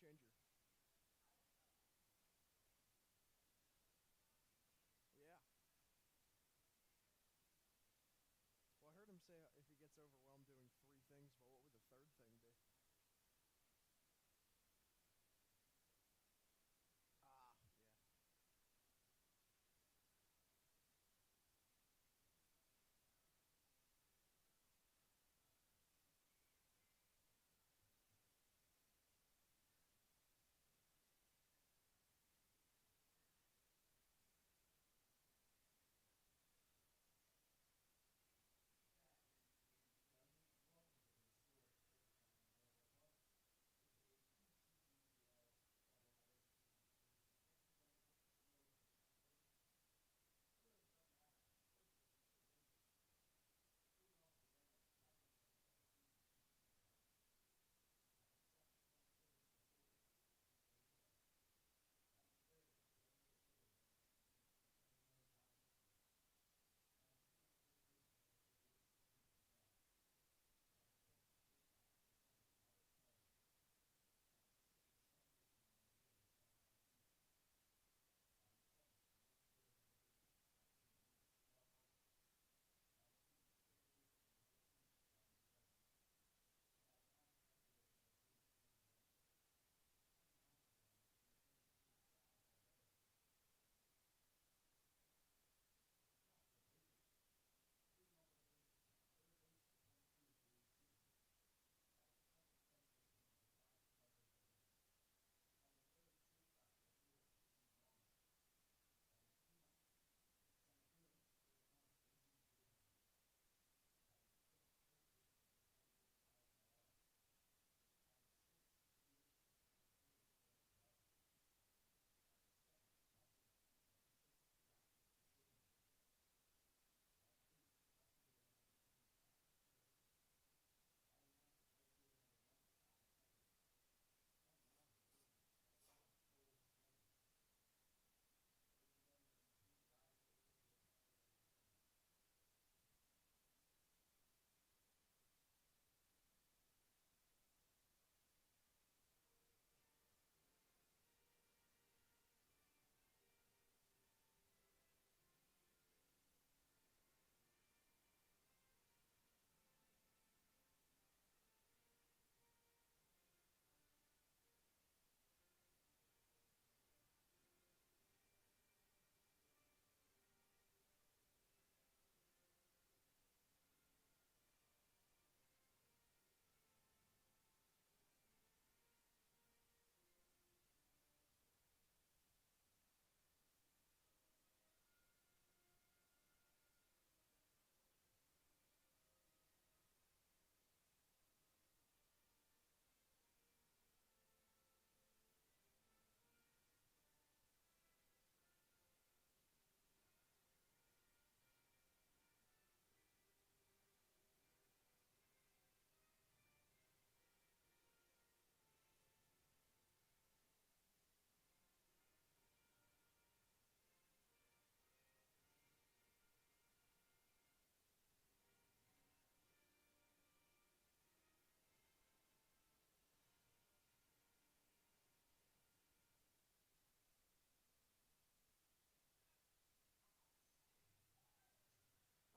changer. Yeah. Well, I heard him say if he gets overwhelmed doing 3 things, but what would the third thing be? Ah, yeah.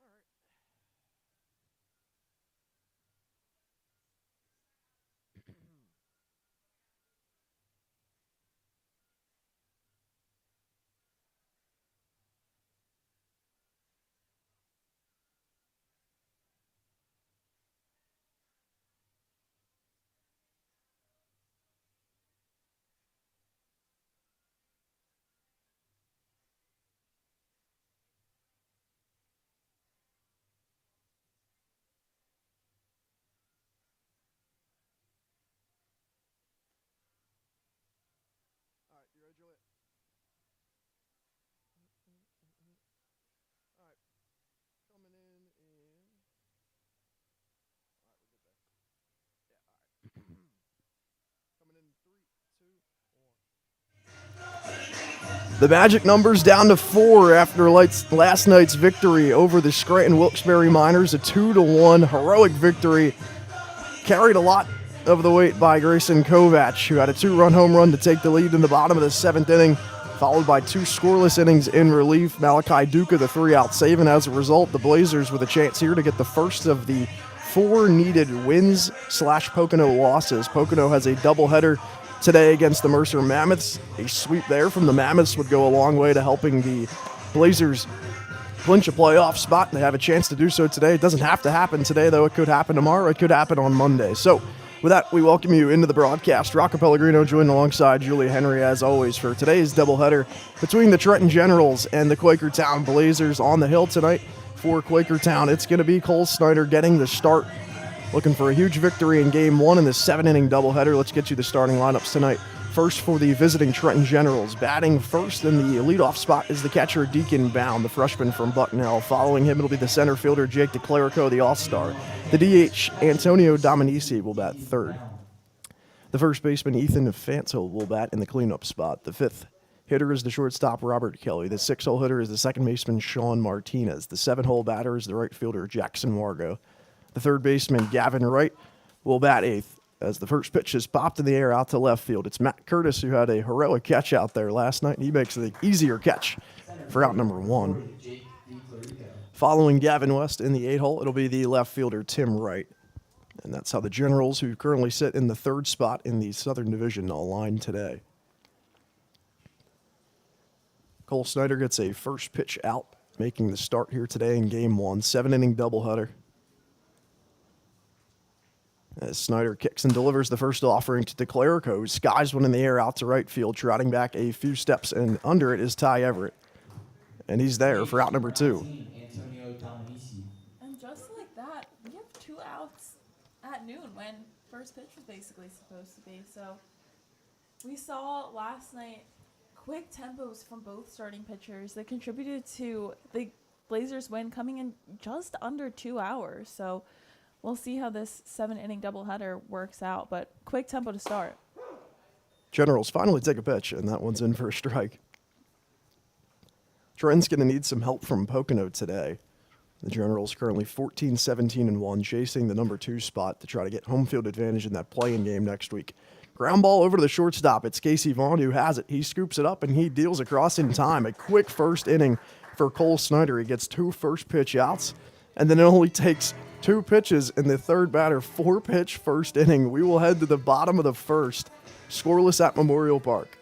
All right. All right, you ready, Juliet? All right, coming in. All right, we're good there. Yeah, all right. Coming in 3, 2, 1. The magic number's down to 4 after last night's victory over the Scranton Wilkes-Barre Miners, a 2-1 heroic victory. Carried a lot of the weight by Grayson Kovac, who had a 2-run home run to take the lead in the bottom of the 7th inning, followed by 2 scoreless innings in relief. Malachi Duca, the 3-out save, and as a result, the Blazers with a chance here to get the first of the 4 needed wins/Pocono losses. Pocono has a doubleheader today against the Mercer Mammoths. A sweep there from the Mammoths would go a long way to helping the Blazers clinch a playoff spot. They have a chance to do so today. It doesn't have to happen today, though. It could happen tomorrow. It could happen on Monday. So with that, we welcome you into the broadcast. Rocco Pellegrino joined alongside Julia Henry, as always, for today's doubleheader between the Trenton Generals and the Quakertown Blazers. On the hill tonight for Quakertown, it's going to be Cole Snyder getting the start, looking for a huge victory in Game 1 in the 7-inning doubleheader. Let's get you the starting lineups tonight. First for the visiting Trenton Generals. Batting first in the leadoff spot is the catcher Deacon Bound, the freshman from Bucknell. Following him, it'll be the center fielder Jake DeClerico, the all-star. The DH, Antonio Dominici, will bat third. The first baseman, Ethan Fantil, will bat in the cleanup spot. The fifth hitter is the shortstop, Robert Kelly. The 6-hole hitter is the second baseman, Sean Martinez. The 7-hole batter is the right fielder, Jackson Wargo. The third baseman, Gavin Wright, will bat eighth as the first pitch is popped in the air out to left field. It's Matt Curtis, who had a heroic catch out there last night, and he makes the easier catch for out number 1. Following Gavin West in the 8-hole, it'll be the left fielder, Tim Wright. And that's how the Generals, who currently sit in the 3rd spot in the Southern Division, align today. Cole Snyder gets a first pitch out, making the start here today in Game 1, 7-inning doubleheader. As Snyder kicks and delivers the first offering to DeClerico, who skies one in the air out to right field. Trotting back a few steps and under it is Ty Everett. And he's there for out number 2. And just like that, we have 2 outs at noon when first pitch was basically supposed to be. So we saw last night quick tempos from both starting pitchers that contributed to the Blazers win, coming in just under 2 hours. So we'll see how this 7-inning doubleheader works out, but quick tempo to start. Generals finally take a pitch, and that one's in for a strike. Trenton's going to need some help from Pocono today. The Generals currently 14-17-1, chasing the number 2 spot to try to get home field advantage in that play-in game next week. Ground ball over to the shortstop. It's Casey Vaughn who has it. He scoops it up, and he deals across in time. A quick first inning for Cole Snyder. He gets 2 first pitch outs, and then it only takes 2 pitches in the 3rd batter, 4-pitch first inning. We will head to the bottom of the 1st, scoreless at Memorial Park.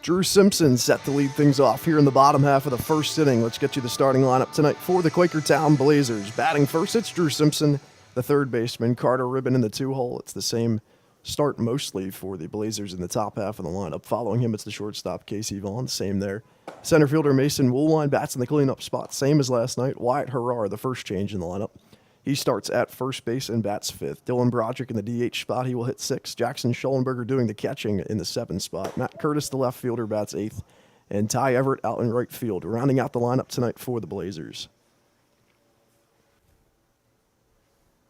Drew Simpson set to lead things off here in the bottom half of the first inning. Let's get you the starting lineup tonight for the Quakertown Blazers. Batting first, it's Drew Simpson, the third baseman, Carter Ribbon in the 2-hole. It's the same start mostly for the Blazers in the top half of the lineup. Following him, it's the shortstop, Casey Vaughn. Same there. Center fielder Mason Woolwine bats in the cleanup spot. Same as last night. Wyatt Harrar, the first change in the lineup. He starts at first base and bats fifth. Dylan Broderick in the DH spot. He will hit sixth. Jackson Schollenberger doing the catching in the 7th spot. Matt Curtis, the left fielder, bats eighth. And Ty Everett out in right field. Rounding out the lineup tonight for the Blazers,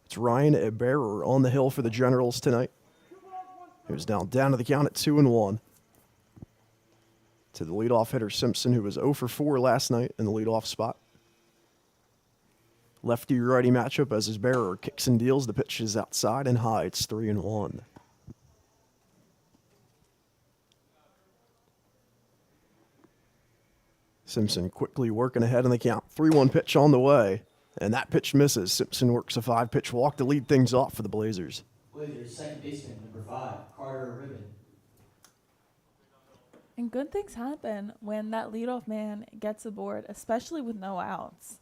it's Ryan Eberer on the hill for the Generals tonight. He was down to the count at 2-1. To the leadoff hitter Simpson, who was 0 for 4 last night in the leadoff spot. Lefty-righty matchup as his bearer kicks and deals. The pitch is outside and high. It's 3-1. Simpson quickly working ahead in the count. 3-1 pitch on the way, and that pitch misses. Simpson works a 5-pitch walk to lead things off for the Blazers. Blazers second baseman, number 5, Carter Ribbon. And good things happen when that leadoff man gets aboard, especially with no outs.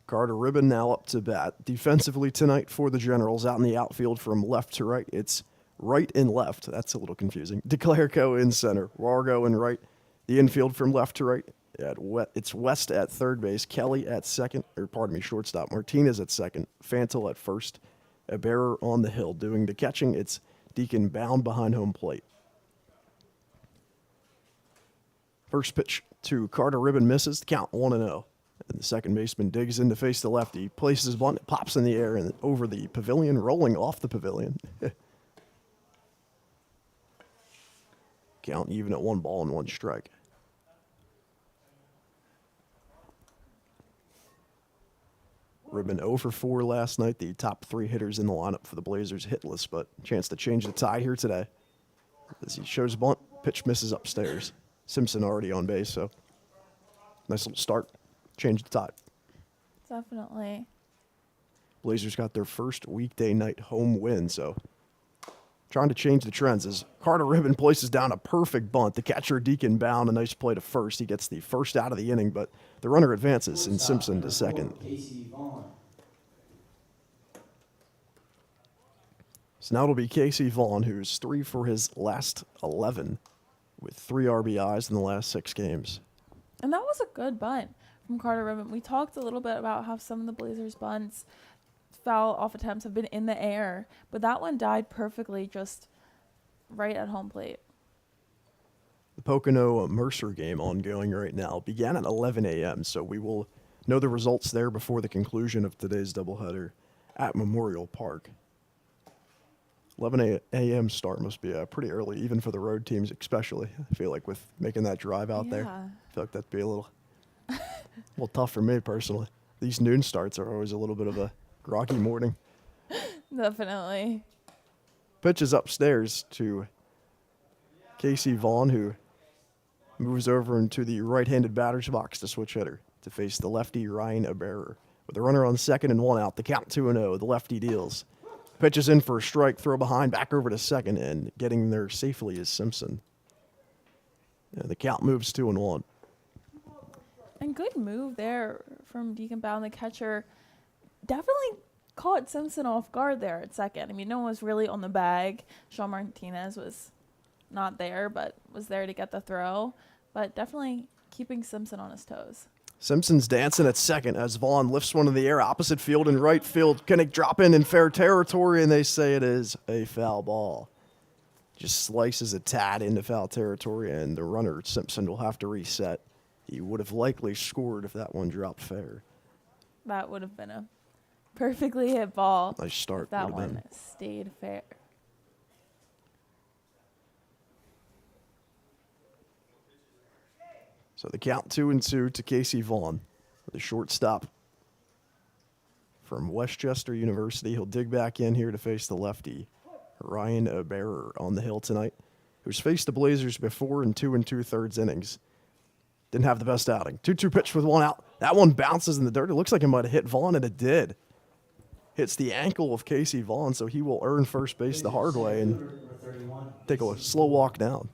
Carter Ribbon now up to bat. Defensively tonight for the Generals, out in the outfield from left to right. It's right and left. That's a little confusing. DeClerco in center. Wargo in right. The infield from left to right. It's West at third base. Kelly at second, shortstop. Martinez at second. Fantil at first. A bearer on the hill doing the catching. It's Deacon bound behind home plate. First pitch to Carter Ribbon misses. The count 1-0. And the second baseman digs in to face the lefty. Places his bunt, pops in the air and over the pavilion, rolling off the pavilion. Count even at 1 ball and 1 strike. Ribbon 0 for 4 last night. The top 3 hitters in the lineup for the Blazers hitless, but chance to change the tide here today. As he shows bunt, pitch misses upstairs. Simpson already on base, so nice little start. Change the tide. Definitely. Blazers got their first weekday night home win, so trying to change the trends as Carter Ribbon places down a perfect bunt. The catcher Deacon bound, a nice play to first. He gets the first out of the inning, but the runner advances and Simpson to second. So now it'll be Casey Vaughn, who's 3 for his last 11 with 3 RBIs in the last 6 games. And that was a good bunt from Carter Ribbon. We talked a little bit about how some of the Blazers' bunts, foul off attempts have been in the air, but that one died perfectly just right at home plate. The Pocono-Mercer game ongoing right now began at 11 a.m., so we will know the results there before the conclusion of today's doubleheader at Memorial Park. 11 a.m. start must be pretty early, even for the road teams especially. I feel like with making that drive out there, I feel like that'd be a little tough for me personally. These noon starts are always a little bit of a groggy morning. Definitely. Pitch is upstairs to Casey Vaughn, who moves over into the right-handed batter's box to switch hitter to face the lefty Ryan Eberer. With a runner on second and 1 out, the count 2-0. The lefty deals. Pitch is in for a strike, throw behind, back over to second, and getting there safely is Simpson. And the count moves 2-1. And good move there from Deacon Bound, the catcher. Definitely caught Simpson off guard there at second. I mean, no one was really on the bag. Sean Martinez was not there, but was there to get the throw. But definitely keeping Simpson on his toes. Simpson's dancing at second as Vaughn lifts one in the air, opposite field and right field. Can it drop in fair territory? And they say it is a foul ball. Just slices a tad into foul territory, and the runner, Simpson, will have to reset. He would have likely scored if that one dropped fair. That would have been a perfectly hit ball. Nice start. If that one stayed fair. So the count 2-2 to Casey Vaughn. The shortstop from Westchester University. He'll dig back in here to face the lefty, Ryan Eberer, on the hill tonight, who's faced the Blazers before in 2 2/3 innings. Didn't have the best outing. 2-2 pitch with 1 out. That one bounces in the dirt. It looks like it might have hit Vaughn, and it did. Hits the ankle of Casey Vaughn, so he will earn first base the hard way and take a slow walk down.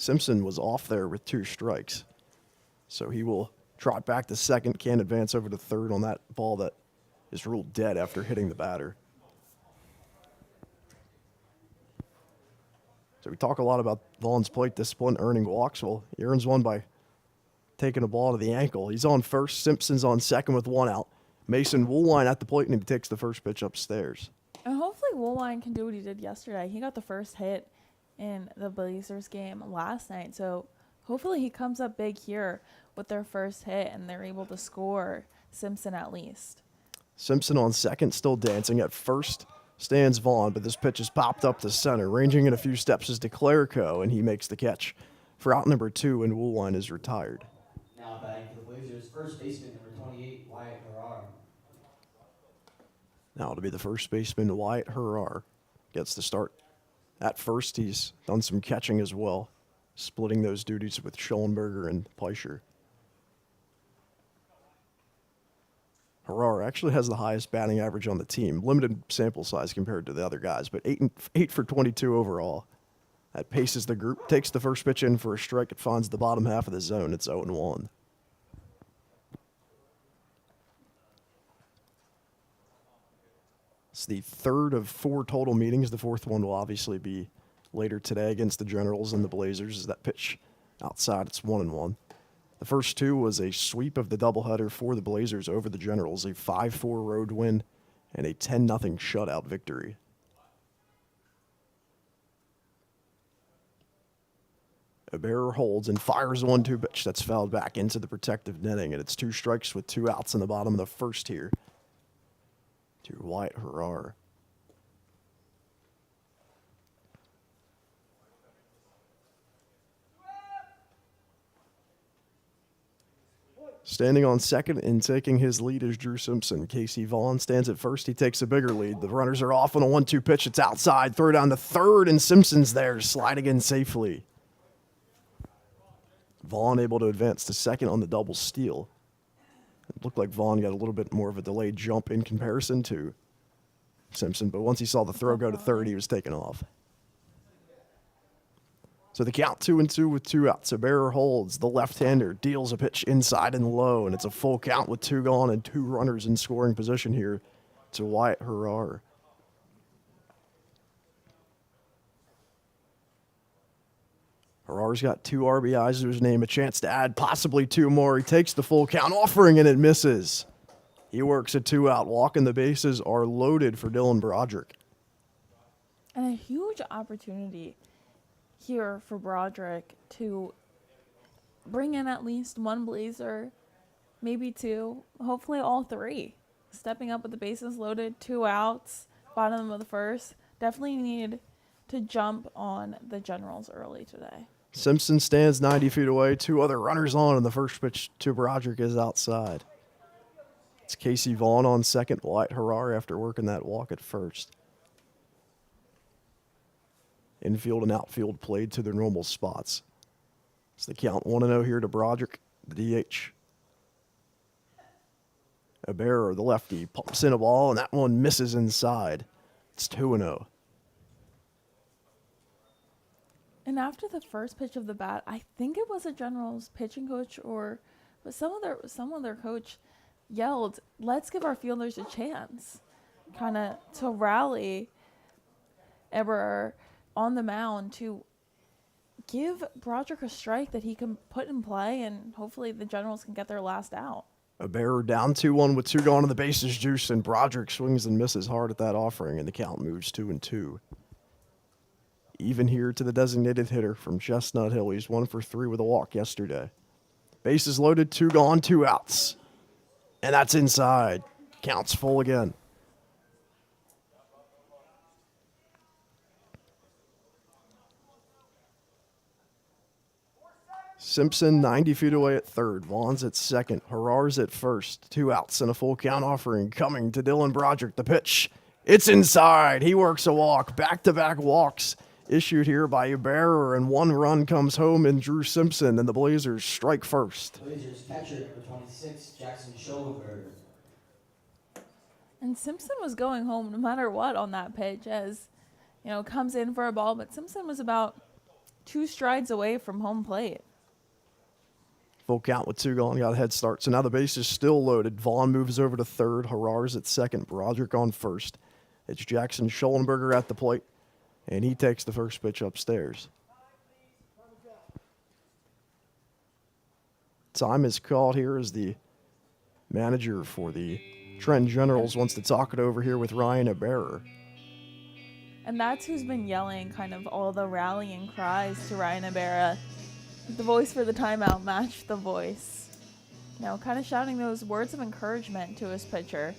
Simpson was off there with 2 strikes. So he will trot back to second, can't advance over to third on that ball that is ruled dead after hitting the batter. So we talk a lot about Vaughn's plate discipline, earning walks. Well, he earns one by taking a ball to the ankle. He's on first. Simpson's on second with 1 out. Mason Woolwine at the plate, and he takes the first pitch upstairs. And hopefully Woolwine can do what he did yesterday. He got the first hit in the Blazers game last night. So hopefully he comes up big here with their first hit and they're able to score Simpson at least. Simpson on second, still dancing. At first stands Vaughn, but this pitch is popped up to center. Ranging in a few steps is DeClerico, and he makes the catch for out number 2, and Woolwine is retired. Now batting for the Blazers, first baseman number 28, Wyatt Harrar. Now to be the first baseman, Wyatt Harrar gets the start. At first, he's done some catching as well, splitting those duties with Schellenberger and Peischer. Harrar actually has the highest batting average on the team. Limited sample size compared to the other guys, but 8 for 22 overall. That paces the group, takes the first pitch in for a strike. It finds the bottom half of the zone. It's 0-1. It's the third of 4 total meetings. The fourth one will obviously be later today against the Generals and the Blazers. As that pitch outside, it's 1-1. The first 2 was a sweep of the doubleheader for the Blazers over the Generals, a 5-4 road win and a 10-0 shutout victory. A bearer holds and fires a 1-2 pitch that's fouled back into the protective netting, and it's 2 strikes with 2 outs in the bottom of the first here to Wyatt Harrar. Standing on second and taking his lead is Drew Simpson. Casey Vaughn stands at first. He takes a bigger lead. The runners are off on a 1-2 pitch. It's outside. Throw down to third, and Simpson's there, sliding in safely. Vaughn able to advance to second on the double steal. It looked like Vaughn got a little bit more of a delayed jump in comparison to Simpson, but once he saw the throw go to third, he was taken off. So the count 2-2 with 2 outs. A bearer holds. The left-hander deals a pitch inside and low, and it's a full count with 2 gone and 2 runners in scoring position here to Wyatt Harrar. Harrar's got 2 RBIs to his name, a chance to add possibly 2 more. He takes the full count, offering, and it misses. He works a 2-out walk, and the bases are loaded for Dylan Broderick. And a huge opportunity here for Broderick to bring in at least 1 Blazer, maybe 2, hopefully all 3. Stepping up with the bases loaded, 2 outs, bottom of the first. Definitely need to jump on the Generals early today. Simpson stands 90 feet away, 2 other runners on, and the first pitch to Broderick is outside. It's Casey Vaughn on second, Wyatt Harrar after working that walk at first. Infield and outfield played to their normal spots. It's the count 1-0 here to Broderick, the DH. A bearer, the lefty, pumps in a ball, and that one misses inside. It's 2-0. And after the first pitch of the bat, I think it was a Generals pitching coach but some of their coach yelled, "Let's give our fielders a chance," kind of to rally Eber on the mound to give Broderick a strike that he can put in play, and hopefully the Generals can get their last out. A bearer down 2-1 with 2 gone on the bases juice, and Broderick swings and misses hard at that offering, and the count moves 2-2. Even here to the designated hitter from Chestnut Hill. He's 1 for 3 with a walk yesterday. Bases loaded, 2 gone, 2 outs. And that's inside. Counts full again. Simpson 90 feet away at third. Vaughn's at second. Harrar's at first. 2 outs and a full count offering coming to Dylan Broderick. The pitch. It's inside. He works a walk. Back-to-back walks issued here by Ybarra, and 1 run comes home in Drew Simpson, and the Blazers strike first. Blazers catcher number 26, Jackson Schellenberger. And Simpson was going home no matter what on that pitch, as comes in for a ball, but Simpson was about 2 strides away from home plate. Full count with 2 gone, got a head start. So now the base is still loaded. Vaughn moves over to third. Harar's at second. Broderick on first. It's Jackson Schollenberger at the plate, and he takes the first pitch upstairs. Time is called here as the manager for the Trenton Generals wants to talk it over here with Ryan Aberer. And that's who's been yelling kind of all the rallying cries to Ryan Ibarra. The voice for the timeout matched the voice. You know, kind of shouting those words of encouragement to his pitcher.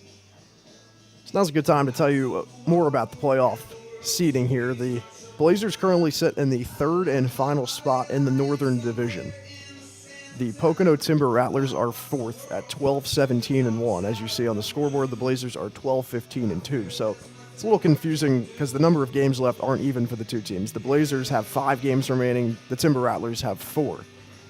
So now's a good time to tell you more about the playoff seeding here. The Blazers currently sit in the 3rd and final spot in the Northern Division. The Pocono Timber Rattlers are 4th at 12-17-1. As you see on the scoreboard, the Blazers are 12-15-2. So it's a little confusing because the number of games left aren't even for the two teams. The Blazers have 5 games remaining. The Timber Rattlers have 4.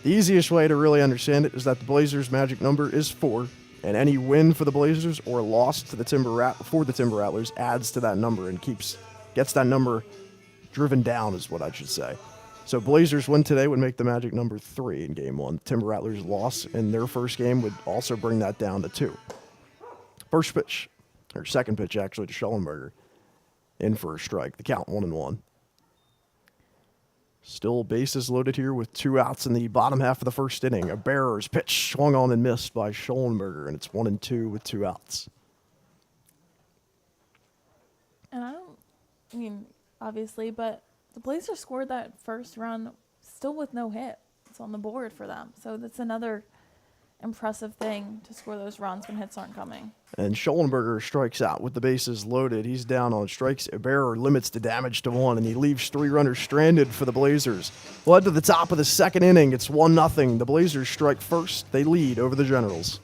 The easiest way to really understand it is that the Blazers' magic number is 4, and any win for the Blazers or loss to the Timber Rattlers adds to that number and gets that number driven down, is what I should say. So Blazers win today would make the magic number 3 in game 1. Timber Rattlers' loss in their first game would also bring that down to 2. First pitch, or second pitch actually, to Schollenberger. In for a strike. The count 1-1. Still bases loaded here with 2 outs in the bottom half of the first inning. A Bearer's pitch swung on and missed by Schollenberger, and it's 1-2 with 2 outs. And I mean, obviously, but the Blazers scored that first run still with no hit. It's on the board for them. So that's another impressive thing to score those runs when hits aren't coming. And Schollenberger strikes out with the bases loaded. He's down on strikes. Bearer limits the damage to 1, and he leaves 3 runners stranded for the Blazers. Led to the top of the second inning. It's 1-0. The Blazers strike first. They lead over the Generals.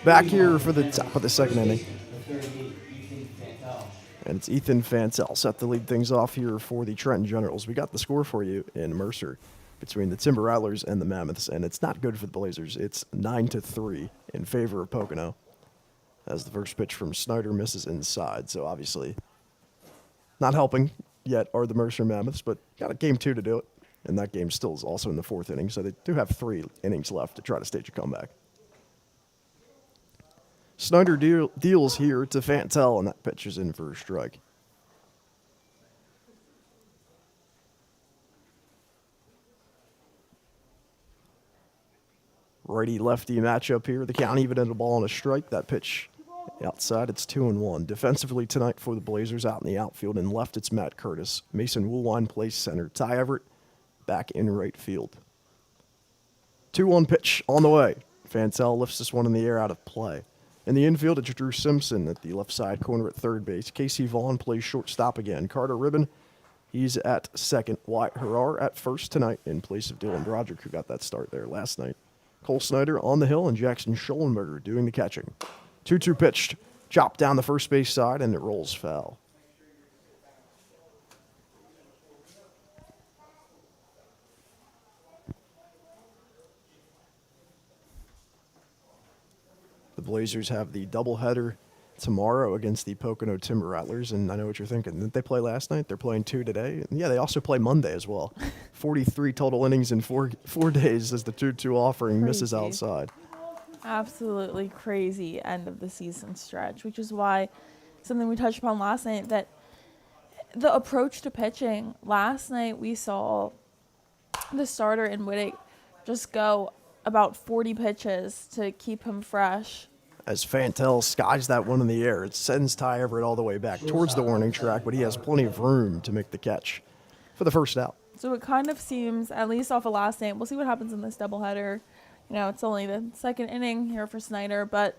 Back here for the top of the second inning. And it's Ethan Fantel set to lead things off here for the Trenton Generals. We got the score for you in Mercer between the Timber Rattlers and the Mammoths, and it's not good for the Blazers. It's 9-3 in favor of Pocono as the first pitch from Snyder misses inside. So obviously not helping yet are the Mercer Mammoths, but got a game 2 to do it. And that game still is also in the 4th inning, so they do have 3 innings left to try to stage a comeback. Snyder deals here to Fantel, and that pitch is in for a strike. Righty-lefty matchup here. The count even at a ball and a strike. That pitch outside, it's 2-1. Defensively tonight for the Blazers out in the outfield, and left it's Matt Curtis. Mason Woolwine plays center. Ty Everett back in right field. 2-1 pitch on the way. Fantel lifts this one in the air out of play. In the infield, it's Drew Simpson at the left side corner at third base. Casey Vaughn plays shortstop again. Carter Ribbon He's at second. Wyatt Harrar at first tonight in place of Dylan Broderick, who got that start there last night. Cole Snyder on the hill and Jackson Schollenberger doing the catching. 2-2 pitched. Chopped down the first base side, and it rolls foul. The Blazers have the doubleheader tomorrow against the Pocono Timber Rattlers, and I know what you're thinking. Didn't they play last night? They're playing 2 today. And yeah, they also play Monday as well. 43 total innings in four days as the 2-2 offering misses Crazy. outside. Absolutely crazy end of the season stretch, which is why something we touched upon last night, that the approach to pitching. Last night we saw the starter in Whittick just go about 40 pitches to keep him fresh. As Fantel skies that one in the air, it sends Ty Everett all the way back towards the warning track, but he has plenty of room to make the catch for the first out. So it kind of seems, at least off of last night, we'll see what happens in this doubleheader. You know, it's only the second inning here for Snyder, but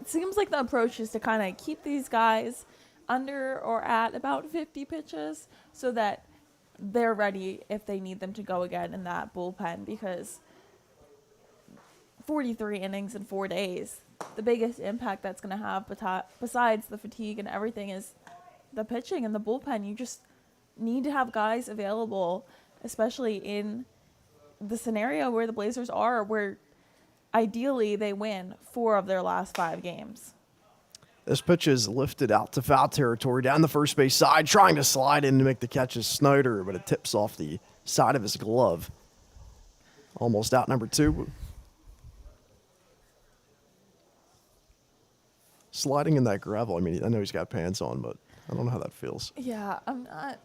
it seems like the approach is to kind of keep these guys under or at about 50 pitches so that they're ready if they need them to go again in that bullpen, because 43 innings in 4 days, the biggest impact that's going to have besides the fatigue and everything is the pitching and the bullpen. You just need to have guys available, especially in the scenario where the Blazers are, where ideally they win 4 of their last 5 games. This pitch is lifted out to foul territory down the first base side, trying to slide in to make the catch is Snyder, but it tips off the side of his glove. Almost out number 2. Sliding in that gravel, I mean, I know he's got pants on, but I don't know how that feels. Yeah, I'm not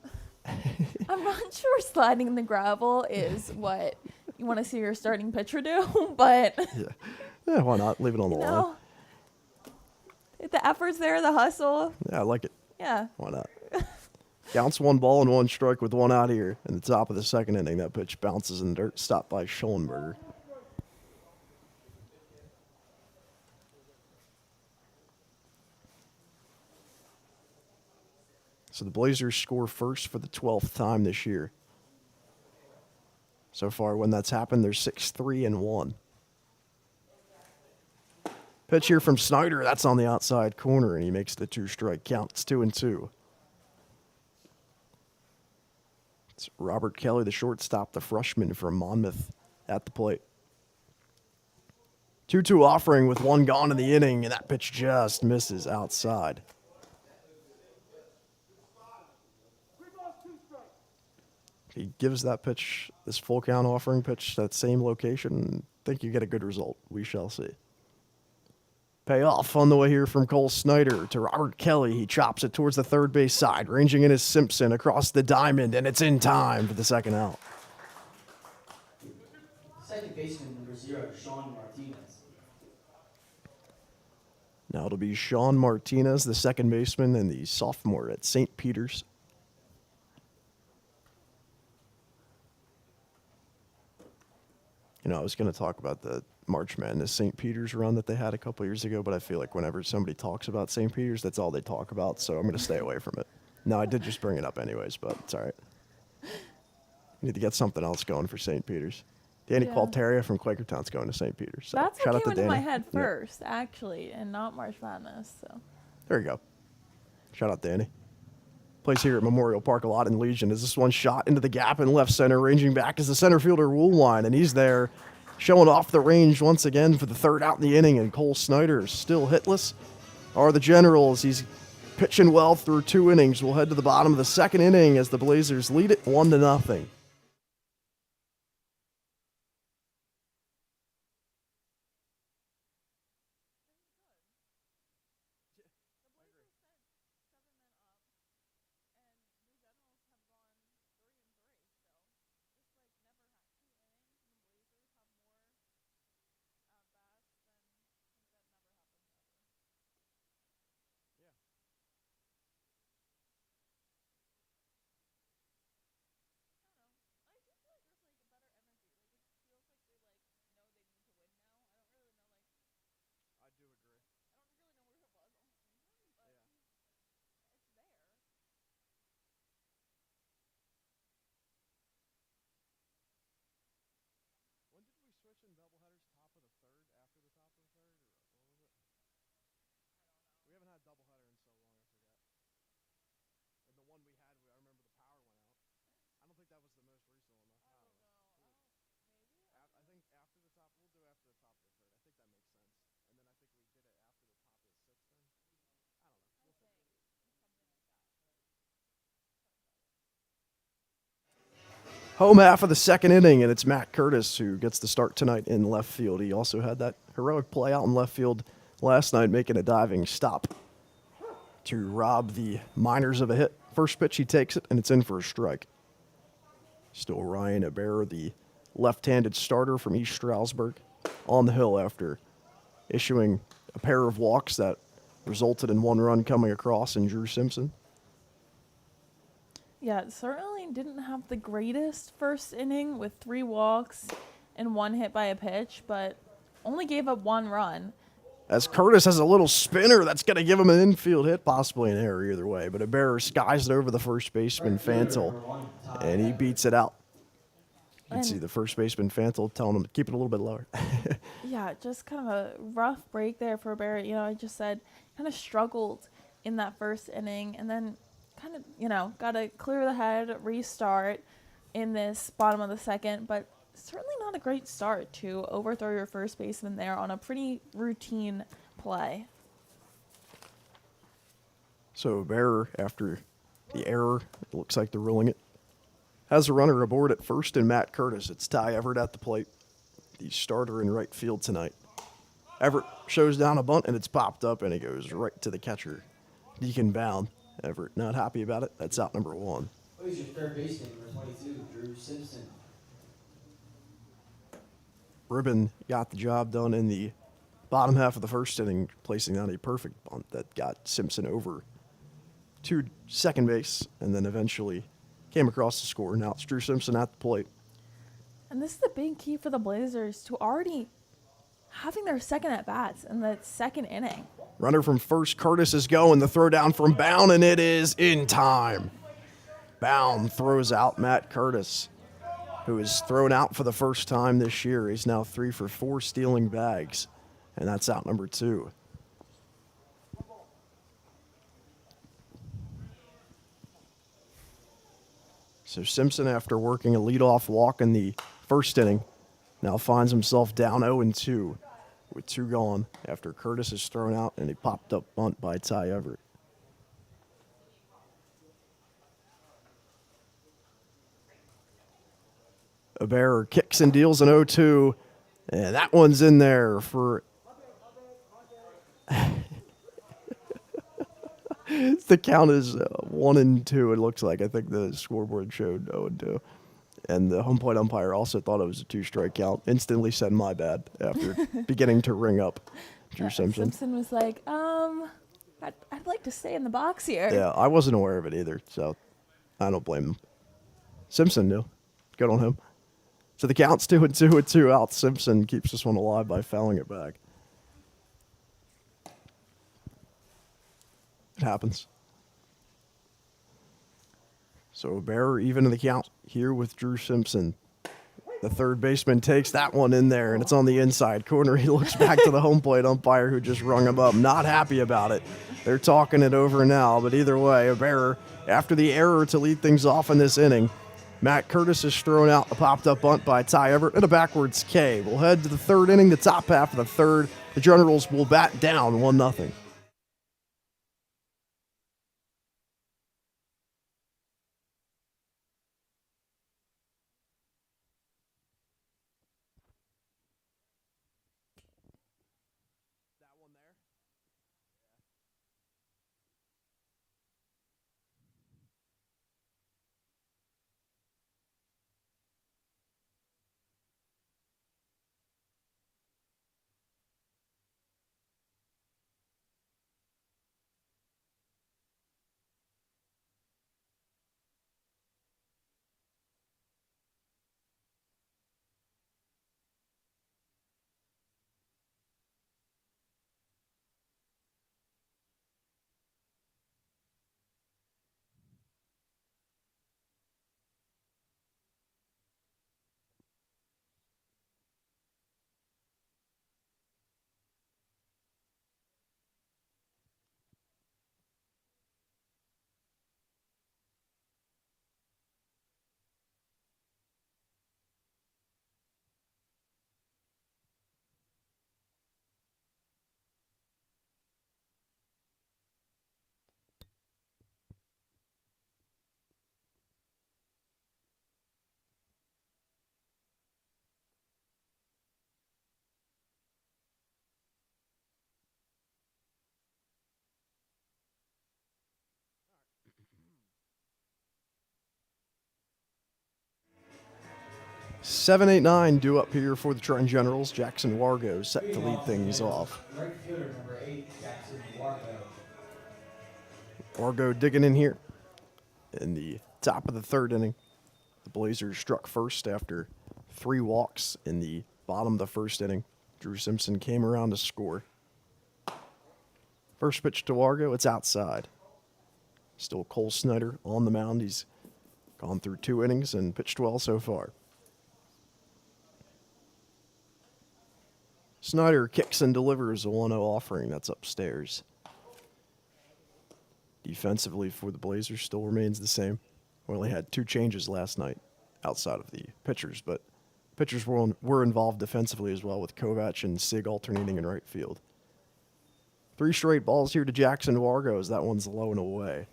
sure sliding in the gravel is what you want to see your starting pitcher do, but Yeah, why not? Leave it on the line. know, the effort's there, the hustle. Yeah, I like it. Yeah. Why not? Counts 1 ball and 1 strike with 1 out here. In the top of the second inning, that pitch bounces in the dirt, stopped by Schollenberger. So the Blazers score first for the 12th time this year. So far, when that's happened, they're 6-3-1. Pitch here from Snyder. That's on the outside corner, and he makes the 2-strike count. It's 2-2. It's Robert Kelly, the shortstop, the freshman from Monmouth, at the plate. 2-2 offering with 1 gone in the inning, and that pitch just misses outside. If he gives that pitch, this full count offering pitch, that same location, I think you get a good result. We shall see. Payoff on the way here from Cole Snyder to Robert Kelly. He chops it towards the third base side, ranging in as Simpson across the diamond, and it's in time for the second out. Second baseman, number 0, Sean Martinez. Now it'll be Sean Martinez, the second baseman and the sophomore at St. Peter's. You know, I was going to talk about the March Madness St. Peter's run that they had a couple years ago, but I feel like whenever somebody talks about St. Peter's, that's all they talk about, so I'm going to stay away from it. No, I did just bring it up anyways, but it's all right. Need to get something else going for St. Peter's. Danny Yeah. Qualteria from Quakertown's going to St. Peter's. So That's shout what out came to into my Danny. head Yeah. first, actually, and not March Madness. So There you go. Shout out Danny. Plays here at Memorial Park a lot in Legion. As this one shot into the gap in left center, ranging back is the center fielder Woolwine, and he's there showing off the range once again for the 3rd out in the inning, and Cole Snyder is still hitless. Are the Generals. He's pitching well through 2 innings. We'll head to the bottom of the 2nd inning as the Blazers lead it 1-0. home half of the second inning, and it's Matt Curtis who gets the start tonight in left field. He also had that heroic play out in left field last night, making a diving stop to rob the Miners of a hit. First pitch, he takes it, and it's in for a strike. Still Ryan Hebert, the left-handed starter from East Stroudsburg, on the hill after issuing a pair of walks that resulted in one run coming across in Drew Simpson. Yeah, it certainly didn't have the greatest first inning with 3 walks and 1 hit by a pitch, but only gave up 1 run. As Curtis has a little spinner that's going to give him an infield hit, possibly an error either way. But Hebert skies it over the first baseman, Fantle, and he beats it out. You can see the first baseman, Fantle, telling him to keep it a little bit lower. Yeah, just kind of a rough break there for Barrett. I just said kind of struggled in that first inning and then kind of, got to clear the head, restart in this bottom of the second. But certainly not a great start to overthrow your first baseman there on a pretty routine play. So Bear, after the error, it looks like they're ruling it, has a runner aboard at first and Matt Curtis. It's Ty Everett at the plate, the starter in right field tonight. Everett shows down a bunt, and it's popped up, and it goes right to the catcher, Deacon Bound. Everett not happy about it. That's out number 1. Who's your third baseman, number 22, Drew Simpson? Ribbon got the job done in the bottom half of the first inning, placing down a perfect bunt that got Simpson over to second base and then eventually came across the score. Now it's Drew Simpson at the plate. And this is the big key for the Blazers to already having their second at-bats in the second inning. Runner from first, Curtis is going. The throw down from Bound, and it is in time. Bound throws out Matt Curtis, who is thrown out for the first time this year. He's now 3 for 4 stealing bags, and that's out number 2. So Simpson, after working a leadoff walk in the first inning, now finds himself down 0-2 with 2 gone after Curtis is thrown out and a popped-up bunt by Ty Everett. Hebert kicks and deals an 0-2, and that one's in there for... The count is 1-2, it looks like. I think the scoreboard showed 0-2. And the home plate umpire also thought it was a 2-strike count. Instantly said, my bad, after beginning to ring up Drew Simpson. Simpson was like, I'd like to stay in the box here. Yeah, I wasn't aware of it either, so I don't blame him. Simpson knew. Good on him. So the count's 2-2 with 2 outs. Simpson keeps this one alive by fouling it back. It happens. So Bear even in the count here with Drew Simpson. The third baseman takes that one in there, and it's on the inside corner. He looks back to the home plate umpire who just rung him up. Not happy about it. They're talking it over now, but either way, Bear, after the error to lead things off in this inning, Matt Curtis is thrown out a popped-up bunt by Ty Everett and a backwards K. We'll head to the third inning, the top half of the third. The Generals will bat down 1-0. 7-8-9 due up here for the Trenton Generals. Jackson Wargo set to lead things off. Right fielder number 8, Jackson Wargo. Wargo digging in here in the top of the third inning. The Blazers struck first after 3 walks in the bottom of the first inning. Drew Simpson came around to score. First pitch to Wargo, it's outside. Still Cole Snyder on the mound. He's gone through 2 innings and pitched well so far. Snyder kicks and delivers a 1-0 offering that's upstairs. Defensively for the Blazers still remains the same. We only had 2 changes last night outside of the pitchers, but pitchers were involved defensively as well, with Kovac and Sig alternating in right field. 3 straight balls here to Jackson Wargo as that one's low and away.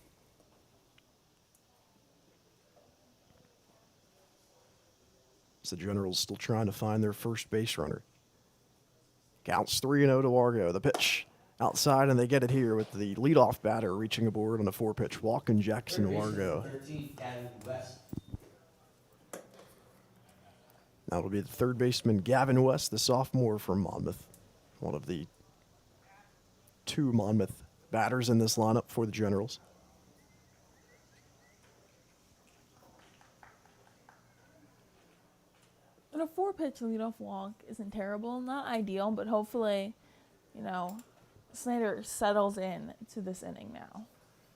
So the Generals still trying to find their first base runner. Counts 3-0 to Wargo. The pitch outside, and they get it here with the leadoff batter reaching aboard on a 4-pitch walk, and Jackson Wargo. 13, Gavin West. That'll be the third baseman, Gavin West, the sophomore from Monmouth. One of the 2 Monmouth batters in this lineup for the Generals. And a 4-pitch leadoff walk isn't terrible, not ideal, but hopefully, Snyder settles in to this inning now.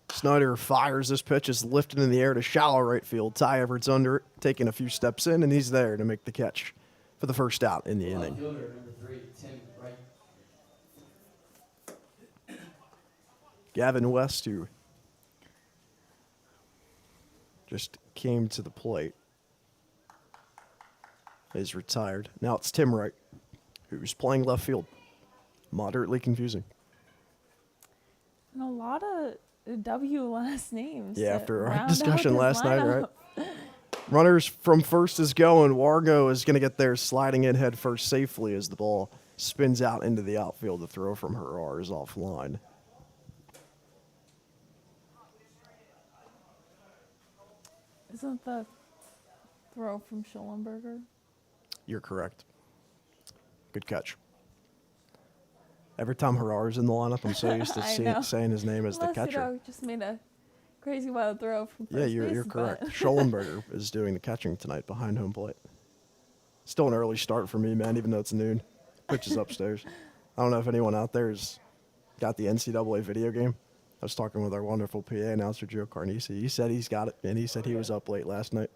Snyder fires this pitch, is lifted in the air to shallow right field. Ty Everett's under it, taking a few steps in, and he's there to make the catch for the first out in the inning. Fielder number 3, Tim Wright. Gavin West, who just came to the plate, is retired. Now it's Tim Wright, who's playing left field. Moderately confusing. And a lot of W last names. Yeah, to after our round discussion out last this night, lineup. right? Runners from first is going. Wargo is going to get there, sliding in head first safely as the ball spins out into the outfield. The throw from Herrera is offline. Isn't the throw from Schollenberger? You're correct. Good catch. Every time Herrera's in the lineup, I'm so used to saying his name as the catcher. Just made a crazy wild throw from first Yeah, you're base, correct. but- Schollenberger is doing the catching tonight behind home plate. Still an early start for me, man, even though it's noon. Pitch is upstairs. I don't know if anyone out there has got the NCAA video game. I was talking with our wonderful PA announcer, Joe Carnisi. He said he's got it, and he said he was up late last night.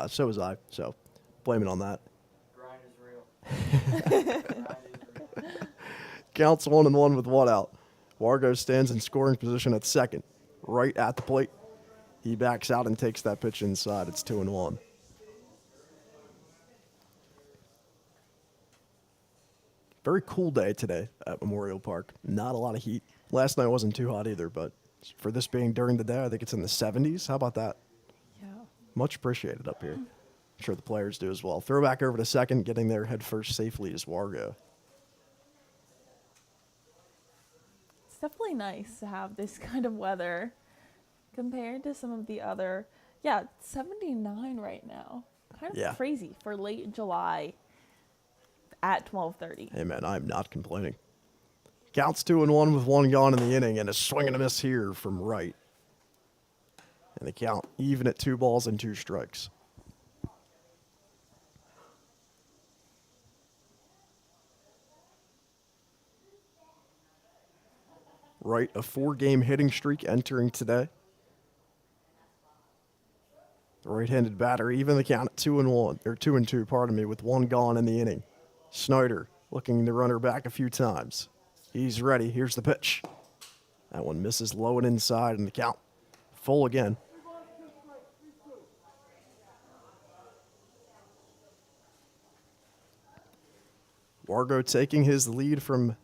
So was I, so blame it on that. Grind is real. Grind is real. Counts 1-1 with 1 out. Wargo stands in scoring position at second, right at the plate. He backs out and takes that pitch inside. It's 2-1. Very cool day today at Memorial Park. Not a lot of heat. Last night wasn't too hot either, but for this being during the day, I think it's in the 70s. How about that? Yeah. Much appreciated up here. I'm sure the players do as well. Throw back over to second, getting there head first safely is Wargo. It's definitely nice to have this kind of weather compared to some of the other. Yeah, it's 79 right now. Kind of Yeah. crazy for late July at 12:30. Hey, man, I'm not complaining. Counts 2-1 with 1 gone in the inning, and a swing and a miss here from Wright. And the count even at 2 balls and 2 strikes. Wright, a 4-game hitting streak entering today. The right-handed batter, even the count at 2-1, or 2-2, pardon me, with 1 gone in the inning. Snyder looking the runner back a few times. He's ready. Here's the pitch. That one misses low and inside, and the count full again. Wargo taking his lead from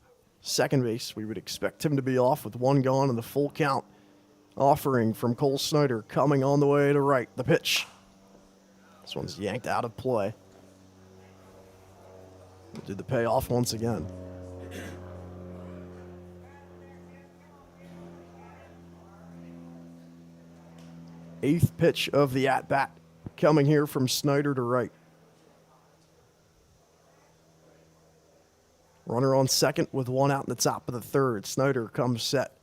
second base. We would expect him to be off with 1 gone and the full count. Offering from Cole Snyder coming on the way to right. The pitch. This one's yanked out of play. Did the payoff once again. Eighth pitch of the at-bat coming here from Snyder to right. Runner on second with one out in the top of the third. Snyder comes set.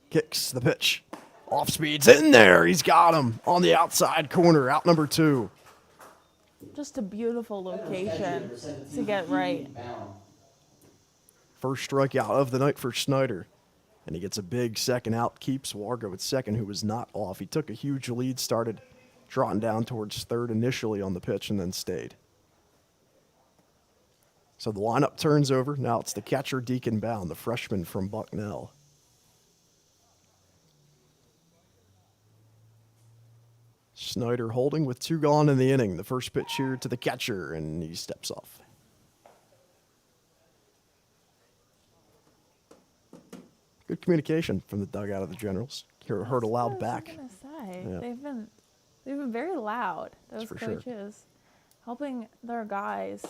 Kicks the pitch. Off speed's in there. He's got him on the outside corner. Out number 2. Just a beautiful location to get right. First strikeout of the night for Snyder. And he gets a big second out. Keeps Wargo at second, who was not off. He took a huge lead, started trotting down towards third initially on the pitch, and then stayed. So the lineup turns over. Now it's the catcher, Deacon Bound, the freshman from Bucknell. Snyder holding with 2 gone in the inning. The first pitch here to the catcher, and he steps off. Good communication from the dugout of the Generals. Heard a loud back. I was gonna say. Yeah. They've been very loud. Those for sure. coaches helping their guys,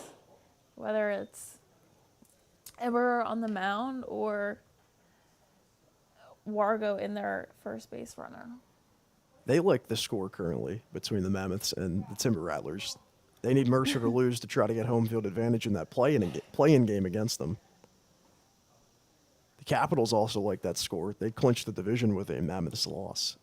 whether it's Eber on the mound or Wargo in their first base runner. They like the score currently between the Mammoths and the Timber Rattlers. They need Mercer to lose to try to get home field advantage in that play-in game against them. The Capitals also like that score. They clinched the division with a Mammoths loss.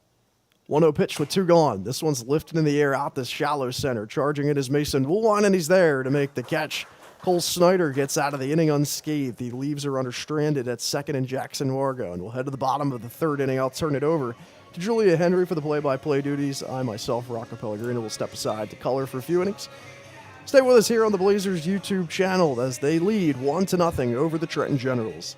1-0 pitch with 2 gone. This one's lifted in the air out the shallow center. Charging it is Mason Woolwine, and he's there to make the catch. Cole Snyder gets out of the inning unscathed. The Leaves are under stranded at second and Jackson Wargo, and we'll head to the bottom of the third inning. I'll turn it over to Julia Henry for the play-by-play duties. I myself, Rocco Pellegrino, will step aside to color for a few innings. Stay with us here on the Blazers YouTube channel as they lead 1-0 over the Trenton Generals.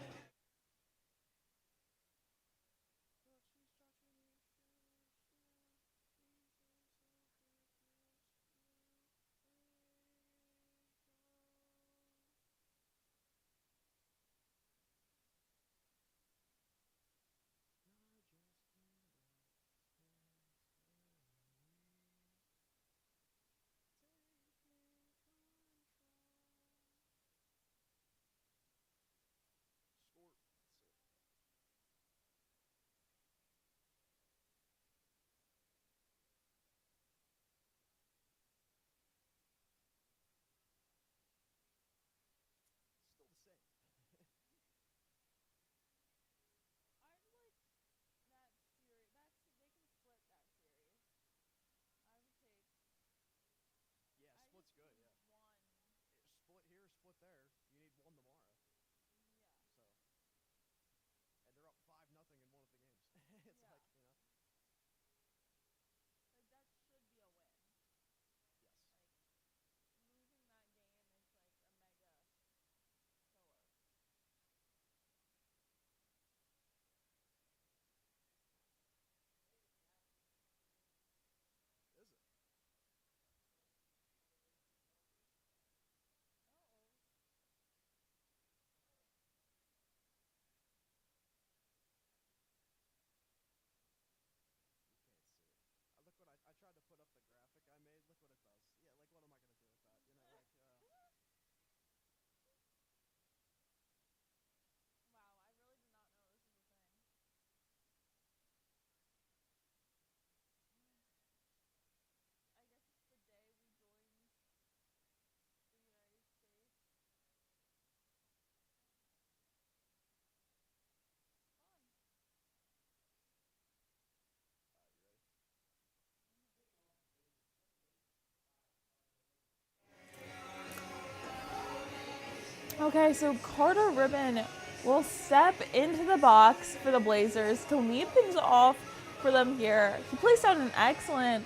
Okay, so Carter Ribbon will step into the box for the Blazers to lead things off for them here. He placed out an excellent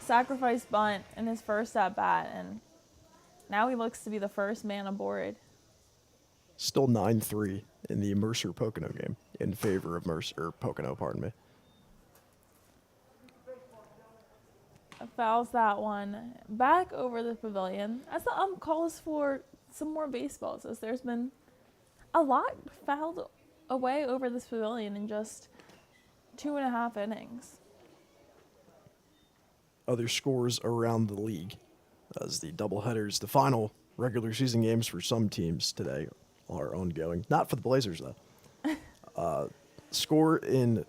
sacrifice bunt in his first at-bat, and now he looks to be the first man aboard. Still 9-3 in the Mercer-Pocono game in favor of Pocono, pardon me. Fouls that one back over the pavilion as the ump calls for some more baseballs, as there's been a lot fouled away over this pavilion in just 2.5 innings. Other scores around the league as the doubleheaders, the final regular season games for some teams today are ongoing. Not for the Blazers, though. Score in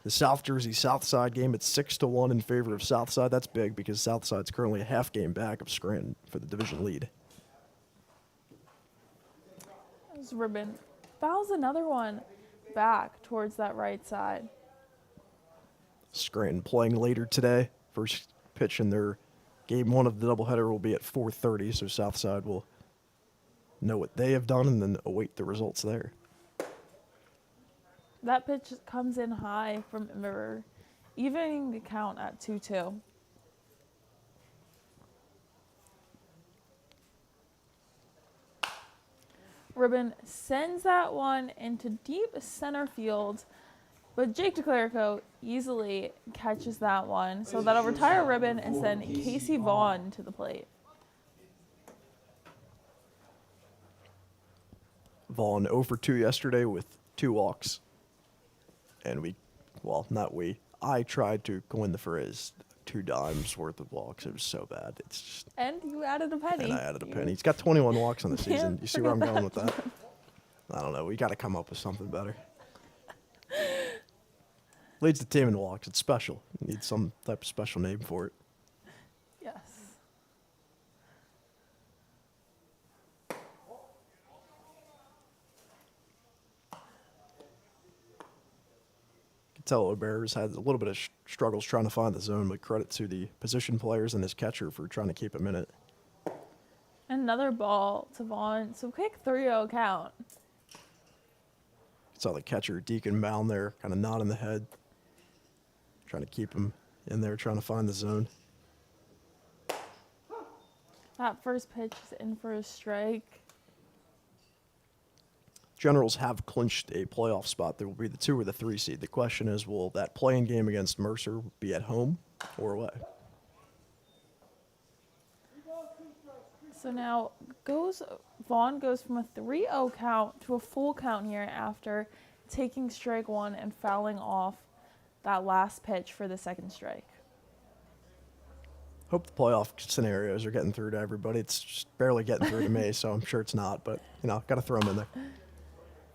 the South Jersey Southside game, it's 6-1 in favor of Southside. That's big because Southside's currently a half game back of Scranton for the division lead. As Ribbon fouls another one back towards that right side. Scranton playing later today. First pitch in their game one of the doubleheader will be at 4:30, so Southside will know what they have done and then await the results there. That pitch comes in high from Mirror, evening the count at 2-2. Ribbon sends that one into deep center field, but Jake DeClerico easily catches that one, so that'll retire Ribbon and send Casey Vaughn to the plate. Vaughn 0 for 2 yesterday with 2 walks. And I tried to coin the phrase 2 dimes worth of walks. It was so bad. It's just. And you added a penny. And I added a penny. He's got 21 walks on the season. You see where I'm going with that? I don't know. We got to come up with something better. Leads the team in walks. It's special. You need some type of special name for it. Yes. Tell Bears had a little bit of struggles trying to find the zone, but credit to the position players and his catcher for trying to keep him in it. Another ball to Vaughn. So quick 3-0 count. Saw the catcher Deacon Mound there, kind of nodding the head, trying to keep him in there, trying to find the zone. That first pitch is in for a strike. Generals have clinched a playoff spot. There will be the 2 or the 3 seed. The question is, will that play-in game against Mercer be at home or away? So now Vaughn goes from a 3-0 count to a full count here after taking strike 1 and fouling off that last pitch for the second strike. Hope the playoff scenarios are getting through to everybody. It's just barely getting through to me, so I'm sure it's not, but, got to throw them in there.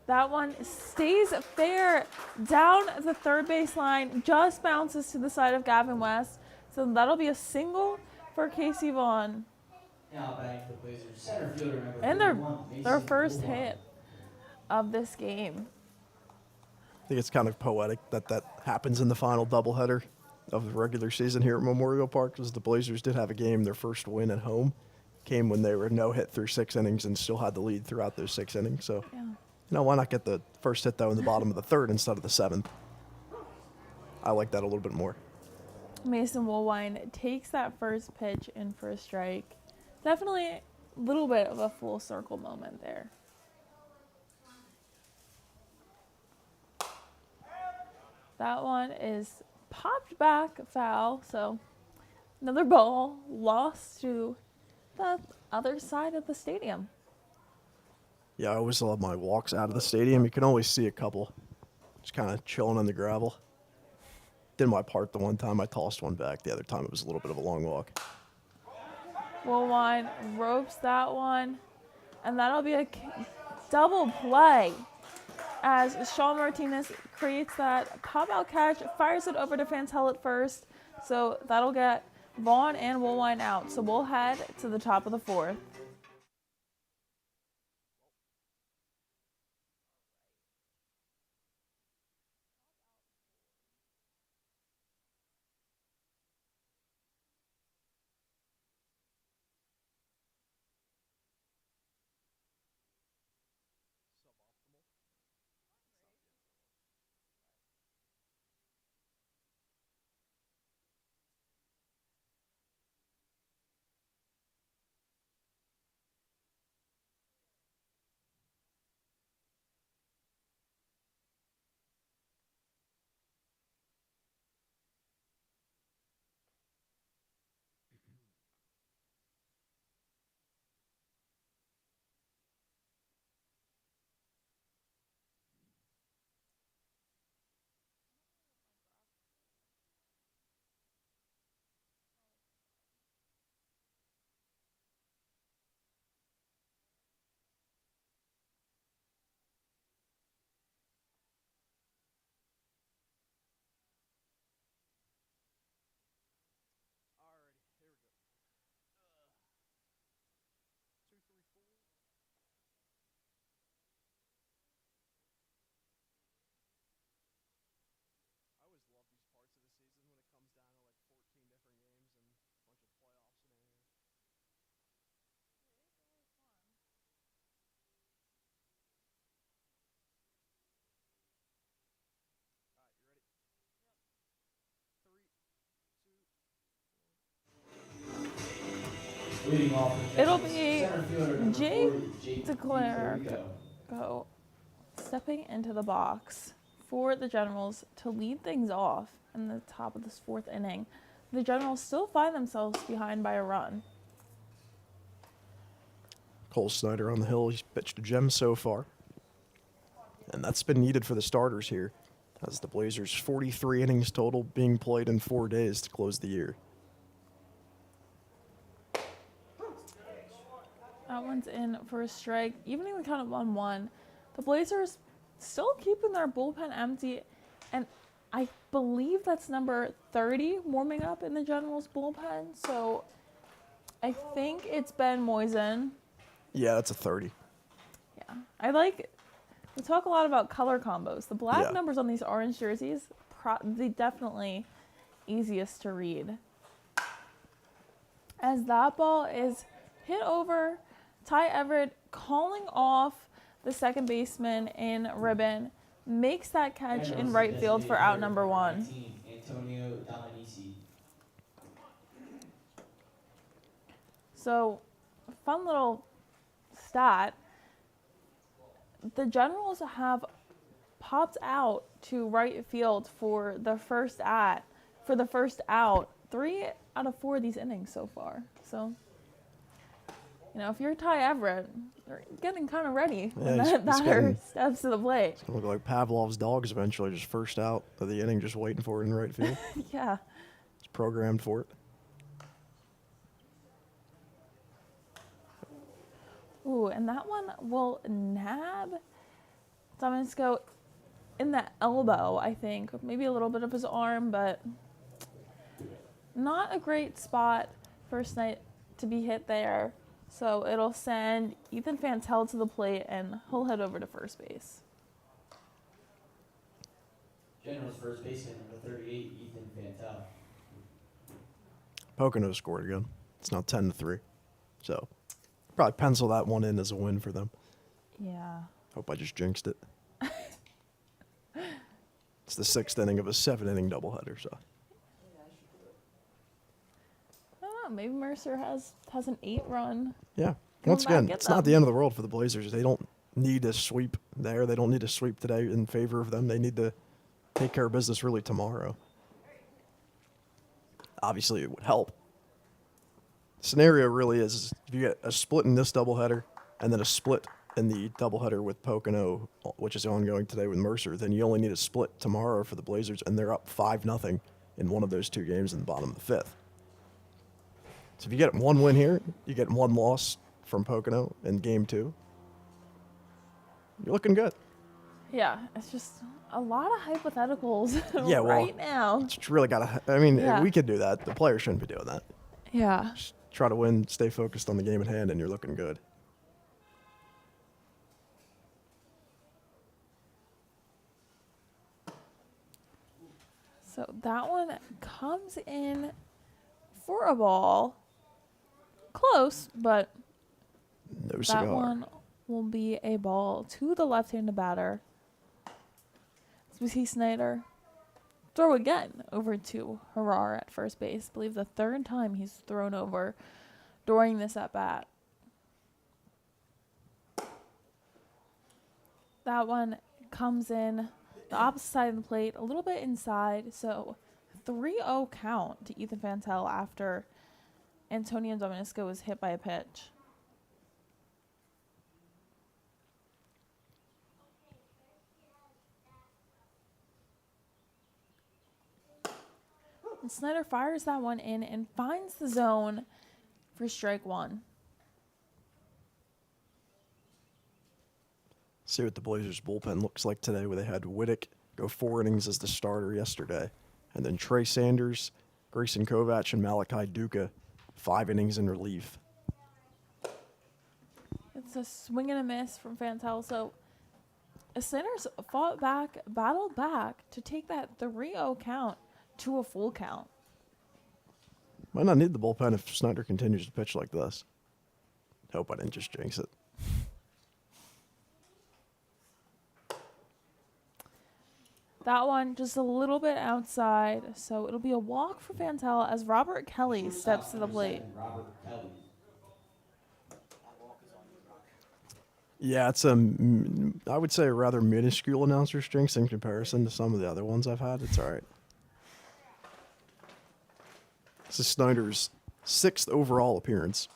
That one stays fair down the third base line, just bounces to the side of Gavin West. So that'll be a single for Casey Vaughn. Now batting for the Blazers, center fielder number And 31, their Mason first Woolbine. hit of this game. I think it's kind of poetic that happens in the final doubleheader of the regular season here at Memorial Park, because the Blazers did have a game. Their first win at home came when they were no hit through 6 innings and still had the lead throughout those 6 innings. So, Yeah. why not get the first hit, though, in the bottom of the 3rd instead of the 7th? I like that a little bit more. Mason Woolwine takes that first pitch in for a strike. Definitely a little bit of a full circle moment there. That one is popped back foul, so another ball lost to the other side of the stadium. Yeah, I always love my walks out of the stadium. You can always see a couple just kind of chilling on the gravel. Did my part the one time. I tossed one back. The other time it was a little bit of a long walk. Woolwine ropes that one, and that'll be a double play as Sean Martinez creates that pop-out catch, fires it over to Fantel at first, so that'll get Vaughn and Woolwine out. So we'll head to the top of the 4th. Leading off the It'll Generals, be center fielder number Jake 40, Jake DeClerc go stepping into the box for the Generals to lead things off in the top of this 4th inning. The Generals still find themselves behind by a run. Cole Snyder on the hill. He's pitched a gem so far. And that's been needed for the starters here, as the Blazers' 43 innings total being played in 4 days to close the year. That one's in for a strike. Evening the count of 1-1. The Blazers still keeping their bullpen empty, and I believe that's number 30 warming up in the Generals bullpen. So I think it's Ben Moisen. Yeah, that's a 30. Yeah, we talk a lot about color combos. The black Yeah. numbers on these orange jerseys, they definitely easiest to read. As that ball is hit over, Ty Everett calling off the second baseman in ribbon, makes that catch in right field for out number 1. 19, Antonio Dalanisi. So, fun little stat. The Generals have popped out to right field for the first out 3 out of 4 of these innings so far. So, if you're Ty Everett, you're getting kind of ready when Yeah, that batter steps to the plate. It's going to look like Pavlov's dogs eventually, just first out of the inning, just waiting for it in right field. Yeah. It's programmed for it. Ooh, and that one will nab Domenico in the elbow, I think. Maybe a little bit of his arm, but not a great spot first night to be hit there. So it'll send Ethan Fantel to the plate, and he'll head over to first base. Generals first baseman number 38, Ethan Fantel. Pocono scored again. It's now 10-3. So probably pencil that one in as a win for them. Yeah. Hope I just jinxed it. It's the 6th inning of a 7-inning doubleheader, so. I don't know. Maybe Mercer has an 8-run. Yeah. Come Once back, again, get it's not them. the end of the world for the Blazers. They don't need a sweep there. They don't need a sweep today in favor of them. They need to take care of business really tomorrow. Obviously, it would help. The scenario really is if you get a split in this doubleheader and then a split in the doubleheader with Pocono, which is ongoing today with Mercer, then you only need a split tomorrow for the Blazers, and they're up 5-0 in one of those 2 games in the bottom of the 5th. So if you get 1 win here, you get 1 loss from Pocono in game 2. You're looking good. Yeah, it's just a lot of hypotheticals Yeah, well, right now. It's really got to, I mean, Yeah. we could do that. The players shouldn't be doing that. Yeah. Just try to win, stay focused on the game at hand, and you're looking good. So that one comes in for a ball. Close, but No that cigar. one will be a ball to the left-handed batter. As we see Snyder throw again over to Harar at first base. I believe the 3rd time he's thrown over during this at-bat. That one comes in the opposite side of the plate, a little bit inside. So 3-0 count to Ethan Fantel after Antonio Domenico was hit by a pitch. And Snyder fires that one in and finds the zone for strike 1. See what the Blazers bullpen looks like today, where they had Whittick go 4 innings as the starter yesterday. And then Trey Sanders, Grayson Kovac, and Malachi Duca, 5 innings in relief. It's a swing and a miss from Fantel. So Snyder's battled back to take that 3-0 count to a full count. Might not need the bullpen if Snyder continues to pitch like this. Hope I didn't just jinx it. That one just a little bit outside, so it'll be a walk for Fantel as Robert Kelly steps to the plate. Robert Kelly. Yeah, it's I would say a rather minuscule announcer strength in comparison to some of the other ones I've had. It's all right. This is Snyder's 6th overall appearance.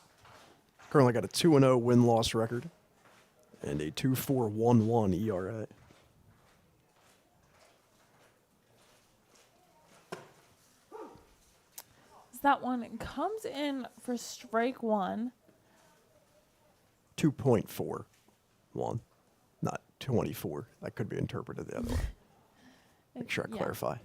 Currently got a 2-0 win-loss record and a 2.411 ERA. That one comes in for strike one. 2.41, not 24. That could be interpreted the other way. Make sure I Yeah. clarify.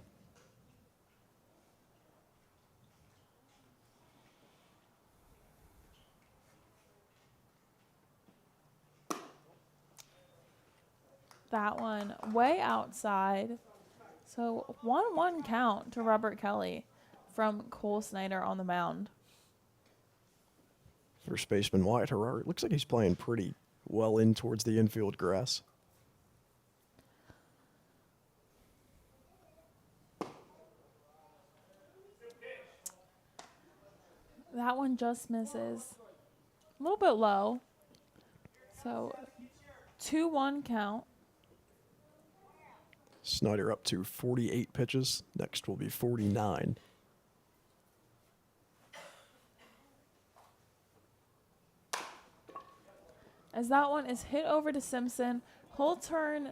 That one way outside. So 1-1 count to Robert Kelly from Cole Snyder on the mound. First baseman Wyatt Harari. Looks like he's playing pretty well in towards the infield grass. That one just misses. A little bit low. So 2-1 count. Snyder up to 48 pitches. Next will be 49. As that one is hit over to Simpson. He'll turn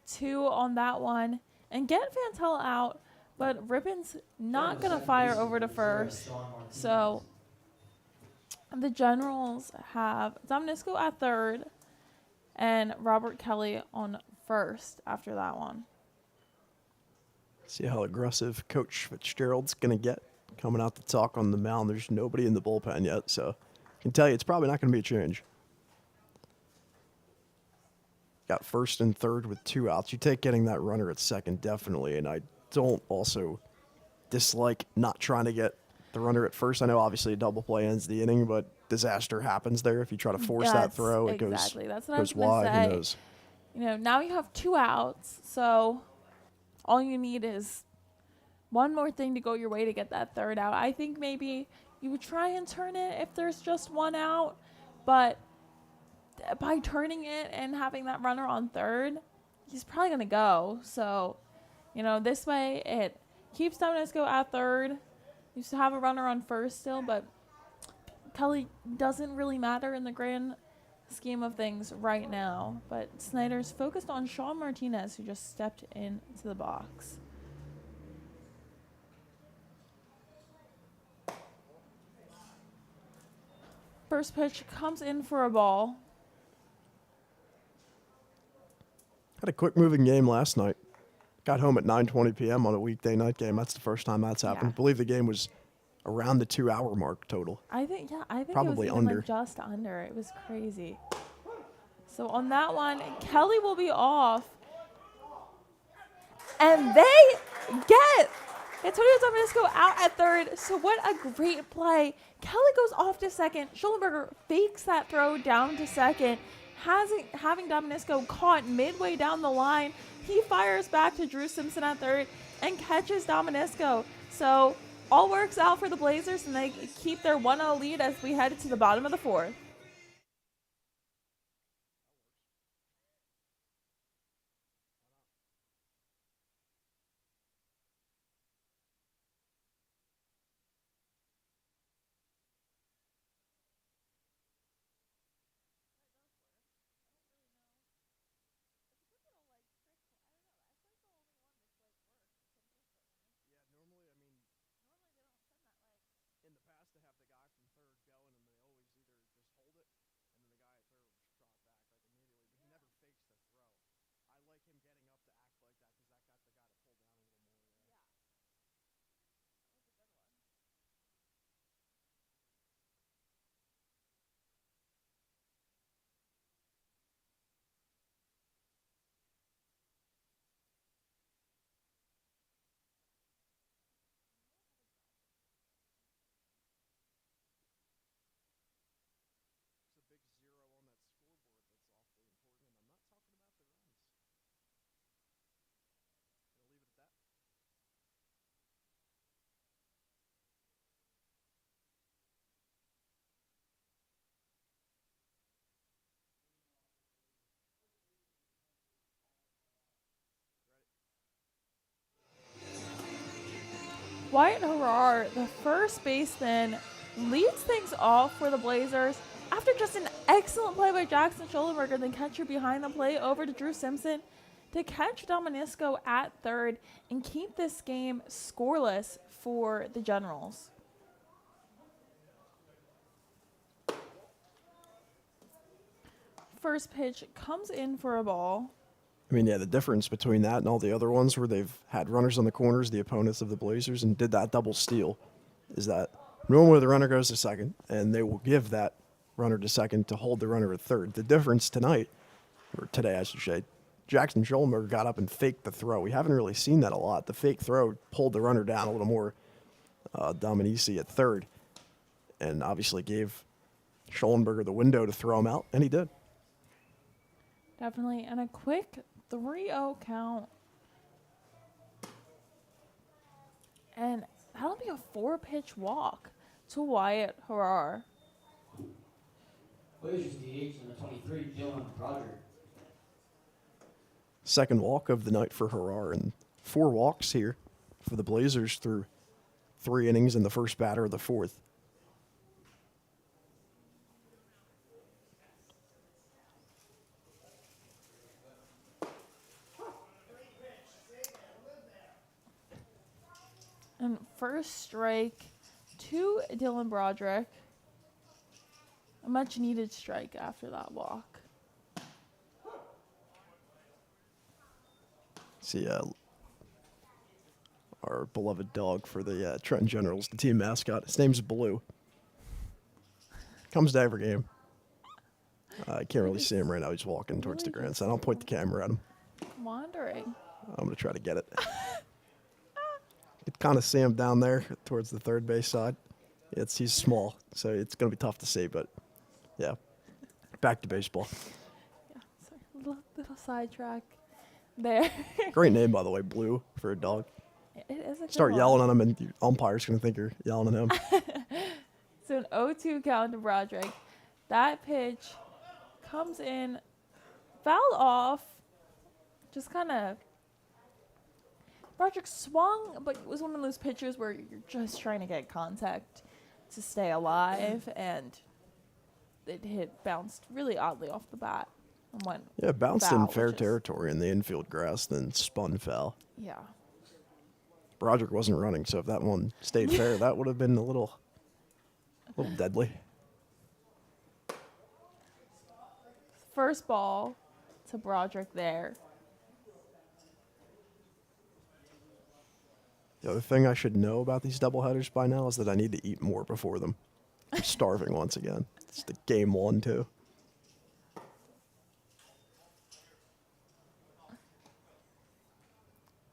2 on that one and get Fantella out, but Ribbon's not going to fire over to first. So the Generals have Dominisco at third and Robert Kelly on first after that one. See how aggressive Coach Fitzgerald's going to get coming out to talk on the mound. There's nobody in the bullpen yet, so I can tell you it's probably not going to be a change. Got first and third with 2 outs. You take getting that runner at second, definitely, and I don't also dislike not trying to get the runner at first. I know obviously a double play ends the inning, but disaster happens there. If you try to force that throw, it exactly. goes, That's what goes I was gonna wide. say. Who knows? You know, now you have 2 outs, so all you need is one more thing to go your way to get that third out. I think maybe you would try and turn it if there's just 1 out, but by turning it and having that runner on third, he's probably going to go. So, you know, this way it keeps Dominisco at third. Used to have a runner on first still, but Kelly doesn't really matter in the grand scheme of things right now. But Snyder's focused on Sean Martinez, who just stepped into the box. First pitch comes in for a ball. Had a quick moving game last night. Got home at 9:20 p.m. on a weekday night game. That's the first time that's happened. Yeah. I believe the game was around the 2-hour mark total. I think Probably it was even under. like just under. It was crazy. So on that one, Kelly will be off. And they get Antonio Dominisco out at third. So what a great play. Kelly goes off to second. Schollenberger fakes that throw down to second. Having Dominisco caught midway down the line, he fires back to Drew Simpson at third and catches Dominisco. So all works out for the Blazers, and they keep their 1-0 lead as we head to the bottom of the 4th. Wyatt Harrar, the first baseman, leads things off for the Blazers after just an excellent play by Jackson Schollenberger, the catcher behind the plate, over to Drew Simpson to catch Dominisco at third and keep this game scoreless for the Generals. First pitch comes in for a ball. I mean, yeah, the difference between that and all the other ones where they've had runners on the corners, the opponents of the Blazers, and did that double steal, is that normally the runner goes to second, and they will give that runner to second to hold the runner at third. The difference tonight, or today I should say, Jackson Schollenberger got up and faked the throw. We haven't really seen that a lot. The fake throw pulled the runner down a little more. Dominici at third, and obviously gave Schollenberger the window to throw him out, and he did. Definitely. And a quick 3-0 count. And that'll be a 4-pitch walk to Wyatt Harrar. Blazers DH number 23, Dylan Broderick. Second walk of the night for Harrar, and 4 walks here for the Blazers through 3 innings in the first batter of the fourth. And first strike to Dylan Broderick. A much needed strike after that walk. See, our beloved dog for the Trenton Generals, the team mascot. His name's Blue. Comes to every game. I can't really see him right now. He's walking towards the grandstand. I'll point the camera at him. Wandering. I'm going to try to get it. You can kind of see him down there towards the third base side. He's small, so it's going to be tough to see, but yeah. Back to baseball. Yeah, sorry, little sidetrack there. Great name, by the way, Blue, for a dog. It is a good Start one. yelling at him, and the umpire's going to think you're yelling at him. So an 0-2 count to Broderick. That pitch comes in, fouled off, just kind of. Broderick swung, but it was one of those pitches where you're just trying to get contact to stay alive, and it bounced really oddly off the bat and went. Yeah, bounced foul, in fair which is- territory in the infield grass, then spun foul. Yeah. Broderick wasn't running, so if that one stayed fair, that would have been a little deadly. First ball to Broderick there. The other thing I should know about these doubleheaders by now is that I need to eat more before them. I'm starving once again. It's the game 1, too.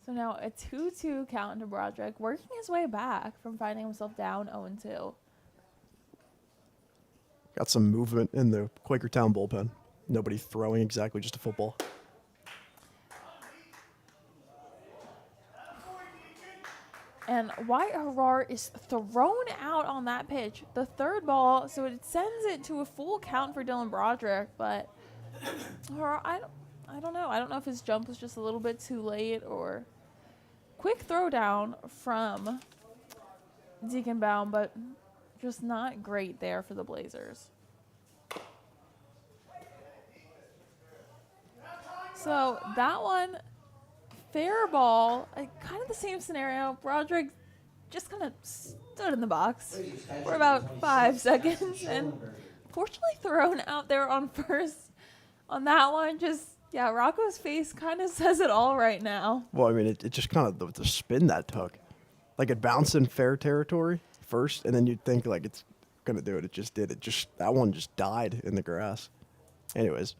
So now a 2-2 count to Broderick, working his way back from finding himself down 0-2. Got some movement in the Quakertown bullpen. Nobody throwing exactly, just a football. And Wyatt Harrar is thrown out on that pitch, the third ball, so it sends it to a full count for Dylan Broderick. But Harrar, I don't know. I don't know if his jump was just a little bit too late or quick throw down from Deaconbaum, but just not great there for the Blazers. So that one. Fair ball, kind of the same scenario. Broderick just kind of stood in the box for about 5 seconds and fortunately thrown out there on first. On that one, Rocco's face kind of says it all right now. Well, I mean, it just kind of the spin that took. Like, it bounced in fair territory first, and then you'd think, like, it's going to do it. It just did. That one just died in the grass. Anyways.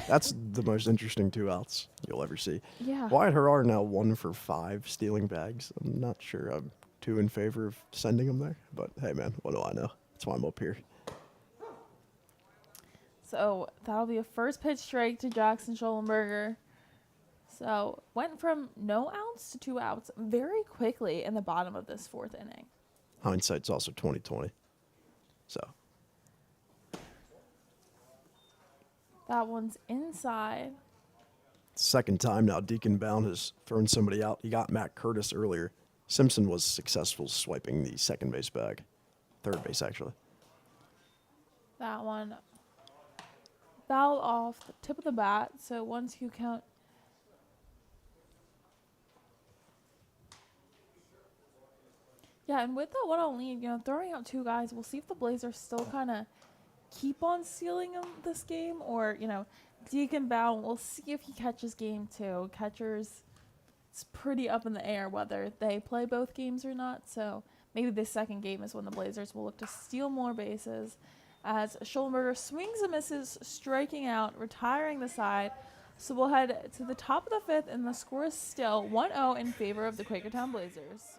That's the most interesting 2 outs you'll ever see. Yeah. Wyatt Harrar now 1 for 5 stealing bags. I'm not sure I'm too in favor of sending him there, but hey, man, what do I know? That's why I'm up here. So that'll be a first pitch strike to Jackson Schollenberger. So went from no outs to 2 outs very quickly in the bottom of this 4th inning. Hindsight's also 20/20. So. That one's inside. Second time now Deaconbaum has thrown somebody out. He got Matt Curtis earlier. Simpson was successful swiping the second base bag. Third base, actually. That one fouled off the tip of the bat, so 1-2 count. Yeah, and with the 1-0 lead, throwing out 2 guys, we'll see if the Blazers still kind of keep on stealing him this game, or, Deacon Bow, we'll see if he catches game 2. Catchers, it's pretty up in the air whether they play both games or not, so maybe this second game is when the Blazers will look to steal more bases, as Schollenberger swings and misses, striking out, retiring the side. So we'll head to the top of the 5th, and the score is still 1-0 in favor of the Quakertown Blazers.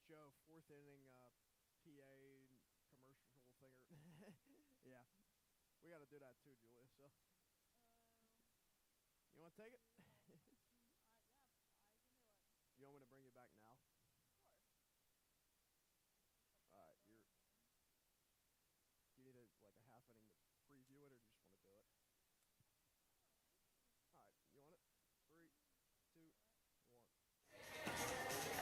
Joe, 4th inning, PA commercial thinger. Yeah, we got to do that too, Julia. So, you want to take it? You want me to bring you back now? All right, do you need a half inning to preview it, or do you just want to do it? All right, you want it? 3, 2, 1.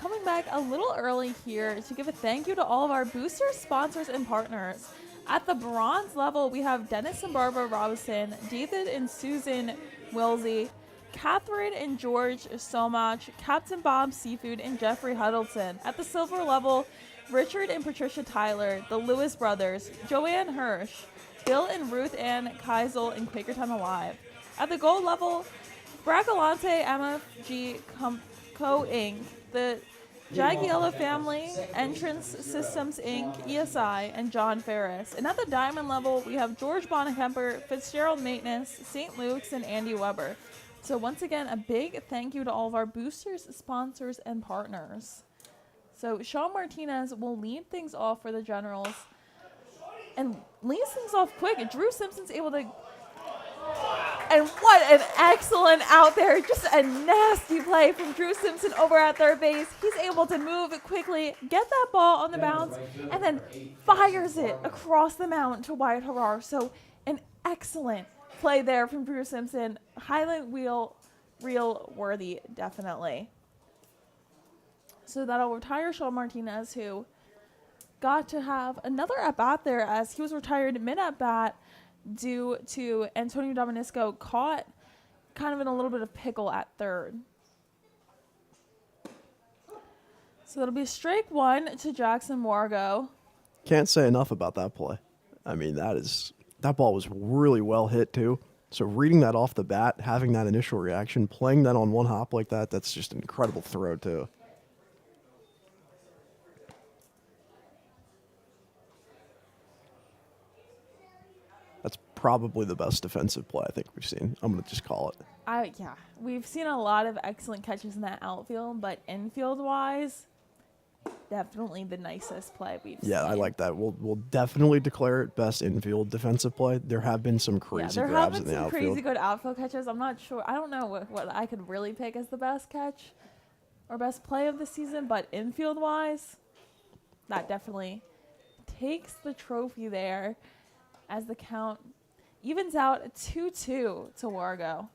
Coming back a little early here to give a thank you to all of our boosters, sponsors, and partners. At the bronze level, we have Dennis and Barbara Robinson, David and Susan Wilsey, Catherine and George Somach, Captain Bob Seafood, and Jeffrey Huddleston. At the silver level, Richard and Patricia Tyler, the Lewis brothers, Joanne Hirsch, Bill and Ruth Ann Keisel, and Quakertown Alive. At the gold level, Bracalante MFG Co. Inc., the Jagiella Family, Entrance Systems Inc., ESI, and John Ferris. And at the diamond level, we have George Bonakemper, Fitzgerald Maintenance, St. Luke's, and Andy Weber. So once again, a big thank you to all of our boosters, sponsors, and partners. So Sean Martinez will lead things off for the Generals. And leads things off quick. Drew Simpson's able to... And what an excellent out there. Just a nasty play from Drew Simpson over at third base. He's able to move quickly, get that ball on the bounce, and then fires it across the mound to Wyatt Harrar. So an excellent play there from Drew Simpson. Highlight reel worthy, definitely. So that'll retire Sean Martinez, who got to have another at-bat there as he was retired mid-at-bat due to Antonio Dominisco caught kind of in a little bit of pickle at third. So that'll be strike 1 to Jackson Wargo. Can't say enough about that play. I mean, that ball was really well hit too. So reading that off the bat, having that initial reaction, playing that on one hop like that, that's just an incredible throw too. That's probably the best defensive play I think we've seen. I'm going to just call it. Yeah, we've seen a lot of excellent catches in that outfield, but infield-wise, definitely the nicest play we've seen. Yeah, I like that. We'll definitely declare it best infield defensive play. There have been some crazy grabs in the outfield. There have been some crazy good outfield catches. I'm not sure. I don't know what I could really pick as the best catch or best play of the season, but infield-wise, that definitely takes the trophy there as the count evens out 2-2 to Wargo.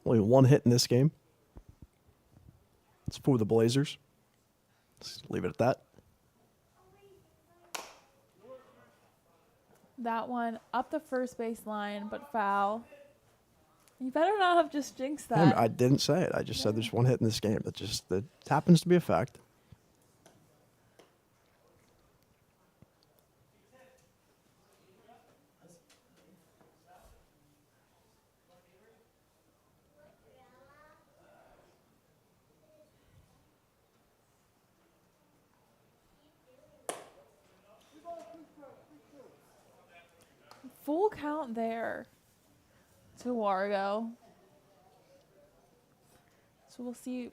Only one hit in this game. It's for the Blazers. Let's leave it at that. That one up the first base line, but foul. You better not have just jinxed that. I didn't say it. I just said there's one hit in this game. That happens to be a fact. full count there to Wargo. So we'll see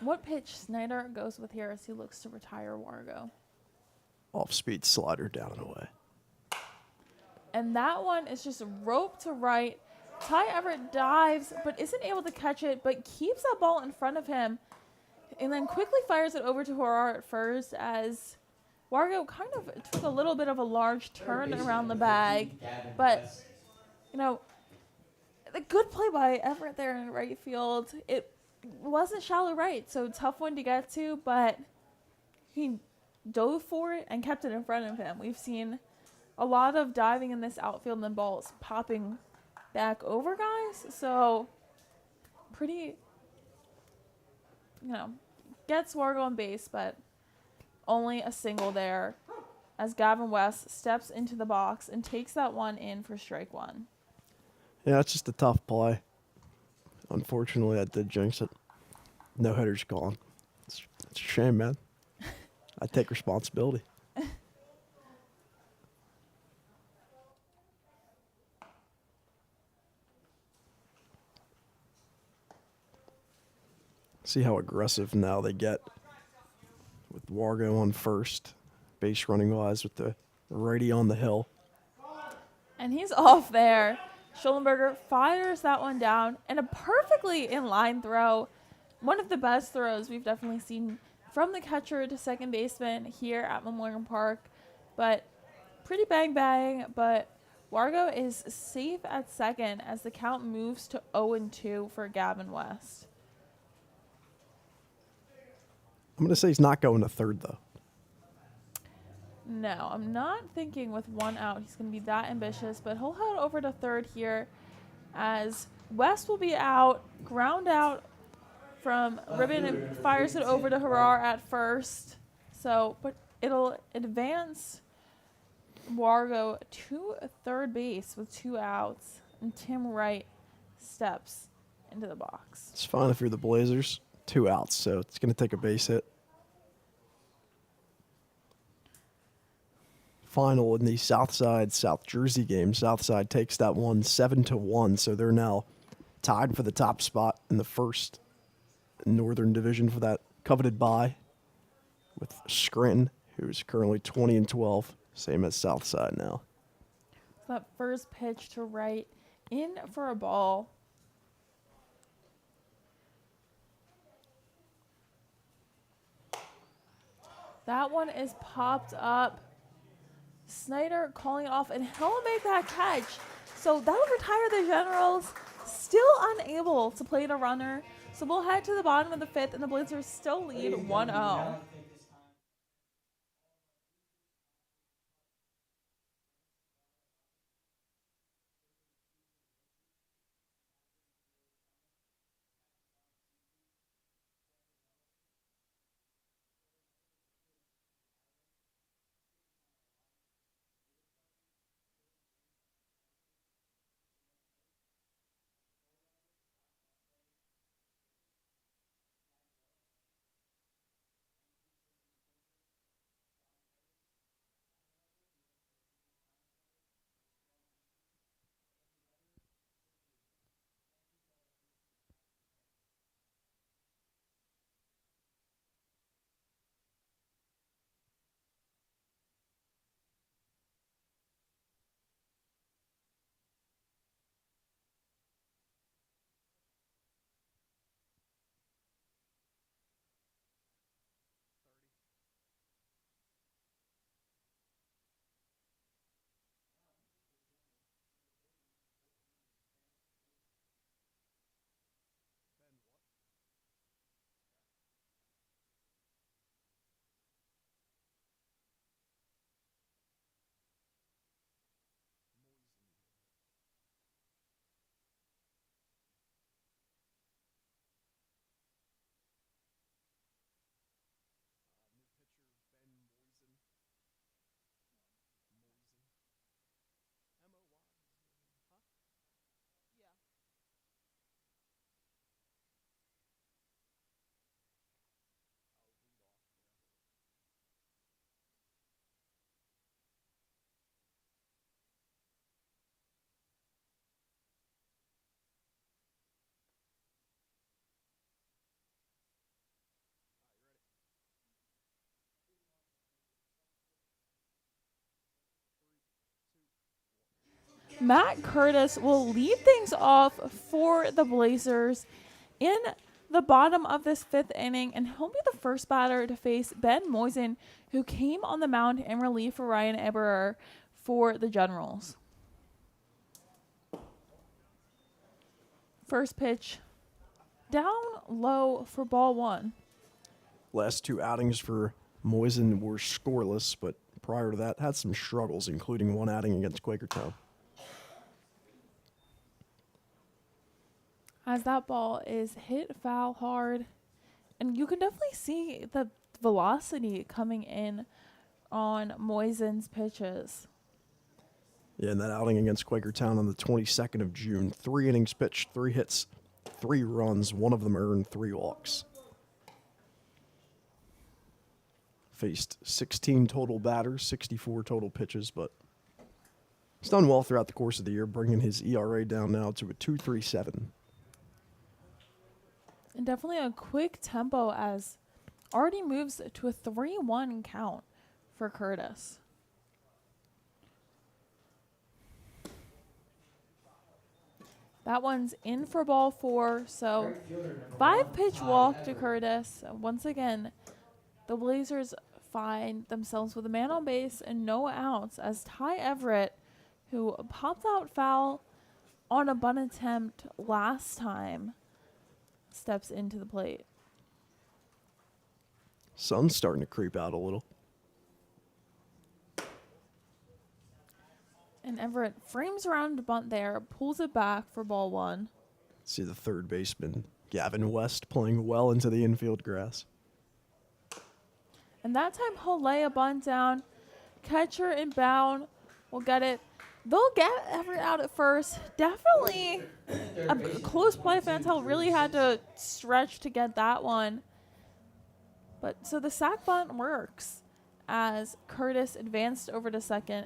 what pitch Snyder goes with here as he looks to retire Wargo. Off-speed slider down and away. And that one is just rope to right. Ty Everett dives, but isn't able to catch it, but keeps that ball in front of him, and then quickly fires it over to Horrar at first as Wargo kind of took a little bit of a large turn around the bag. But, you know, a good play by Everett there in right field. It wasn't shallow right, so tough one to get to, but he dove for it and kept it in front of him. We've seen a lot of diving in this outfield and then balls popping back over guys. So pretty, gets Wargo on base, but only a single there as Gavin West steps into the box and takes that one in for strike one. Yeah, it's just a tough play. Unfortunately, I did jinx it. No hitter's gone. It's a shame, man. I take responsibility. See how aggressive now they get with Wargo on first, base running wise with the righty on the hill. And he's off there. Schollenberger fires that one down, and a perfectly in-line throw. One of the best throws we've definitely seen from the catcher to second baseman here at Memorial Park. But pretty bang, but Wargo is safe at second as the count moves to 0-2 for Gavin West. I'm going to say he's not going to third, though. No, I'm not thinking with one out he's going to be that ambitious, but he'll head over to third here as West will be out, ground out from Ribbon and fires it over to Horrar at first. So, but it'll advance Wargo to third base with 2 outs, and Tim Wright steps into the box. It's fine if you're the Blazers. 2 outs, so it's going to take a base hit. Final in the Southside South Jersey game. Southside takes that one 7-1, so they're now tied for the top spot in the first Northern Division for that coveted bye with Scranton, who's currently 20-12, same as Southside now. So that first pitch to Wright in for a ball. That one is popped up. Snyder calling it off, and he'll make that catch. So that'll retire the Generals. Still unable to play a runner. So we'll head to the bottom of the 5th, and the Blazers still lead 1-0. Matt Curtis will lead things off for the Blazers in the bottom of this 5th inning, and he'll be the first batter to face Ben Moisen, who came on the mound in relief for Ryan Eberer for the Generals. First pitch down low for ball 1. Last 2 outings for Moisen were scoreless, but prior to that had some struggles, including one outing against Quakertown. As that ball is hit foul hard, and you can definitely see the velocity coming in on Moisen's pitches. Yeah, in that outing against Quakertown on the 22nd of June, 3 innings pitched, 3 hits, 3 runs, 1 of them earned, 3 walks. Faced 16 total batters, 64 total pitches, but he's done well throughout the course of the year, bringing his ERA down now to a 2.37. And definitely a quick tempo, as already moves to a 3-1 count for Curtis. That one's in for ball 4, so 5-pitch walk to Curtis. Once again, the Blazers find themselves with a man on base and no outs, as Ty Everett, who popped out foul on a bunt attempt last time, steps into the plate. Sun's starting to creep out a little. And Everett frames around the bunt there, pulls it back for ball 1. See the third baseman, Gavin West, playing well into the infield grass. And that time he'll lay a bunt down. Catcher inbound will get it. They'll get Everett out at first. Definitely a close play. Fantel really had to stretch to get that one. But so the sack bunt works as Curtis advanced over to second.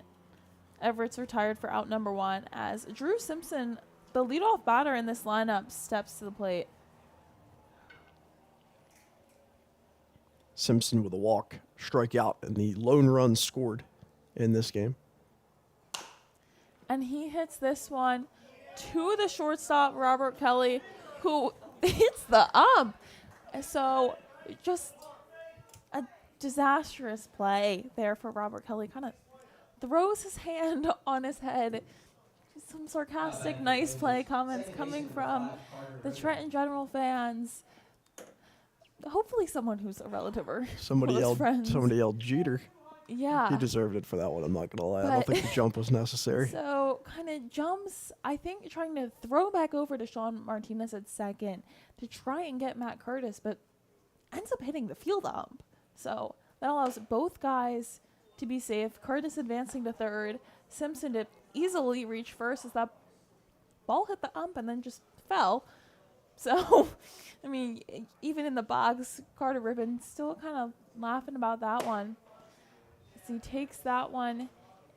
Everett's retired for out number 1 as Drew Simpson, the leadoff batter in this lineup, steps to the plate. Simpson with a walk, strikeout, and the lone run scored in this game. And he hits this one to the shortstop, Robert Kelly, who hits the ump. So just a disastrous play there for Robert Kelly. Kind of throws his hand on his head. Some sarcastic, nice play comments coming from the Trenton General fans. Hopefully someone who's a relative or Somebody close friends. yelled Jeter. Yeah. He deserved it for that one, I'm not going to lie. I don't think the jump was necessary. So kind of jumps, I think, trying to throw back over to Sean Martinez at second to try and get Matt Curtis, but ends up hitting the field ump. So that allows both guys to be safe. Curtis advancing to third. Simpson to easily reach first as that ball hit the ump and then just fell. So, I mean, even in the box, Carter Ribbon still kind of laughing about that one. So he takes that one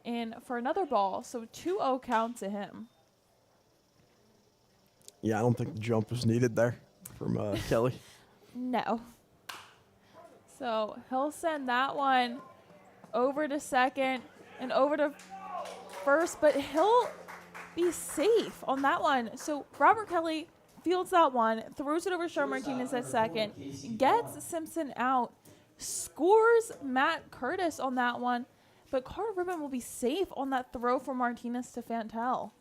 in for another ball. So 2-0 count to him. Yeah, I don't think the jump was needed there from Kelly. No. So he'll send that one over to second and over to first, but he'll be safe on that one. So Robert Kelly fields that one, throws it over to Sean Martinez at second, gets Simpson out, scores Matt Curtis on that one, but Carter Ribbon will be safe on that throw from Martinez to Fantel.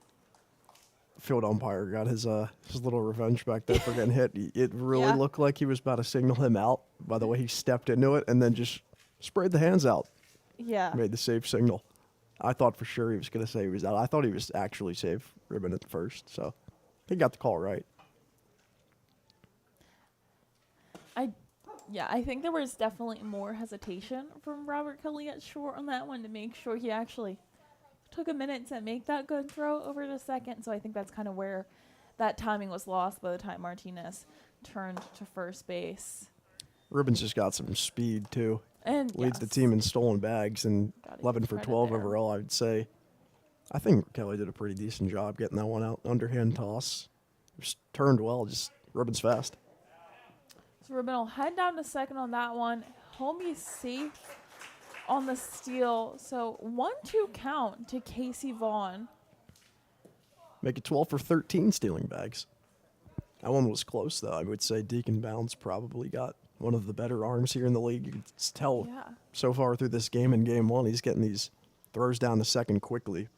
Field umpire got his little revenge back there for getting hit. It really looked like he was about to signal him out by the way he stepped into it and then just sprayed the hands out. Yeah. Made the safe signal. I thought for sure he was going to say he was out. I thought he was actually safe, Ribbon at first, so he got the call right. I think there was definitely more hesitation from Robert Kelly at short on that one to make sure he actually took a minute to make that good throw over to second. So I think that's kind of where that timing was lost by the time Martinez turned to first base. Ribbon's just got some speed, too. And leads the team in stolen bags and 11 for 12 there. overall, I would say. I think Kelly did a pretty decent job getting that one out. Underhand toss. Just turned well, just Ribbon's fast. So Ribbon will head down to second on that one. He'll be safe on the steal. So 1-2 count to Casey Vaughn. Make it 12 for 13 stealing bags. That one was close, though. I would say Deacon Bounds probably got one of the better arms here in the league. You can tell Yeah. so far through this game in game one, he's getting these throws down to second quickly.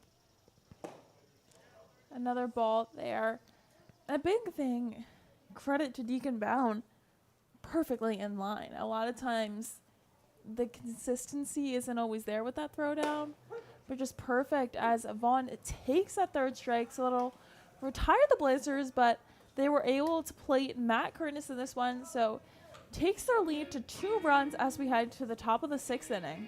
Another ball there. A big thing, credit to Deacon Bound, perfectly in line. A lot of times the consistency isn't always there with that throwdown, but just perfect as Vaughn takes that third strike, so it'll retire the Blazers, but they were able to plate Matt Curtis in this one, so takes their lead to 2 runs as we head to the top of the 6th inning.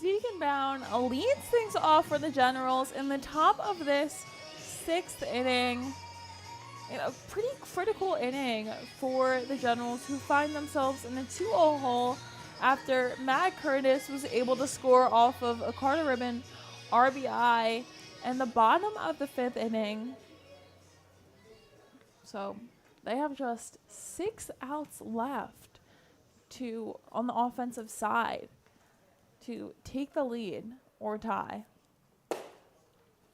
Deacon Bound leads things off for the Generals in the top of this 6th inning. A pretty critical inning for the Generals, who find themselves in a 2-0 hole after Matt Curtis was able to score off of a Carter Ribbon RBI in the bottom of the 5th inning. So they have just 6 outs left on the offensive side to take the lead or tie.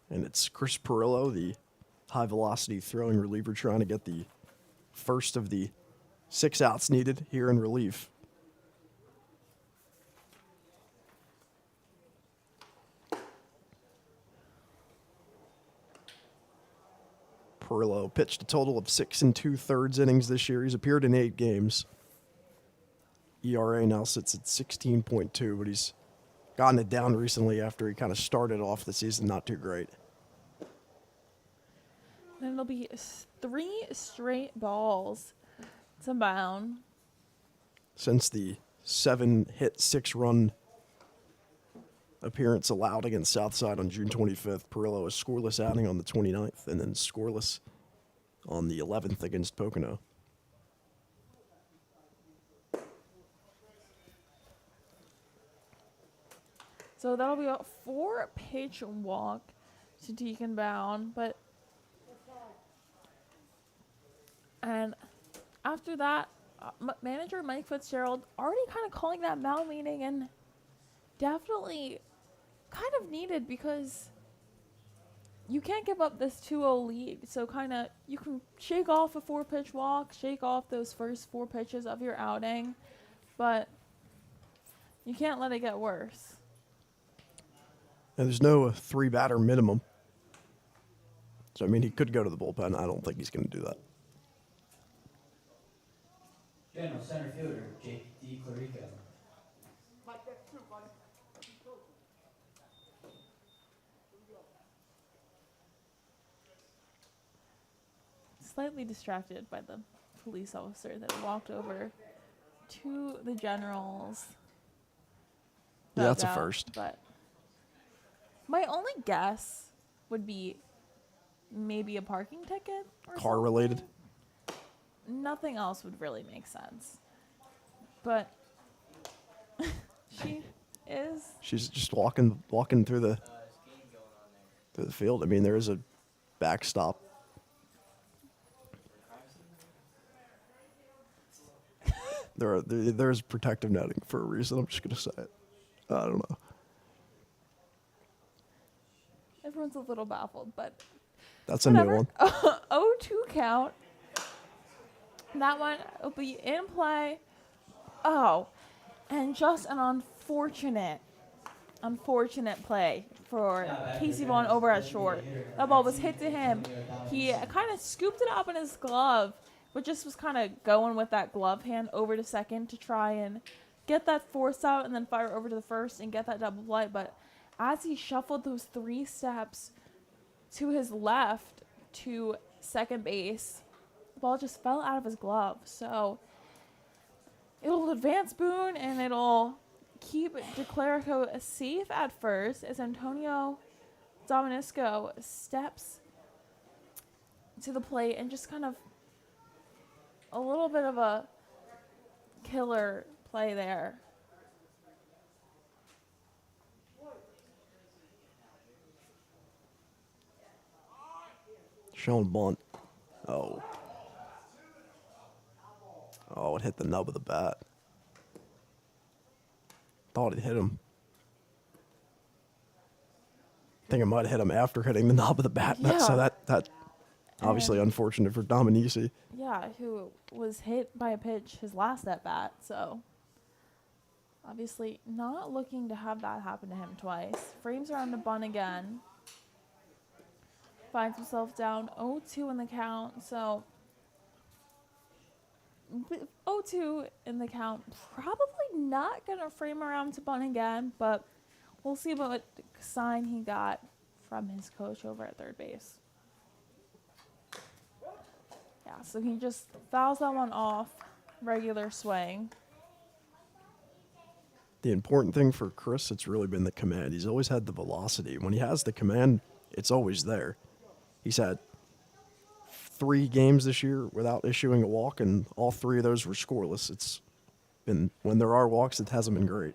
And it's Chris Perillo, the high-velocity throwing reliever, trying to get the first of the 6 outs needed here in relief. Perillo pitched a total of 6 2/3 innings this year. He's appeared in 8 games. ERA now sits at 16.2, but he's gotten it down recently after he kind of started off the season not too great. Then it'll be 3 straight balls to Bound. Since the 7-hit, 6-run appearance allowed against Southside on June 25th, Perillo a scoreless outing on the 29th, and then scoreless on the 11th against Pocono. So that'll be a 4-pitch walk to Deacon Bound, and after that, Manager Mike Fitzgerald already kind of calling that mound meeting, and definitely kind of needed because you can't give up this 2-0 lead. So kind of you can shake off a 4-pitch walk, shake off those first 4 pitches of your outing, but you can't let it get worse. And there's no 3-batter minimum. So, I mean, he could go to the bullpen. I don't think he's going to do that. General center fielder, Jake DiClarico. Slightly distracted by the police officer that walked over to the Generals. Yeah, that's a dugout, first. But my only guess would be maybe a parking ticket or Car related. something. Nothing else would really make sense. But she is. She's just walking through the field. I mean, there is a backstop. There's protective netting for a reason. I'm just gonna say it. I don't know. Everyone's a little baffled, but That's a new whatever. one. 0-2 count. That one will be in play. Oh, and just an unfortunate play for Casey Vaughn over at short. That ball was hit to him. He kind of scooped it up in his glove, but just was kind of going with that glove hand over to second to try and get that force out and then fire over to the first and get that double play. But as he shuffled those 3 steps to his left to second base, the ball just fell out of his glove. So it'll advance Boone and it'll keep DeClarico safe at first as Antonio Dominisco steps to the plate and just kind of a little bit of a killer play there. Showing bunt. Oh, it hit the nub of the bat. Thought it hit him. I think it might have hit him after hitting the knob of the bat. Yeah. So that obviously unfortunate for Dominici. Yeah, who was hit by a pitch his last at bat. So obviously not looking to have that happen to him twice. Frames around the bunt again. Finds himself down 0-2 in the count. So 0-2 in the count. Probably not going to frame around to bunt again, but we'll see what sign he got from his coach over at third base. Yeah, so he just fouls that one off. Regular swing. The important thing for Chris, it's really been the command. He's always had the velocity. When he has the command, it's always there. He's had 3 games this year without issuing a walk, and all 3 of those were scoreless. It's been, when there are walks, it hasn't been great.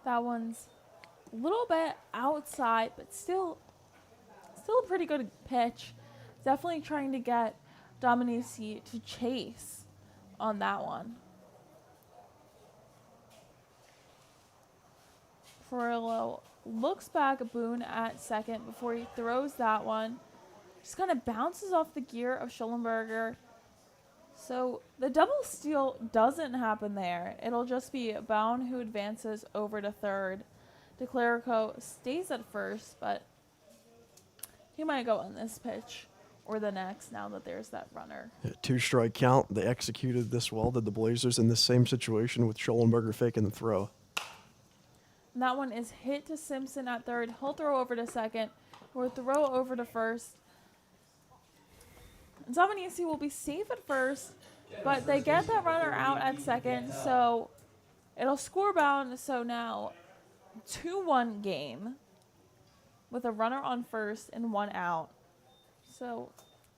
That one's a little bit outside, but still a pretty good pitch. Definitely trying to get Dominici to chase on that one. Furillo looks back at Boone at second before he throws that one. Just kind of bounces off the gear of Schollenberger. So the double steal doesn't happen there. It'll just be Boune who advances over to third. DeClarico stays at first, but he might go on this pitch or the next now that there's that runner. 2-strike count. They executed this well, did the Blazers, in this same situation with Schollenberger faking the throw. And that one is hit to Simpson at third. He'll throw over to second or throw over to first. Dominici will be safe at first, but they get that runner out at second, so it'll score Bound. So now 2-1 game with a runner on first and 1 out. So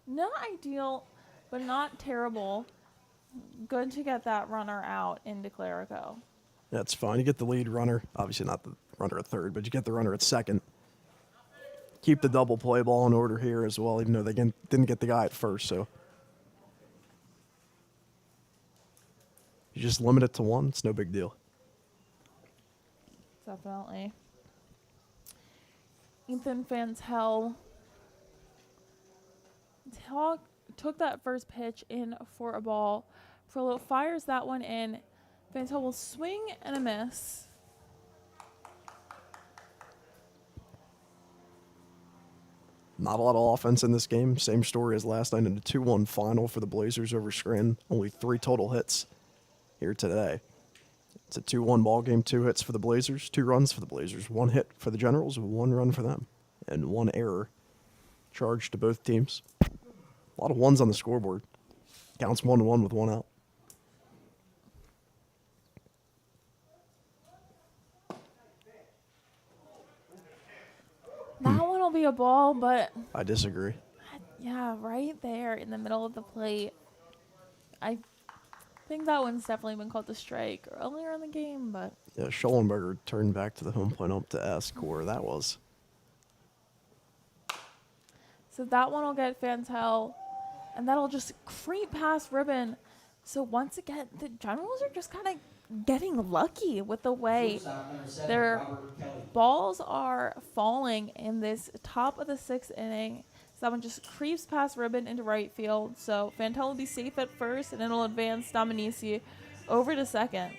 not ideal, but not terrible. Good to get that runner out in DeClarico. That's fine. You get the lead runner. Obviously not the runner at third, but you get the runner at second. Keep the double play ball in order here as well, even though they didn't get the guy at first. So You just limit it to one. It's no big deal. Definitely. Ethan Fantel took that first pitch in for a ball. Furlow fires that one in. Fantel will swing and a miss. Not a lot of offense in this game. Same story as last night in the 2-1 final for the Blazers over Scranton. Only 3 total hits here today. It's a 2-1 ball game. 2 hits for the Blazers, 2 runs for the Blazers, 1 hit for the Generals, 1 run for them, and 1 error charged to both teams. A lot of ones on the scoreboard. Counts 1-1 with 1 out. That one will be a ball, but I disagree. yeah, right there in the middle of the plate. I think that one's definitely been called a strike earlier in the game, but Yeah, Schollenberger turned back to the home plate ump to ask where that was. so that one will get Fantel, and that'll just creep past Ribbon. So once again, the Generals are just kind of getting lucky with the way Shortstop number 7, their Robert Kelly. balls are falling in this top of the 6th inning. So that one just creeps past Ribbon into right field. So Fantel will be safe at first, and it'll advance Dominici over to second.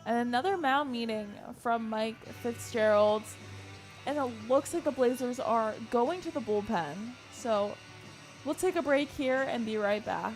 And another mound meeting from Mike Fitzgerald. And it looks like the Blazers are going to the bullpen. So we'll take a break here and be right back.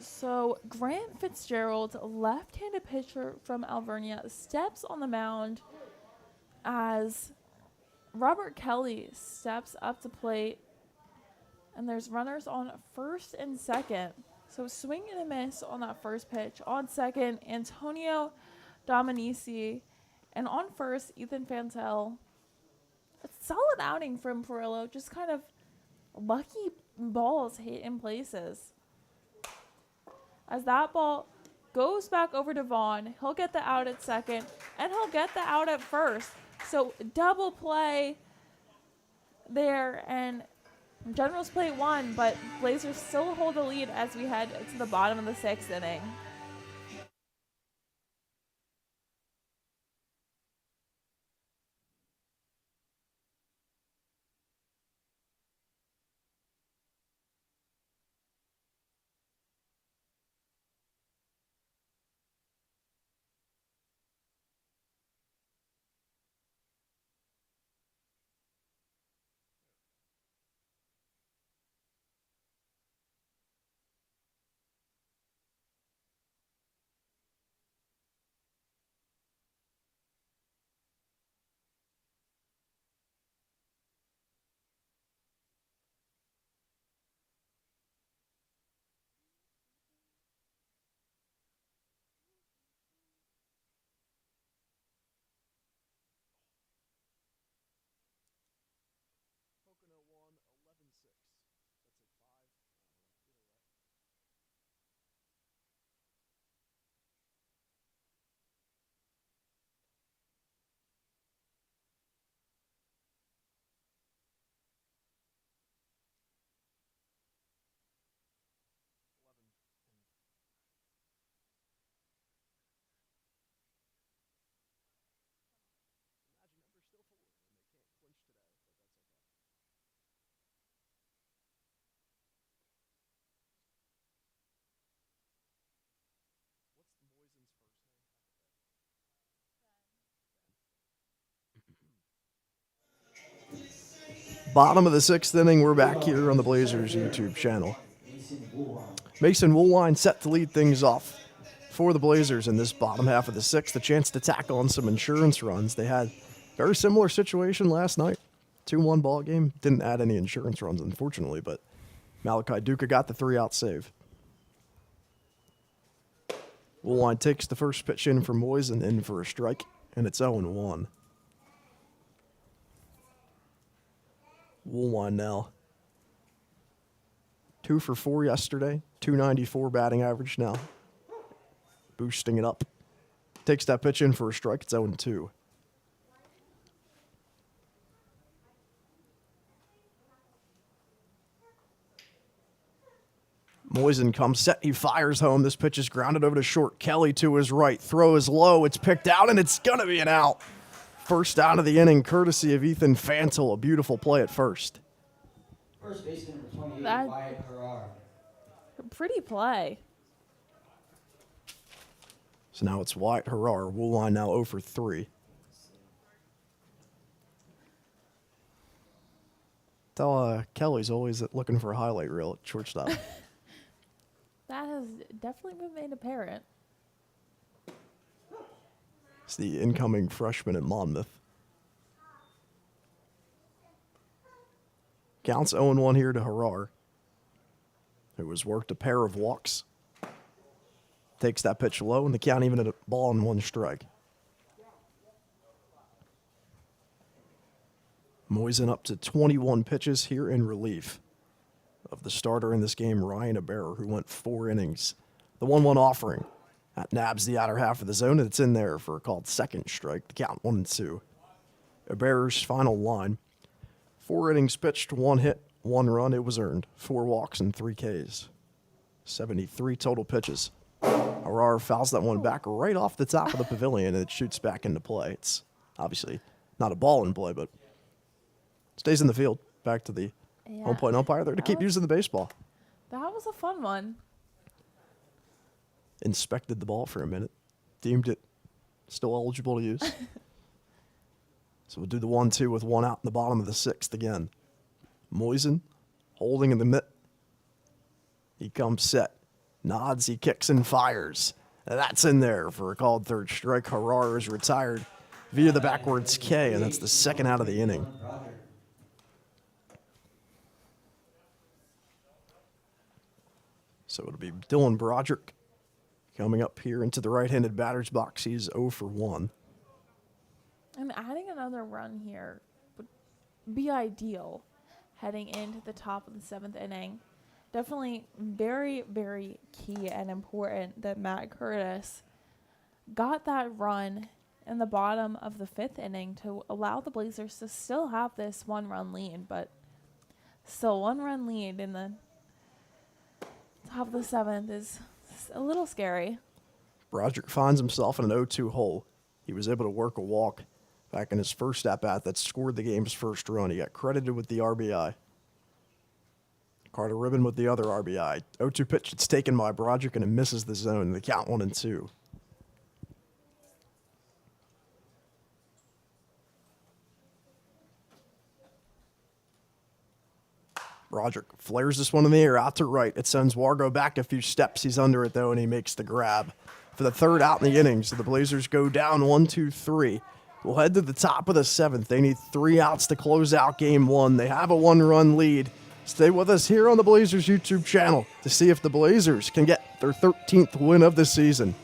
So Grant Fitzgerald, left-handed pitcher from Alvernia, steps on the mound as Robert Kelly steps up to plate, and there's runners on first and second. So swing and a miss on that first pitch. On second, Antonio Dominici, and on first, Ethan Fantel. A solid outing from Perillo, just kind of lucky balls hit in places. As that ball goes back over to Vaughn, he'll get the out at second, and he'll get the out at first. So double play there, and Generals play 1, but Blazers still hold the lead as we head to the bottom of the 6th inning. Bottom of the 6th inning, we're back here on the Blazers YouTube channel. Mason Woolline set to lead things off for the Blazers in this bottom half of the 6th. A chance to tack on some insurance runs. They had a very similar situation last night. 2-1 ball game. Didn't add any insurance runs, unfortunately, but Malachi Duca got the 3-out save. Woolline takes the first pitch in for Moisen, in for a strike, and it's 0-1. Woolline now 2 for 4 yesterday, 294 batting average now, boosting it up. Takes that pitch in for a strike, it's 0-2. Moisen comes set, he fires home. This pitch is grounded over to short. Kelly to his right, throw is low, it's picked out, and it's going to be an out. First out of the inning, courtesy of Ethan Fantle. A beautiful play at first. First baseman number 28, That- Wyatt Harrar. Pretty play. So now it's Wyatt Harrar. Woolline now 0 for 3. Tell Kelly's always looking for a highlight reel at shortstop. That has definitely been made apparent. It's the incoming freshman at Monmouth. Counts 0-1 here to Harrar, who has worked a pair of walks. Takes that pitch low, and the count even at a ball and 1 strike. Moisen up to 21 pitches here in relief of the starter in this game, Ryan Aberer, who went 4 innings. The 1-1 offering. That nabs the outer half of the zone, and it's in there for a called second strike. The count 1-2. Aberer's final line. 4 innings pitched, 1 hit, 1 run. It was earned. 4 walks and 3 Ks. 73 total pitches. Harrar fouls that one back right off the top of the pavilion, and it shoots back into play. It's obviously not a ball in play, but stays in the field. Back to the home plate umpire there to keep using the baseball. That was a fun one. Inspected the ball for a minute. Deemed it still eligible to use. So we'll do the 1-2 with 1 out in the bottom of the 6th again. Moisen holding in the mitt. He comes set. Nods, he kicks and fires. And that's in there for a called third strike. Harrar is retired via the backwards K, and that's the 2nd out of the inning. So it'll be Dylan Broderick coming up here into the right-handed batter's box. He's 0 for 1. And adding another run here would be ideal heading into the top of the 7th inning. Definitely very, very key and important that Matt Curtis got that run in the bottom of the 5th inning to allow the Blazers to still have this 1-run lead, but still 1-run lead in the top of the 7th is a little scary. Broderick finds himself in an 0-2 hole. He was able to work a walk back in his first at-bat that scored the game's first run. He got credited with the RBI. Carter Ribbon with the other RBI. 0-2 pitch, it's taken by Broderick, and it misses the zone. The count 1-2. Broderick flares this one in the air out to right. It sends Wargo back a few steps. He's under it, though, and he makes the grab for the 3rd out in the inning. So the Blazers go down 1-2-3. We'll head to the top of the 7th. They need 3 outs to close out game 1. They have a 1-run lead. Stay with us here on the Blazers YouTube channel to see if the Blazers can get their 13th win of the season.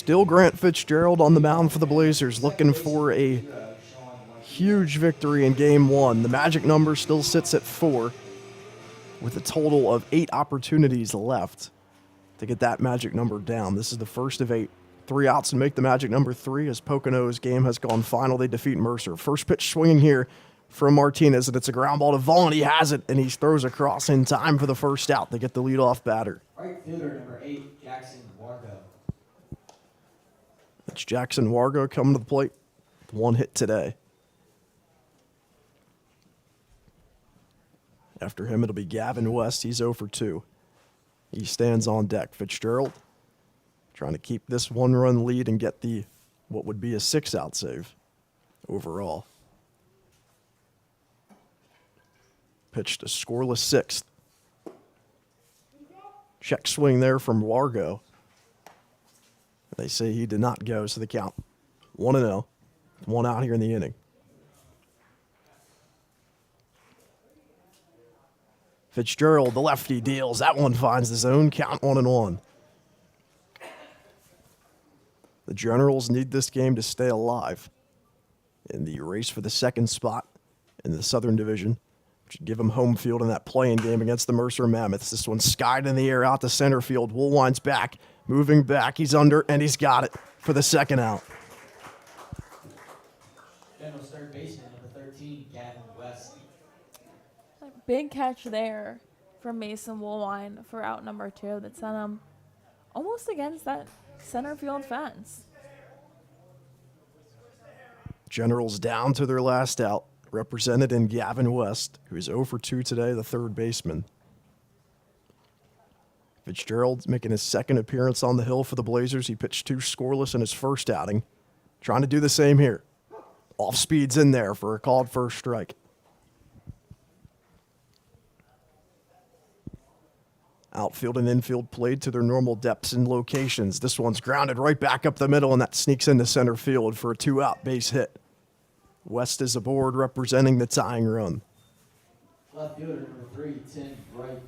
Still Grant Fitzgerald on the mound for the Blazers, looking for a huge victory in Game 1. The magic number still sits at 4, with a total of 8 opportunities left to get that magic number down. This is the first of 8. 3 outs and make the magic number 3 as Pocono's game has gone final. They defeat Mercer. First pitch swinging here from Martinez, and it's a ground ball to Vaughn. He has it, and he throws across in time for the first out. They get the leadoff batter. Right fielder number 8, Jackson Wargo. It's Jackson Wargo coming to the plate. 1 hit today. After him, it'll be Gavin West. He's 0 for 2. He stands on deck. Fitzgerald trying to keep this 1-run lead and get the what would be a 6-out save overall. Pitched a scoreless 6th. Check swing there from Wargo. They say he did not go, so the count 1-0. 1 out here in the inning. Fitzgerald, the lefty, deals. That one finds the zone. Count 1-1. The Generals need this game to stay alive in the race for the 2nd spot in the Southern Division, which would give them home field in that play-in game against the Mercer Mammoths. This one skied in the air out to center field. Woolwine's back, moving back. He's under, and he's got it for the 2nd out. General's third baseman number 13, Gavin West. Big catch there from Mason Woolwine for out number 2 that sent him almost against that center field fence. Generals down to their last out, represented in Gavin West, who is 0 for 2 today, the third baseman. Fitzgerald making his 2nd appearance on the hill for the Blazers. He pitched 2 scoreless in his first outing. Trying to do the same here. Off speed's in there for a called first strike. Outfield and infield played to their normal depths and locations. This one's grounded right back up the middle, and that sneaks into center field for a 2-out base hit. West is aboard, representing the tying run. Left fielder number 3, Tim Wright.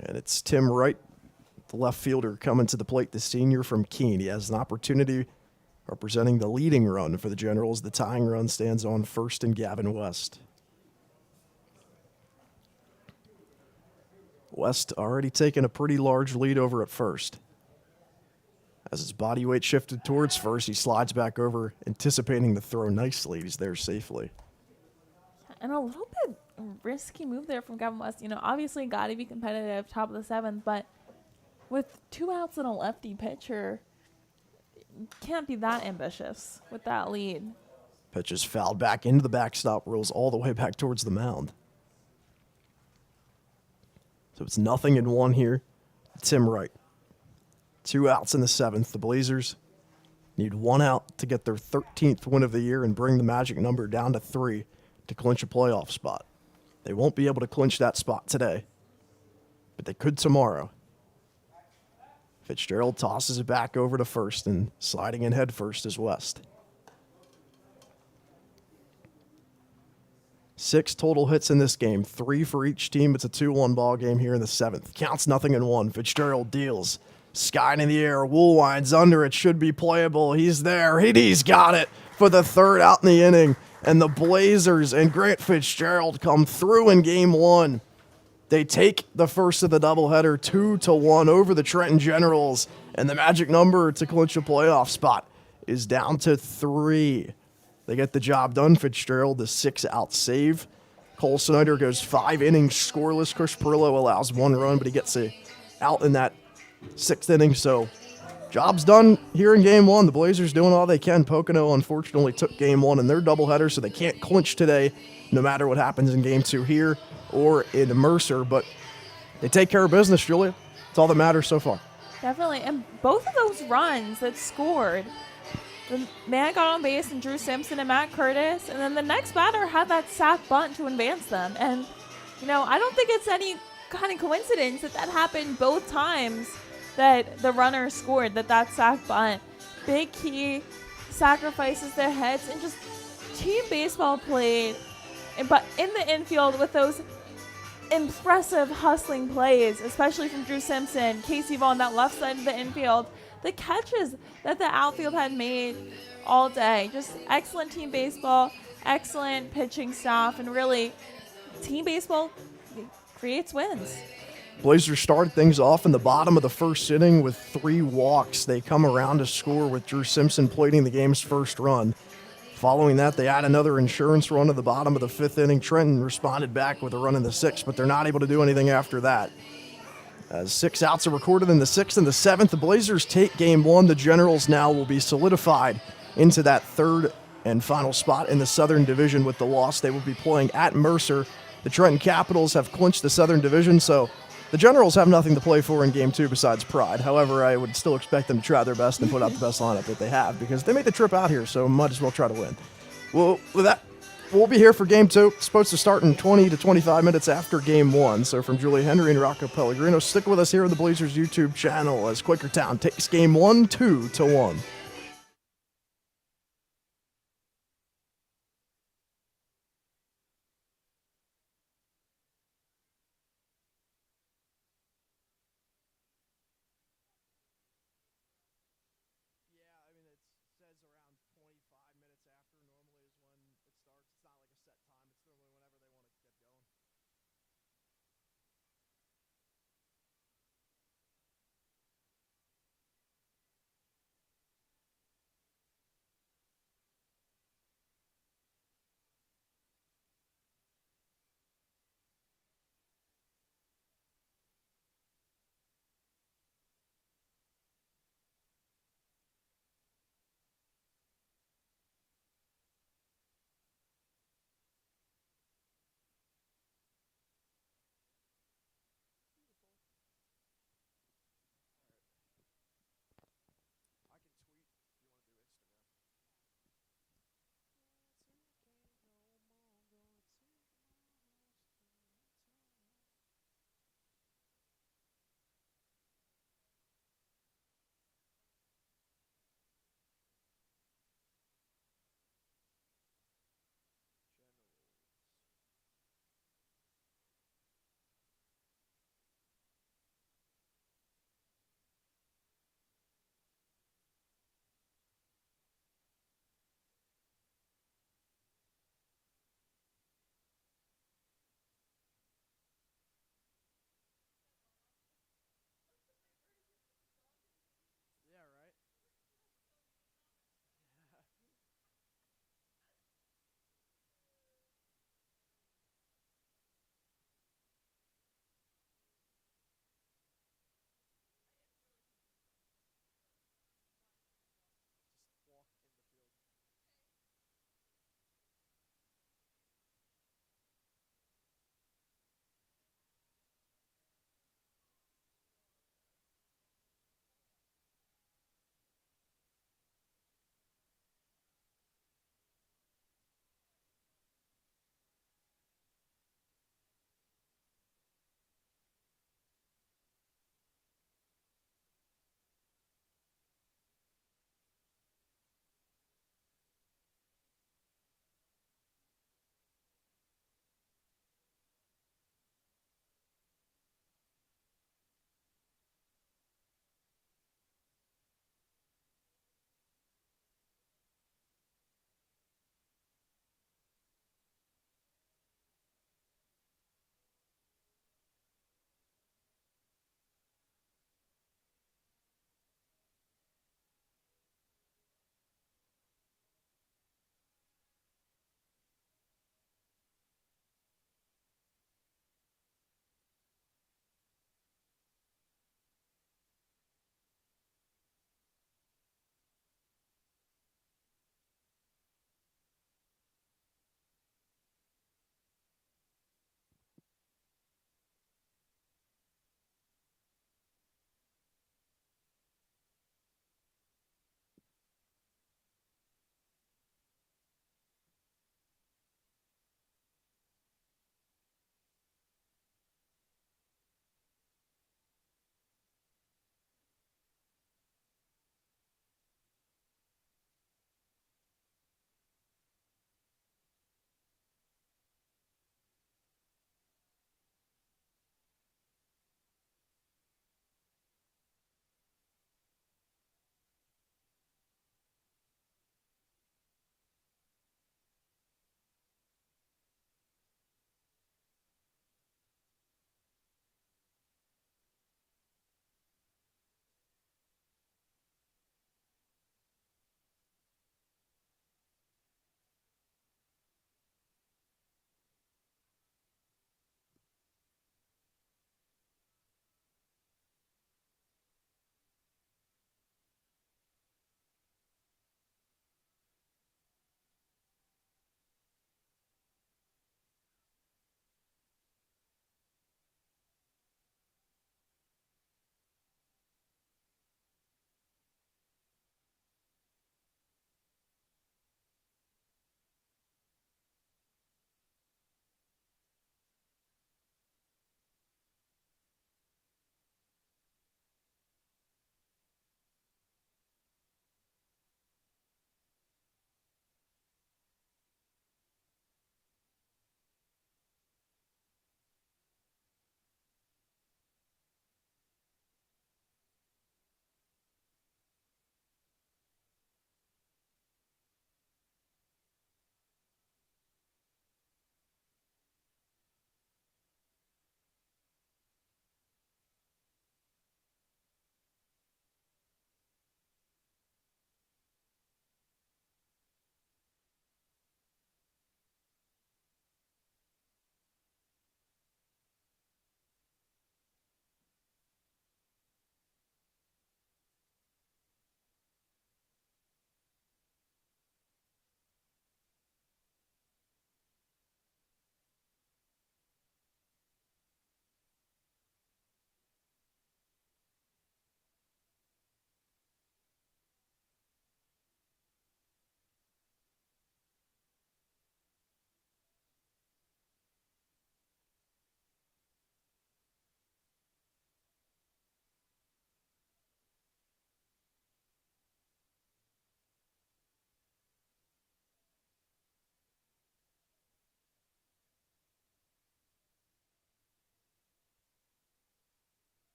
And it's Tim Wright, the left fielder, coming to the plate, the senior from Keene. He has an opportunity representing the leading run for the Generals. The tying run stands on first in Gavin West. West already taken a pretty large lead over at first. As his body weight shifted towards first, he slides back over, anticipating the throw nicely. He's there safely. And a little bit risky move there from Gavin West. You know, obviously got to be competitive, top of the 7th, but with 2 outs and a lefty pitcher, can't be that ambitious with that lead. Pitch is fouled back into the backstop, rolls all the way back towards the mound. So it's 0-1 here. Tim Wright. 2 outs in the 7th. The Blazers need 1 out to get their 13th win of the year and bring the magic number down to 3 to clinch a playoff spot. They won't be able to clinch that spot today, but they could tomorrow. Fitzgerald tosses it back over to first, and sliding in head first is West. 6 total hits in this game, 3 for each team. It's a 2-1 ball game here in the 7th. Counts 0-1. Fitzgerald deals. Sky in the air. Woolwine's under. It should be playable. He's there. He's got it for the 3rd out in the inning. And the Blazers and Grant Fitzgerald come through in Game 1. They take the first of the doubleheader 2-1 over the Trenton Generals. And the magic number to clinch a playoff spot is down to 3. They get the job done. Fitzgerald, the 6-out save. Cole Snyder goes 5 innings scoreless. Chris Perillo allows 1 run, but he gets out in that 6th inning. So job's done here in Game 1. The Blazers doing all they can. Pocono unfortunately took Game 1 in their doubleheader, so they can't clinch today no matter what happens in Game 2 here or in Mercer. But they take care of business, Julia. That's all that matters so far. Definitely. And both of those runs that scored, the man got on base and Drew Simpson and Matt Curtis, and then the next batter had that sac bunt to advance them. And, you know, I don't think it's any kind of coincidence that happened both times that the runner scored, that sac bunt. Big key, sacrifices their heads, and just team baseball played, but in the infield with those impressive hustling plays, especially from Drew Simpson, Casey Vaughn, that left side of the infield. The catches that the outfield had made all day. Just excellent team baseball, excellent pitching staff, and really, team baseball creates wins. Blazers started things off in the bottom of the first inning with 3 walks. They come around to score with Drew Simpson plating the game's first run. Following that, they add another insurance run at the bottom of the 5th inning. Trenton responded back with a run in the 6th, but they're not able to do anything after that. As 6 outs are recorded in the 6th and the 7th, the Blazers take game 1. The Generals now will be solidified into that 3rd and final spot in the Southern Division with the loss. They will be playing at Mercer. The Trenton Capitals have clinched the Southern Division, so the Generals have nothing to play for in Game 2 besides pride. However, I would still expect them to try their best and put out the best lineup that they have because they made the trip out here, so might as well try to win. Well, with that, we'll be here for Game 2. It's supposed to start in 20 to 25 minutes after Game 1. So from Julie Henry and Rocco Pellegrino, stick with us here on the Blazers YouTube channel as Quakertown takes Game 1 2-1.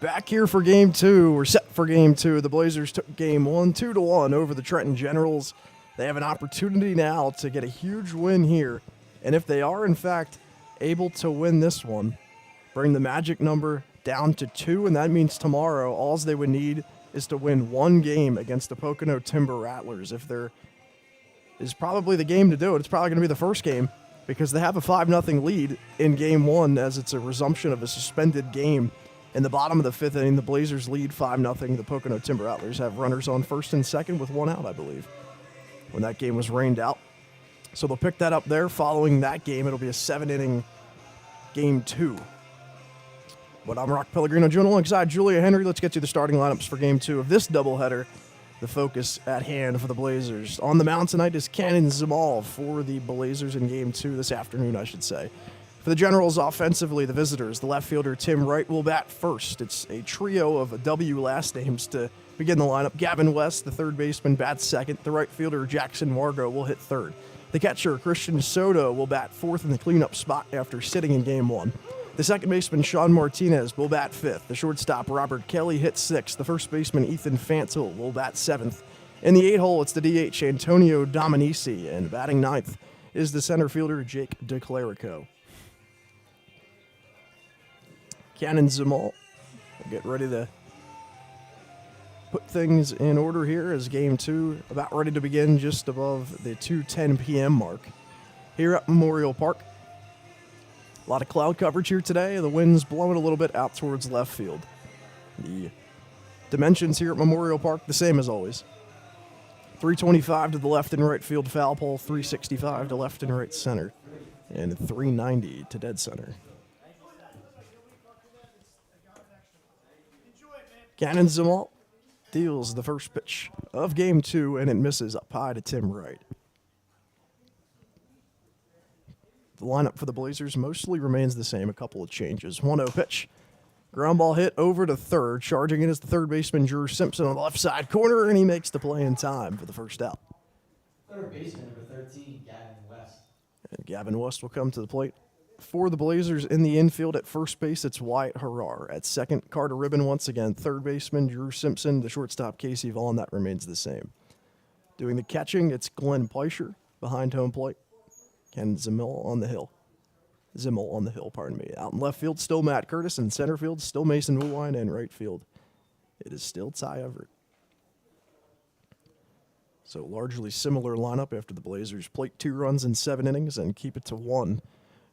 Back here for game two. We're set for game two. The Blazers took game one, 2-1 over the Trenton Generals. They have an opportunity now to get a huge win here. And if they are, in fact, able to win this one, bring the magic number down to 2, and that means tomorrow all they would need is to win one game against the Pocono Timber Rattlers. If there is probably the game to do it, it's probably going to be the first game because they have a 5-0 lead in game one as it's a resumption of a suspended game. In the bottom of the fifth inning, the Blazers lead 5-0. The Pocono Timber Rattlers have runners on first and second with one out, I believe, when that game was rained out. So they'll pick that up there. Following that game, it'll be a 7-inning game two. But I'm Rock Pellegrino, joined alongside Julia Henry. Let's get to the starting lineups for game two of this doubleheader. The focus at hand for the Blazers. On the mound tonight is Cannon Zamal for the Blazers in game two this afternoon, I should say. For the Generals offensively, the visitors, the left fielder Tim Wright will bat first. It's a trio of W last names to begin the lineup. Gavin West, the third baseman, bats second. The right fielder Jackson Margot will hit third. The catcher Christian Soto will bat fourth in the cleanup spot after sitting in game one. The second baseman Sean Martinez will bat fifth. The shortstop Robert Kelly hits sixth. The first baseman Ethan Fantil will bat seventh. In the 8-hole, it's the DH Antonio Dominici, and batting ninth is the center fielder Jake DeClerico. Cannon Zamal will get ready to put things in order here as game two about ready to begin just above the 2:10 p.m. mark here at Memorial Park. A lot of cloud coverage here today. The wind's blowing a little bit out towards left field. The dimensions here at Memorial Park, the same as always. 325 to the left and right field foul pole, 365 to left and right center, and 390 to dead center. Cannon Zamal deals the first pitch of game two, and it misses up high to Tim Wright. The lineup for the Blazers mostly remains the same, a couple of changes. 1-0 pitch. Ground ball hit over to third. Charging in is the third baseman Drew Simpson on the left side corner, and he makes the play in time for the first out. Third baseman, number 13, Gavin West. And Gavin West will come to the plate. For the Blazers in the infield at first base, it's Wyatt Harrar. At second, Carter Ribbon once again. Third baseman, Drew Simpson. The shortstop, Casey Vaughn. That remains the same. Doing the catching, it's Glenn Peischer behind home plate. Ken Zimmel on the hill. Pardon me. Out in left field, still Matt Curtis. In center field, still Mason Woolwine. And right field, it is still Ty Everett. So largely similar lineup after the Blazers plate 2 runs in 7 innings and keep it to 1.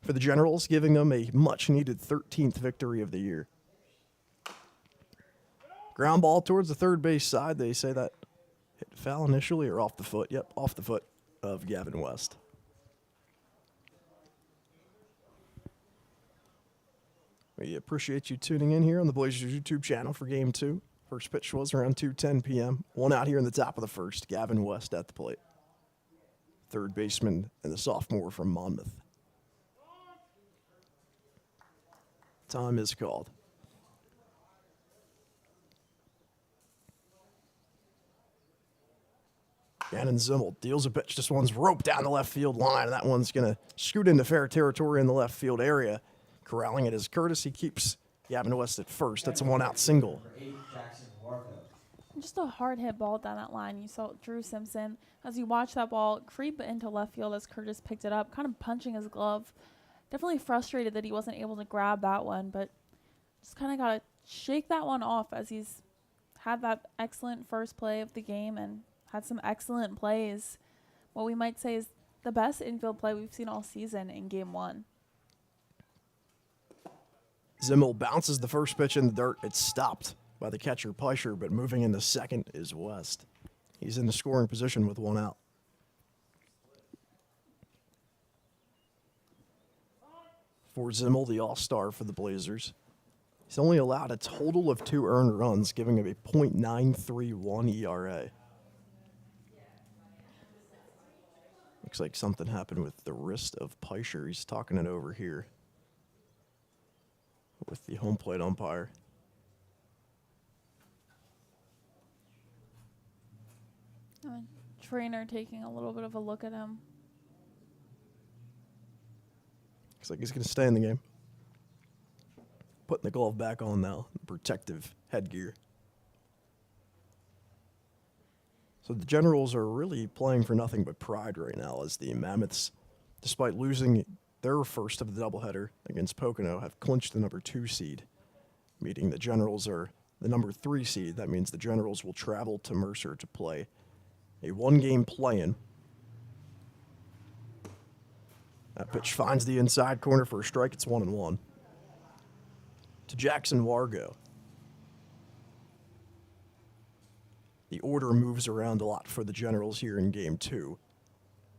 For the Generals, giving them a much-needed 13th victory of the year. Ground ball towards the third base side. They say that hit foul initially or off the foot. Yep, off the foot of Gavin West. We appreciate you tuning in here on the Blazers YouTube channel for Game 2. First pitch was around 2:10 p.m. One out here in the top of the first. Gavin West at the plate. Third baseman and the sophomore from Monmouth. Time is called. Cannon Zimmel deals a pitch. This one's roped down the left field line, and that one's going to scoot into fair territory in the left field area. Corralling it is Curtis. He keeps Gavin West at first. That's a one-out single. Number 8, Jackson Marco. Just a hard hit ball down that line. You saw Drew Simpson, as you watch that ball creep into left field as Curtis picked it up, kind of punching his glove. Definitely frustrated that he wasn't able to grab that one, but just kind of got to shake that one off as he's had that excellent first play of the game and had some excellent plays. What we might say is the best infield play we've seen all season in game one. Zimmel bounces the first pitch in the dirt. It's stopped by the catcher Peischer, but moving into second is West. He's in the scoring position with one out. For Zimmel, the all-star for the Blazers. He's only allowed a total of 2 earned runs, giving him a .931 ERA. Looks like something happened with the wrist of Peischer. He's talking it over here with the home plate umpire. Trainer taking a little bit of a look at him. Looks like he's going to stay in the game. Putting the glove back on now, protective headgear. So the Generals are really playing for nothing but pride right now, as the Mammoths, despite losing their first of the doubleheader against Pocono, have clinched the number 2 seed, meaning the Generals are the number 3 seed. That means the Generals will travel to Mercer to play a 1-game play-in. That pitch finds the inside corner for a strike. It's 1-1. To Jackson Wargo. The order moves around a lot for the Generals here in Game 2,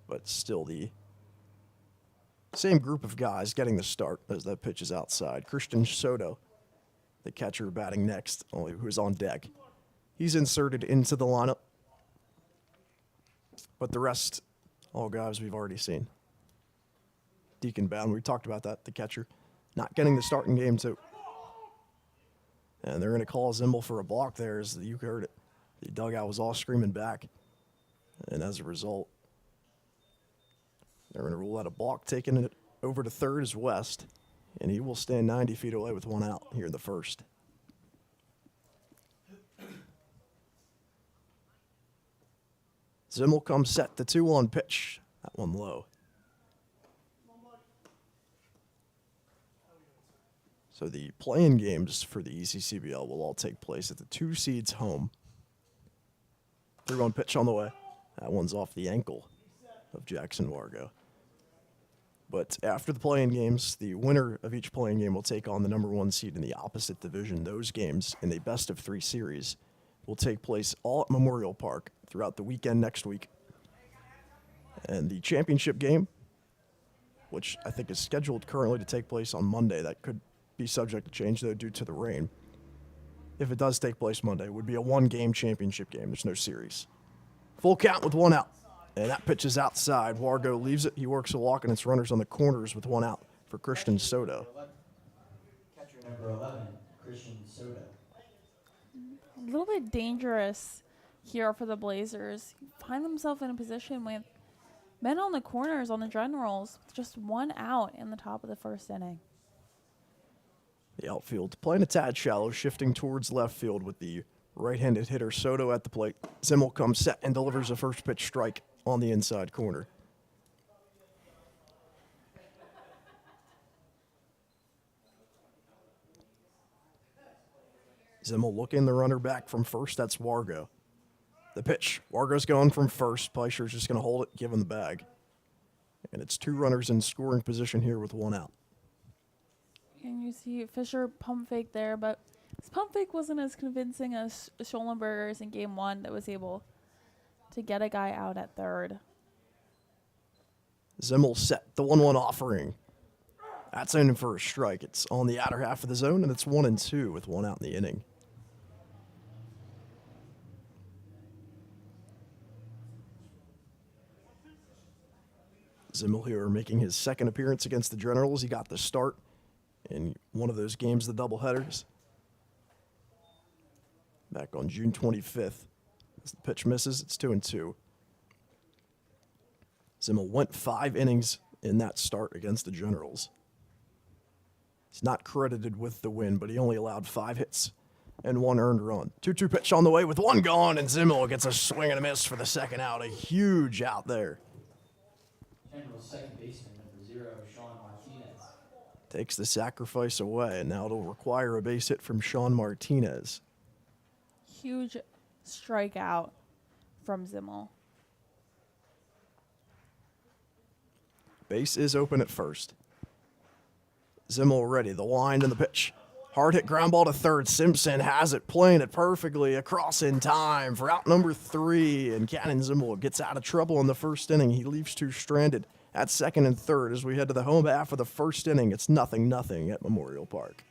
but still the same group of guys getting the start as that pitch is outside. Christian Soto, the catcher, batting next, who's on deck. He's inserted into the lineup, but the rest, all guys we've already seen. Deacon Bound, we talked about that, the catcher, not getting the start in Game 2. And they're going to call Zimmel for a balk there, as you heard it. The dugout was all screaming back. And as a result, they're going to rule out a balk, taking it over to third is West. And he will stand 90 feet away with 1 out here in the first. Zimmel comes set, the 2-1 pitch. That one low. So the play-in games for the ECCBL will all take place at the 2 seeds home. 3-1 pitch on the way. That one's off the ankle of Jackson Wargo. But after the play-in games, the winner of each play-in game will take on the number 1 seed in the opposite division. Those games in the best-of-3 series will take place all at Memorial Park throughout the weekend next week. And the championship game, which I think is scheduled currently to take place on Monday, that could be subject to change, though, due to the rain. If it does take place Monday, it would be a 1-game championship game. There's no series. Full count with 1 out. And that pitch is outside. Wargo leaves it. He works a walk, and it's runners on the corners with 1 out for Christian Soto. Catcher number 11, Christian Soto. A little bit dangerous here for the Blazers. Find themselves in a position with men on the corners on the Generals, with just 1 out in the top of the first inning. The outfield playing a tad shallow, shifting towards left field with the right-handed hitter Soto at the plate. Zimmel comes set and delivers a first pitch strike on the inside corner. Zimmel looking the runner back from first. That's Wargo. The pitch. Wargo's going from first. Peischer's just going to hold it, give him the bag. And it's 2 runners in scoring position here with 1 out. And you see Fisher pump fake there, but his pump fake wasn't as convincing as Schollenberger's in Game 1 that was able to get a guy out at third. Zimmel set the 1-1 offering. That's in for a strike. It's on the outer half of the zone, and it's 1-2 with 1 out in the inning. Zimmel here making his second appearance against the Generals. He got the start in one of those games, the doubleheaders, back on June 25th. As the pitch misses, it's 2-2. Zimmel went 5 innings in that start against the Generals. He's not credited with the win, but he only allowed 5 hits and 1 earned run. 2-2 pitch on the way with 1 gone, and Zimmel gets a swing and a miss for the second out. A huge out there. General's second baseman, number 0, Sean Martinez. Takes the sacrifice away, and now it'll require a base hit from Sean Martinez. Huge strikeout from Zimmel. Base is open at first. Zimmel ready, the wind and the pitch. Hard hit ground ball to third. Simpson has it, playing it perfectly across in time for out number 3. And Cannon Zimmel gets out of trouble in the first inning. He leaves 2 stranded at second and third as we head to the home half of the first inning. It's 0-0 at Memorial Park.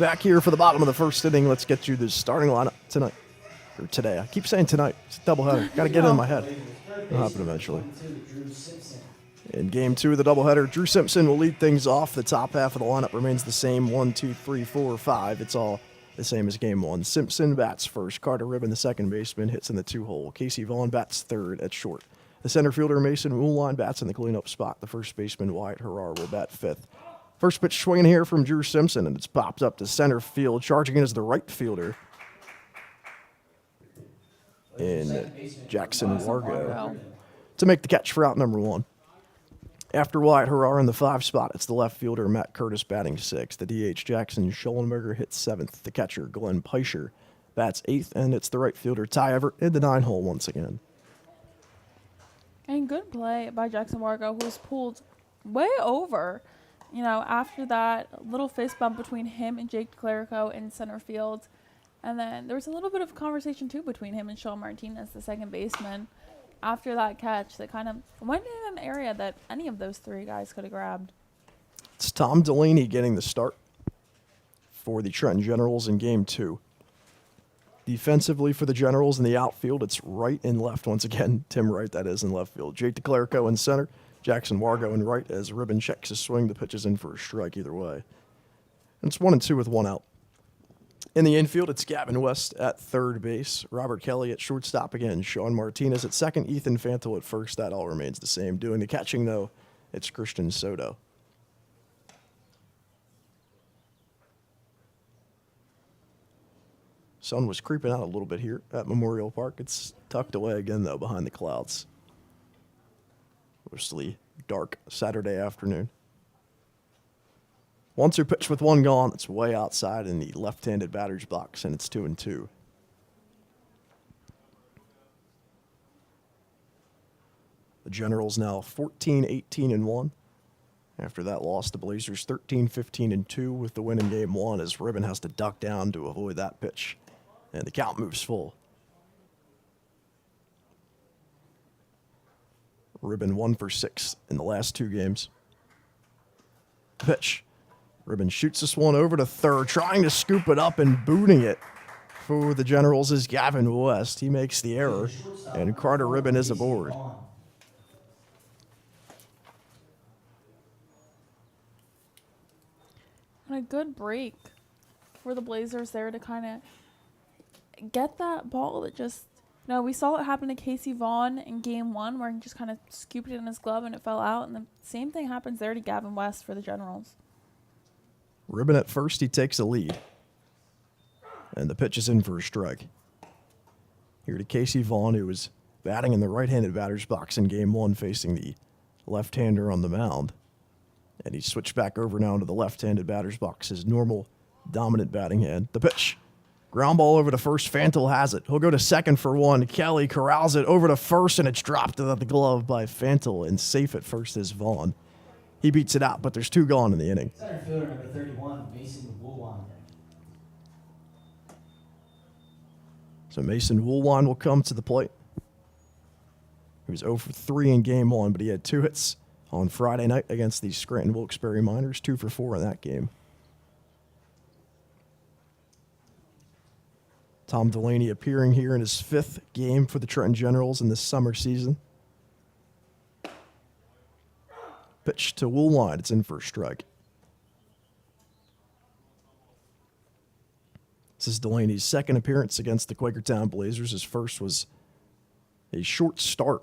Back here for the bottom of the first inning. Let's get you the starting lineup tonight. Or today. I keep saying tonight. It's a doubleheader. Got to get it in my head. It'll happen eventually. In game 2 of the doubleheader, Drew Simpson will lead things off. The top half of the lineup remains the same. 1, 2, 3, 4, 5. It's all the same as game 1. Simpson bats first. Carter Ribbon, the second baseman, hits in the 2-hole. Casey Vaughn bats third at short. The center fielder, Mason Woolline, bats in the cleanup spot. The first baseman, Wyatt Harrar, will bat fifth. First pitch swinging here from Drew Simpson, and it's popped up to center field. Charging in as the right fielder in Jackson Wargo to make the catch for out number 1. After Wyatt Harrar in the 5 spot, it's the left fielder, Matt Curtis, batting 6th. The DH, Jackson Schollenberger, hits 7th. The catcher, Glenn Peischer, bats 8th, and it's the right fielder, Ty Everett, in the 9-hole once again. And good play by Jackson Wargo, who was pulled way over. You know, after that little fist bump between him and Jake Clerico in center field. And then there was a little bit of conversation, too, between him and Sean Martinez, the second baseman, after that catch that kind of went in an area that any of those 3 guys could have grabbed. It's Tom Delaney getting the start for the Trenton Generals in game 2. Defensively for the Generals in the outfield, it's right and left once again. Tim Wright, that is, in left field. Jake DeClerico in center. Jackson Wargo in right as Ribbon checks his swing. The pitch is in for a strike either way. And it's 1-2 with 1 out. In the infield, it's Gavin West at third base. Robert Kelly at shortstop again. Sean Martinez at second. Ethan Fantle at first. That all remains the same. Doing the catching, though, it's Christian Soto. Sun was creeping out a little bit here at Memorial Park. It's tucked away again, though, behind the clouds. Mostly dark Saturday afternoon. 1-2 pitch with 1 gone. It's way outside in the left-handed batter's box, and it's 2-2. The Generals now 14-18-1. After that loss, the Blazers 13-15-2 with the win in game 1 as Ribbon has to duck down to avoid that pitch. And the count moves full. Ribbon 1 for 6 in the last 2 games. Pitch. Ribbon shoots this one over to third, trying to scoop it up and booting it for the Generals is Gavin West. He makes the error, and Carter Ribbon is aboard. And a good break for the Blazers there to kind of get that ball that just... No, we saw it happen to Casey Vaughn in game 1 where he just kind of scooped it in his glove and it fell out. And the same thing happens there to Gavin West for the Generals. Ribbon at first, he takes a lead. And the pitch is in for a strike. Here to Casey Vaughn, who was batting in the right-handed batter's box in game 1, facing the left-hander on the mound. And he switched back over now to the left-handed batter's box, his normal dominant batting hand. The pitch. Ground ball over to first. Fantle has it. He'll go to second for 1. Kelly corrals it over to first, and it's dropped to the glove by Fantle, and safe at first is Vaughn. He beats it out, but there's 2 gone in the inning. Center fielder number 31, Mason Woolwine. So Mason Woolwine will come to the plate. He was 0 for 3 in game 1, but he had 2 hits on Friday night against the Scranton Wilkes-Barre Miners, 2 for 4 in that game. Tom Delaney appearing here in his 5th game for the Trenton Generals in this summer season. Pitch to Woolwine. It's in for a strike. This is Delaney's 2nd appearance against the Quakertown Blazers. His first was a short start.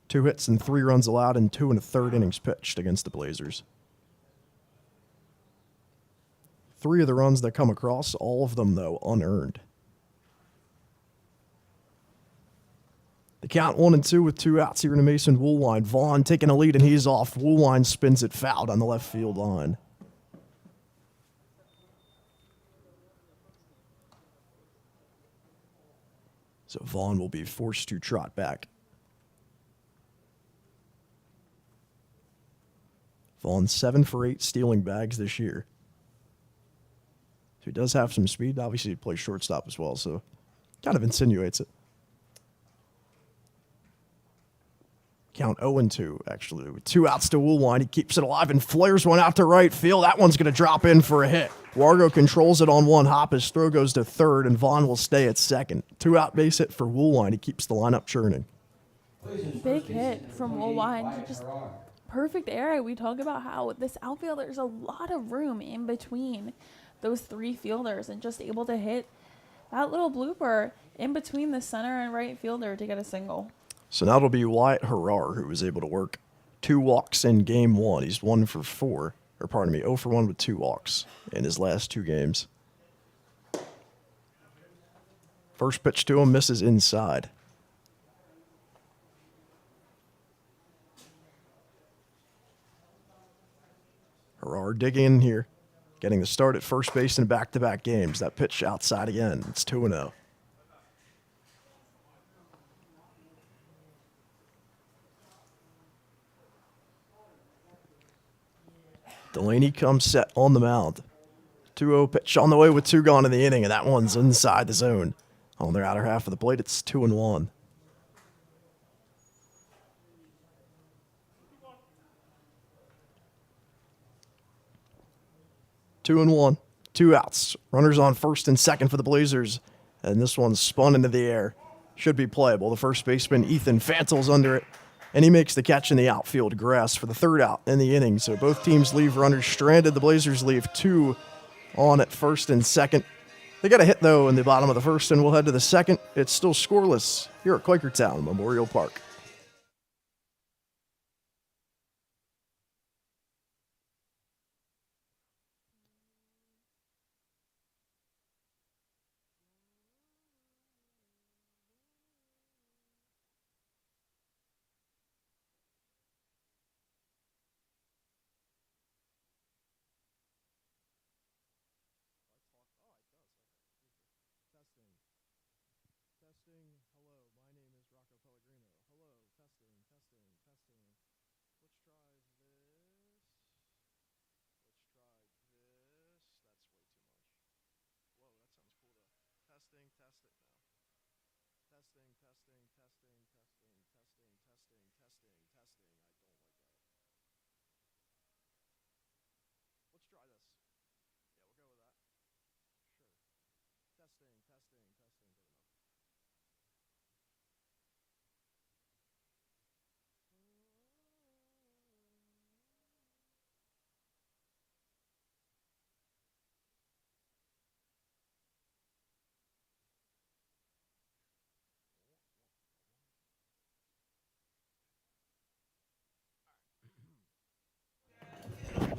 2 hits and 3 runs allowed in 2 1/3 innings pitched against the Blazers. 3 of the runs that come across, all of them, though, unearned. The count 1-2 with 2 outs here to Mason Woolwine. Vaughn taking a lead, and he's off. Woolwine spins it foul down the left field line. So Vaughn will be forced to trot back. Vaughn 7 for 8 stealing bags this year. So he does have some speed. Obviously, he plays shortstop as well, so kind of insinuates it. Count 0-2, actually. With 2 outs to Woolwine, he keeps it alive and flares one out to right field. That one's going to drop in for a hit. Wargo controls it on one hop. His throw goes to third, and Vaughn will stay at second. 2-out base hit for Woolwine. He keeps the lineup churning. Big hit from Woolwine. Just perfect area. We talk about how this outfield, there's a lot of room in between those 3 fielders, and just able to hit that little blooper in between the center and right fielder to get a single. So now it'll be Wyatt Harrar who was able to work 2 walks in game 1. He's 0 for 1 with 2 walks in his last 2 games. First pitch to him misses inside. Harrar digging in here, getting the start at first base in back-to-back games. That pitch outside again. It's 2-0. Delaney comes set on the mound. 2-0 pitch on the way with 2 gone in the inning, and that one's inside the zone. On their outer half of the plate, it's 2-1. Two and one, 2 outs. Runners on first and second for the Blazers, and this one's spun into the air. Should be playable. The first baseman, Ethan Fantel's under it, and he makes the catch in the outfield grass for the 3rd out in the inning. So both teams leave runners stranded. The Blazers leave 2 on at first and second. They got a hit, though, in the bottom of the first, and we'll head to the second. It's still scoreless here at Quakertown Memorial Park.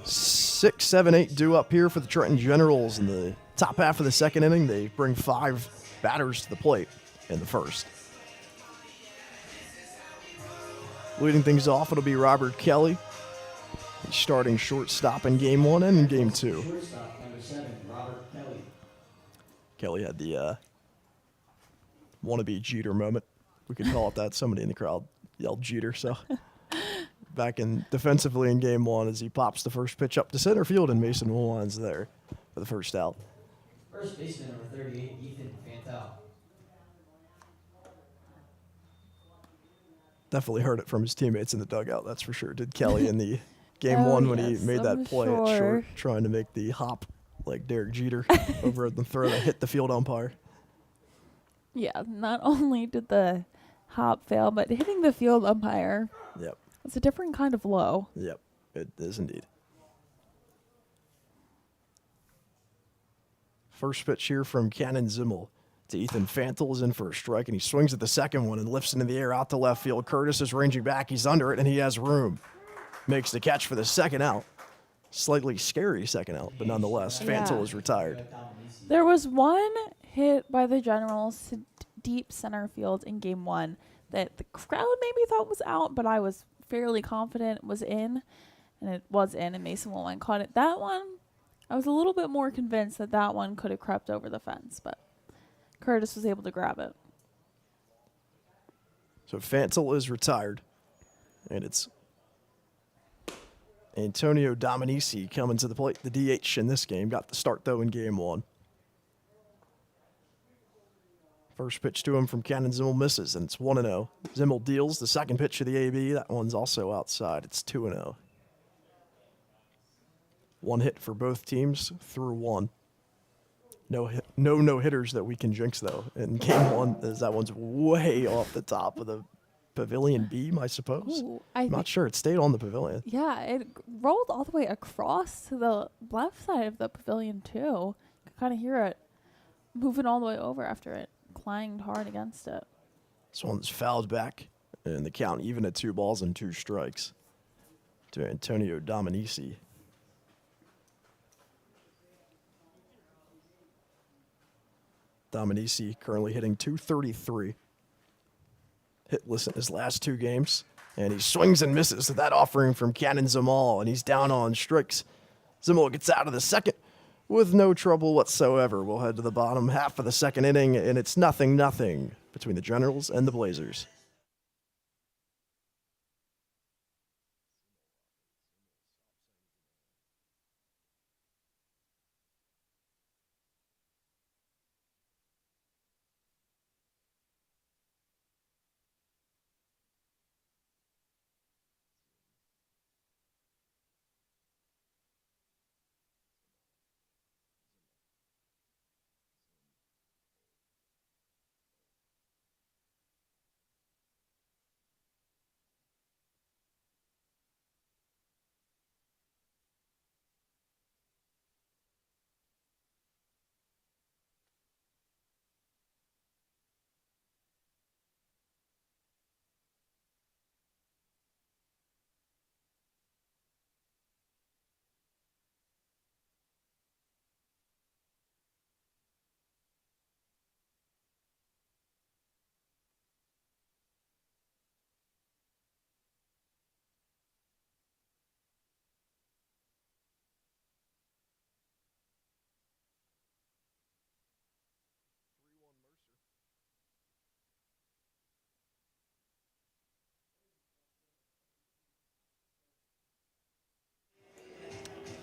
Six, 7, 8 due up here for the Trenton Generals in the top half of the second inning. They bring 5 batters to the plate in the first. Leading things off, it'll be Robert Kelly. He's starting shortstop in game 1 and in game 2. Shortstop, number 7, Robert Kelly. Kelly had the wannabe Jeter moment. We could call it that. Somebody in the crowd yelled Jeter, so... Back in defensively in game 1 as he pops the first pitch up to center field, and Mason Woolwine's there for the first out. First baseman, number 38, Ethan Fantel. Definitely heard it from his teammates in the dugout, that's for sure. Did Kelly in the game 1 when he made that play at short, trying to make the hop like Derek Jeter over at the throw that hit the field umpire. Yeah, not only did the hop fail, but hitting the field umpire. Yep. It's a different kind of low. Yep, it is indeed. First pitch here from Cannon Zimmel to Ethan Fantel is in for a strike, and he swings at the second one and lifts into the air out to left field. Curtis is ranging back. He's under it, and he has room. Makes the catch for the second out. Slightly scary second out, but nonetheless, Fantel is retired. There was one hit by the Generals to deep center field in game 1 that the crowd maybe thought was out, but I was fairly confident was in, and it was in, and Mason Woolwine caught it. That one, I was a little bit more convinced that that one could have crept over the fence, but Curtis was able to grab it. So Fantel is retired, and it's Antonio Dominici coming to the plate, the DH in this game. Got the start, though, in game 1. First pitch to him from Cannon Zimmel misses, and it's 1-0. Zimmel deals the second pitch to the AB. That one's also outside. It's 2-0. One hit for both teams through one. No hitters that we can jinx, though. In game one, as that one's way off the top of the pavilion beam, I suppose. Ooh, I'm not sure. It stayed on the pavilion. Yeah, it rolled all the way across to the left side of the pavilion, too. You could kind of hear it moving all the way over after it clanged hard against it. This one's fouled back, and the count even at 2-2 to Antonio Dominici. Dominici currently hitting .233. Hitless in his last two games. And he swings and misses to that offering from Cannon Zimmel, and he's down on strikes. Zimmel gets out of the second with no trouble whatsoever. We'll head to the bottom half of the second inning, and it's 0-0 between the Generals and the Blazers.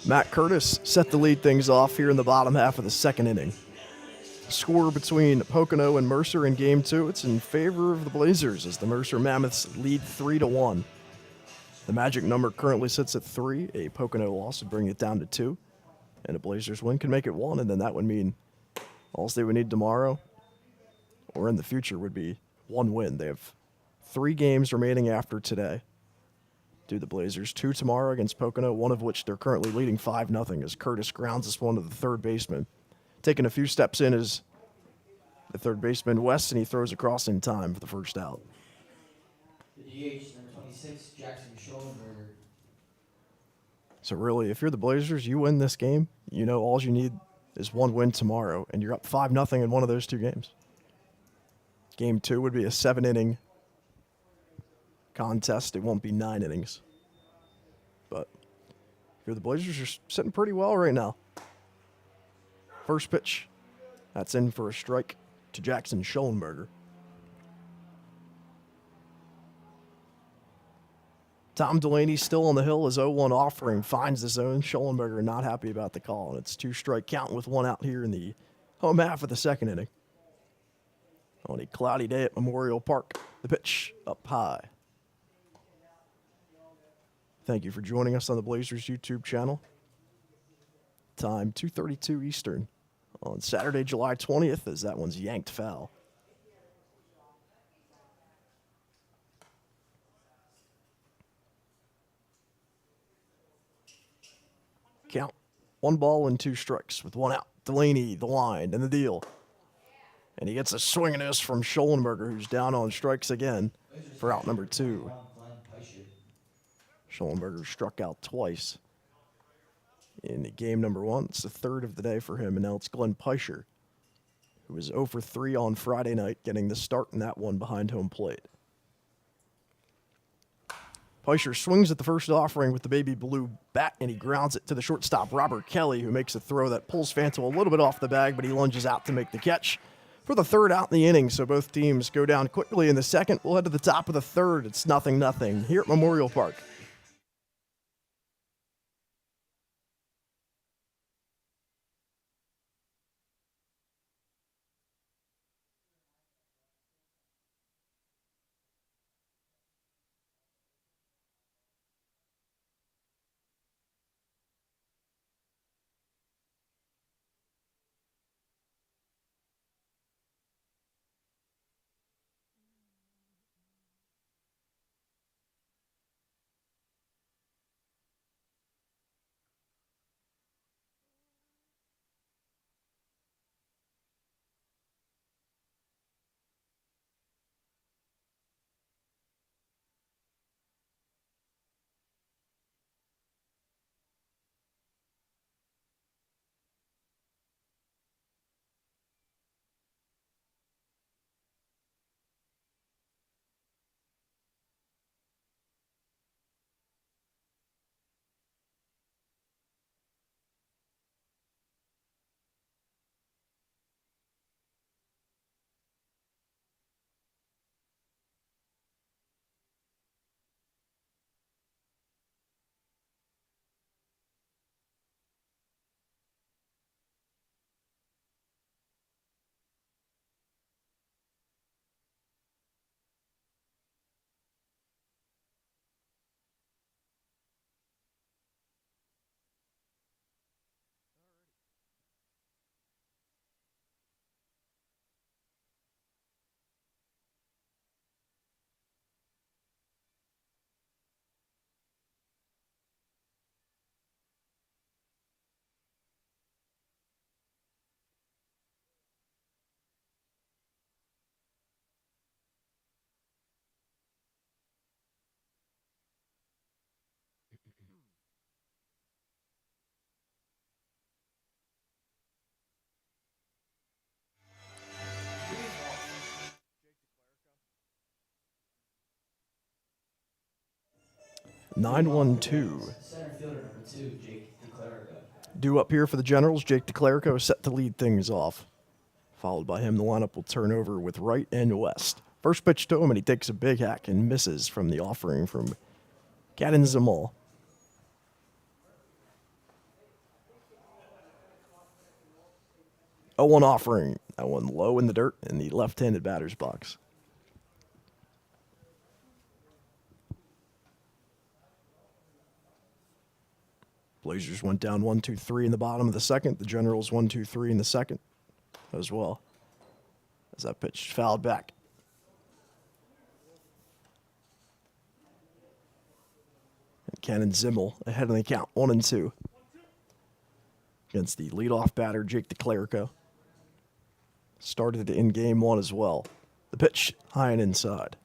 Matt Curtis set to lead things off here in the bottom half of the second inning. Score between Pocono and Mercer in game two. It's in favor of the Blazers as the Mercer Mammoths lead 3-1. The magic number currently sits at 3. A Pocono loss would bring it down to 2. And a Blazers win can make it 1, and then that would mean all they would need tomorrow or in the future would be 1 win. They have 3 games remaining after today. Do the Blazers 2 tomorrow against Pocono, one of which they're currently leading 5-0 as Curtis grounds this one to the third baseman. Taking a few steps in is the third baseman, West, and he throws across in time for the first out. The DH, number 26, Jackson Schollenberger. So really, if you're the Blazers, you win this game, you know all you need is 1 win tomorrow, and you're up 5-0 in one of those 2 games. Game 2 would be a 7-inning contest. It won't be 9 innings. But if you're the Blazers, you're sitting pretty well right now. First pitch, that's in for a strike to Jackson Schollenberger. Tom Delaney still on the hill as 0-1 offering finds the zone. Schollenberger not happy about the call, and it's 2-strike count with 1 out here in the home half of the second inning. On a cloudy day at Memorial Park, the pitch up high. Thank you for joining us on the Blazers YouTube channel. Time 2:32 Eastern on Saturday, July 20th, as that one's yanked foul. Count 1 ball and 2 strikes with 1 out. Delaney, the line, and the deal. And he gets a swing and miss from Schollenberger, who's down on strikes again for out number 2. Schollenberger struck out twice in game number 1. It's the third of the day for him, and now it's Glenn Peischer, who was 0 for 3 on Friday night, getting the start in that one behind home plate. Peischer swings at the first offering with the baby blue bat, and he grounds it to the shortstop, Robert Kelly, who makes a throw that pulls Fanto a little bit off the bag, but he lunges out to make the catch for the third out in the inning. So both teams go down quickly in the second. We'll head to the top of the third. It's 0-0 here at Memorial Park. 9-1-2. Center fielder number 2, Jake DeClerico. Due up here for the Generals, Jake DeClerico set to lead things off. Followed by him, the lineup will turn over with Wright and West. First pitch to him, and he takes a big hack and misses from the offering from Cannon Zimmel. 0-1 offering. That one low in the dirt in the left-handed batter's box. Blazers went down 1-2-3 in the bottom of the second. The Generals 1-2-3 in the second as well. As that pitch fouled back. And Cannon Zimmel ahead in the count, 1-2. Against the leadoff batter, Jake DeClerico. Started in game one as well. The pitch high and inside.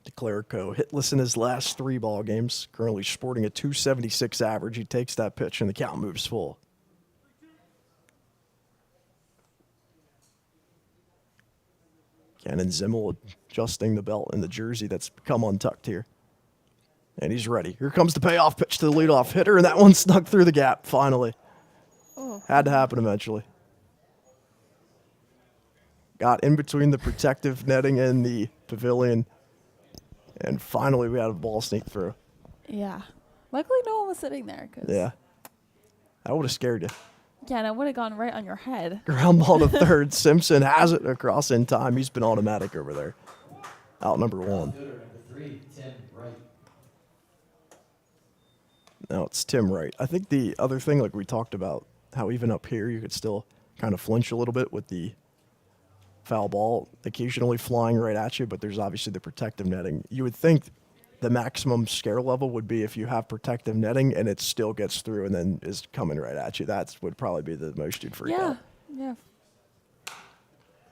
DeClerico hitless in his last 3 ball games, currently sporting a .276 average. He takes that pitch and the count moves full. Cannon Zimmel adjusting the belt and the jersey that's become untucked here. And he's ready. Here comes the payoff pitch to the leadoff hitter, and that one snuck through the gap finally. Oh. Had to happen eventually. Got in between the protective netting and the pavilion. And finally, we had a ball sneak through. Yeah. Luckily, no one was sitting there. Yeah. That would have scared you. Yeah, and it would have gone right on your head. Ground ball to third. Simpson has it across in time. He's been automatic over there. Out number 1. Fielder number 3, Tim Wright. Now it's Tim Wright. I think the other thing, like we talked about, how even up here you could still kind of flinch a little bit with the foul ball occasionally flying right at you, but there's obviously the protective netting. You would think the maximum scare level would be if you have protective netting and it still gets through and then is coming right at you. That would probably be the most you'd freak out. Yeah.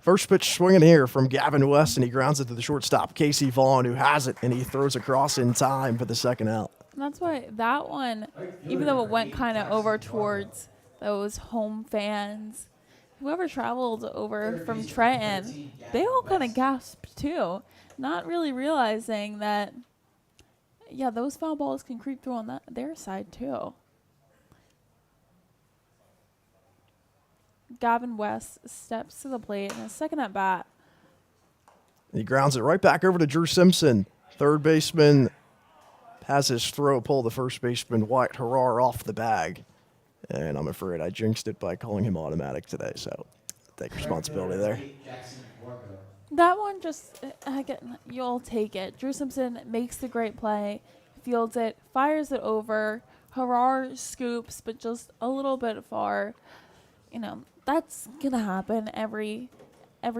First pitch swinging here from Gavin West, and he grounds it to the shortstop, Casey Vaughn, who has it, and he throws across in time for the second out. And that's why that one, even though it went kind of over towards those home fans, whoever traveled over from Trenton, they all kind of gasped too, not really realizing that, yeah, those foul balls can creep through on their side too. Gavin West steps to the plate in his second at bat. He grounds it right back over to Drew Simpson. Third baseman has his throw pull the first baseman, Wyatt Harrar, off the bag. And I'm afraid I jinxed it by calling him automatic today, so take responsibility there. That one just, you'll take it. Drew Simpson makes the great play, fields it, fires it over. Harrar scoops, but just a little bit far. You know, that's going to happen every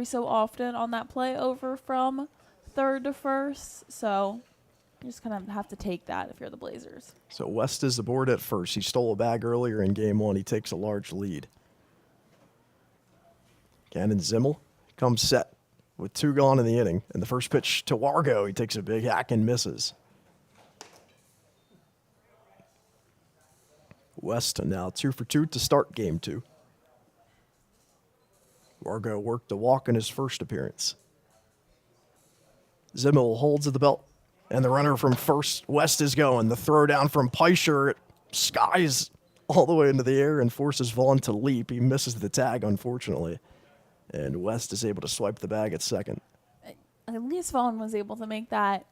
so often on that play over from third to first. So you just kind of have to take that if you're the Blazers. So West is aboard at first. He stole a bag earlier in game one. He takes a large lead. Cannon Zimmel comes set with 2 gone in the inning. And the first pitch to Wargo, he takes a big hack and misses. West now 2 for 2 to start game 2. Wargo worked a walk in his first appearance. Zimmel holds at the belt, and the runner from first, West, is going. The throw down from Peischer, it skies all the way into the air and forces Vaughn to leap. He misses the tag, unfortunately, and West is able to swipe the bag at second. At least Vaughn was able to make that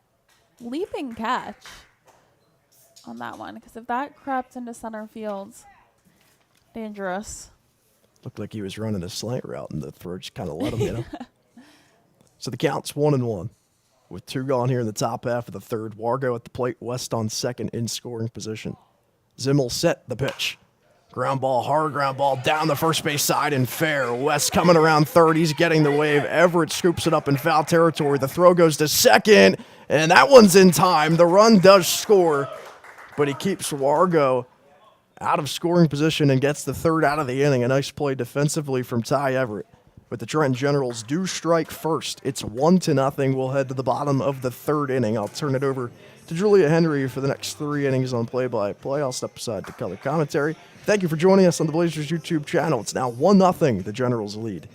leaping catch on that one, because if that crept into center field, dangerous. Looked like he was running a slant route, and the throw just kind of let him, you know. So the count's 1-1. With 2 gone here in the top half of the third. Wargo at the plate, West on second in scoring position. Zimmel set the pitch. Ground ball, hard ground ball down the first base side and fair. West coming around third. He's getting the wave. Everett scoops it up in foul territory. The throw goes to second, and that one's in time. The run does score, but he keeps Wargo out of scoring position and gets the third out of the inning. A nice play defensively from Ty Everett. But the Trenton Generals do strike first. It's 1-0. We'll head to the bottom of the third inning. I'll turn it over to Julia Henry for the next 3 innings on play-by-play. I'll step aside to color commentary. Thank you for joining us on the Blazers YouTube channel. It's now 1-0. The Generals lead.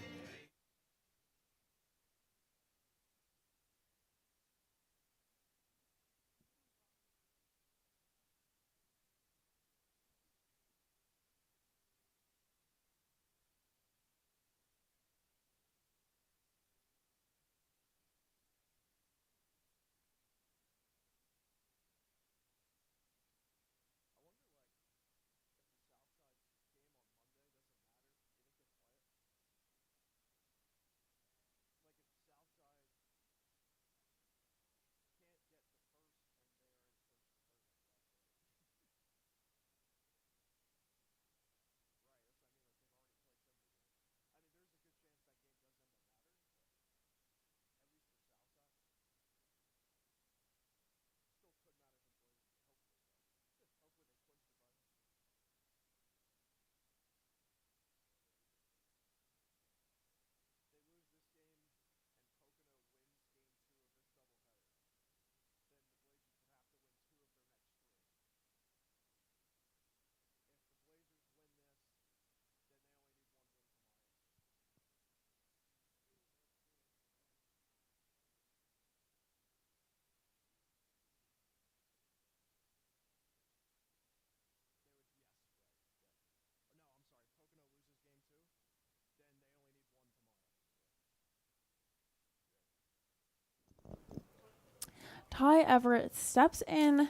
Ty Everett steps in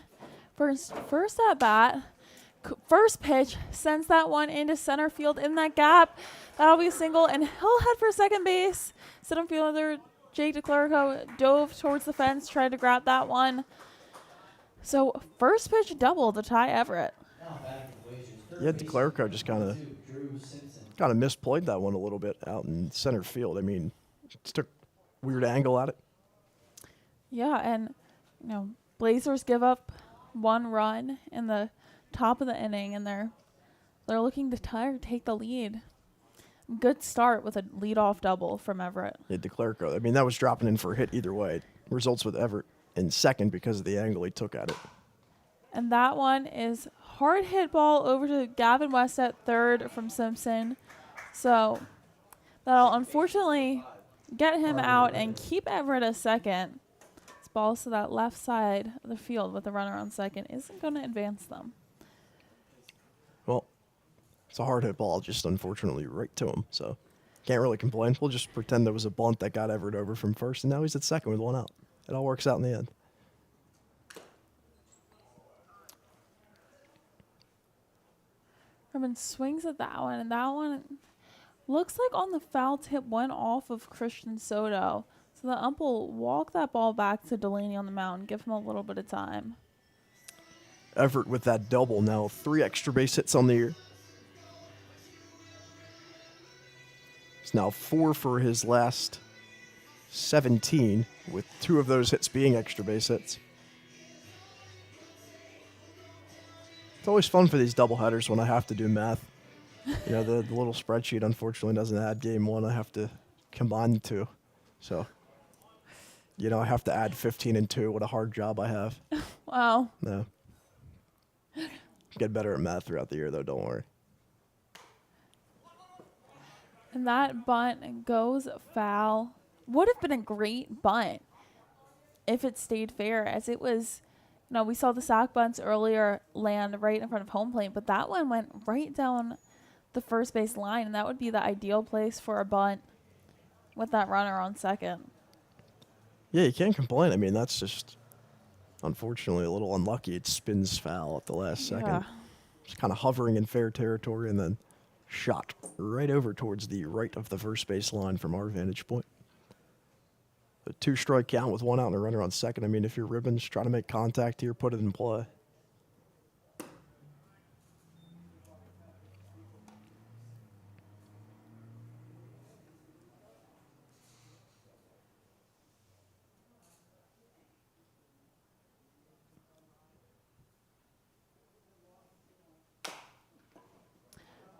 first at bat. First pitch sends that one into center field in that gap. That'll be a single, and he'll head for second base. Center fielder Jake DeClerco dove towards the fence, tried to grab that one. So first pitch double to Ty Everett. Now batting for the Blazers, third Yeah, baseman, DeClerco just kind of number 2, Drew Simpson. misplayed that one a little bit out in center field. I mean, just took a weird angle at it. Yeah, and Blazers give up 1 run in the top of the inning, and they're looking to take the lead. Good start with a leadoff double from Everett. Yeah, DeClerco. I mean, that was dropping in for a hit either way. Results with Everett in second because of the angle he took at it. And that one is hard hit ball over to Gavin West at third from Simpson. So that'll unfortunately get him out and keep Everett at second. This ball to that left side of the field with the runner on second isn't going to advance them. Well, it's a hard hit ball, just unfortunately right to him. So can't really complain. We'll just pretend there was a bunt that got Everett over from first, and now he's at second with 1 out. It all works out in the end. Herman swings at that one, and that one looks like on the foul tip went off of Christian Soto. So the ump will walk that ball back to Delaney on the mound, give him a little bit of time. Everett with that double now, 3 extra base hits on the year. It's now 4 for his last 17, with 2 of those hits being extra base hits. It's always fun for these doubleheaders when I have to do math. The little spreadsheet unfortunately doesn't add game 1. I have to combine the 2. So, I have to add 15 and 2. What a hard job I have. Wow. No. Get better at math throughout the year, though. Don't worry. And that bunt goes foul. Would have been a great bunt if it stayed fair, as it was. We saw the sack bunts earlier land right in front of home plate, but that one went right down the first base line, and that would be the ideal place for a bunt with that runner on second. Yeah, you can't complain. I mean, that's just unfortunately a little unlucky. It spins foul at the last second. Yeah. Just kind of hovering in fair territory and then shot right over towards the right of the first base line from our vantage point. A 2-strike count with 1 out and a runner on second. I mean, if you're Ribbons, try to make contact here, put it in play.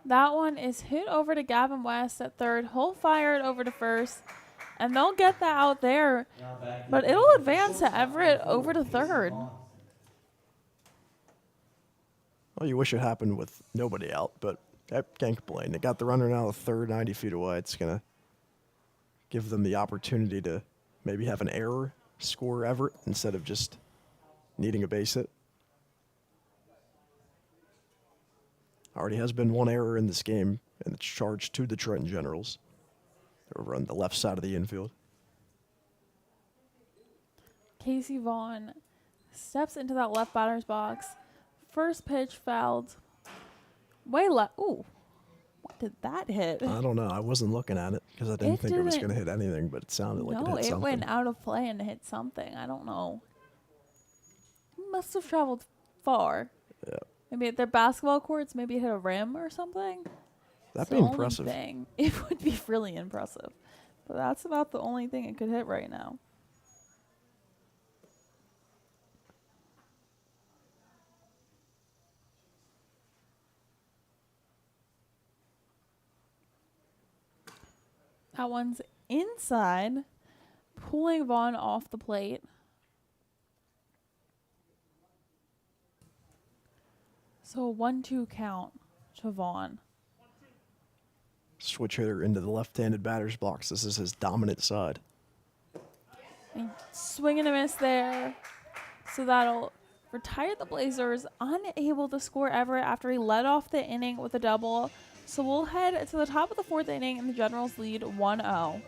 That one is hit over to Gavin West at third. He'll fire it over to first, and they'll get that out there. Now batting for But the it'll Blazers, advance to shortstop, Everett number 4, over to Casey third. Vaughn. Well, you wish it happened with nobody out, but I can't complain. They got the runner now the third, 90 feet away. It's going to give them the opportunity to maybe have an error, score Everett, instead of just needing a base hit. Already has been 1 error in this game, and it's charged to the Trenton Generals. They're over on the left side of the infield. Casey Vaughn steps into that left batter's box. First pitch fouled. Way left. Ooh, what did that hit? I don't know. I wasn't looking at it because I didn't think it was didn't- going to hit anything, but it sounded like it No, hit it something. went out of play and hit something. I don't know. Must have traveled far. Yeah. Maybe at their basketball courts, maybe it hit a rim or something. That'd It's be the only impressive. thing. It would be really impressive. But that's about the only thing it could hit right now. That one's inside, pulling Vaughn off the plate. So a 1-2 count to Vaughn. Switch hitter into the left-handed batter's box. This is his dominant side. And swing and a miss there. So that'll retire the Blazers, unable to score Everett after he led off the inning with a double. So we'll head to the top of the 4th inning, and the Generals lead 1-0.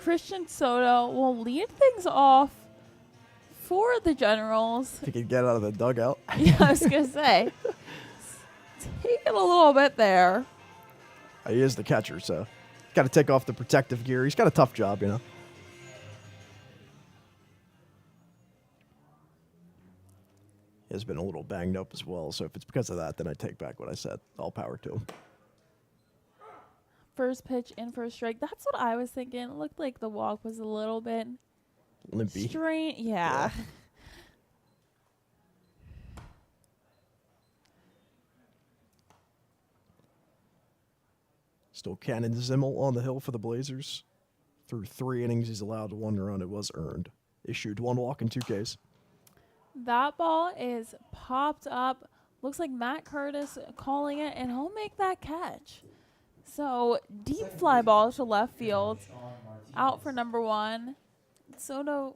Christian Soto will lead things off for the Generals. If he could get out of the dugout. Yeah, I was going to say. Taking a little bit there. He is the catcher, so got to take off the protective gear. He's got a tough job, you know. He has been a little banged up as well, so if it's because of that, then I take back what I said. All power to him. First pitch in for a strike. That's what I was thinking. It looked like the walk was a little bit Limpy. strange. Yeah. Still Cannon Zimmel on the hill for the Blazers. Through 3 innings, he's allowed 1 run. It was earned. Issued 1 walk and 2 Ks. That ball is popped up. Looks like Matt Curtis calling it, and he'll make that catch. So, deep fly ball to left field. Out for number 1. Soto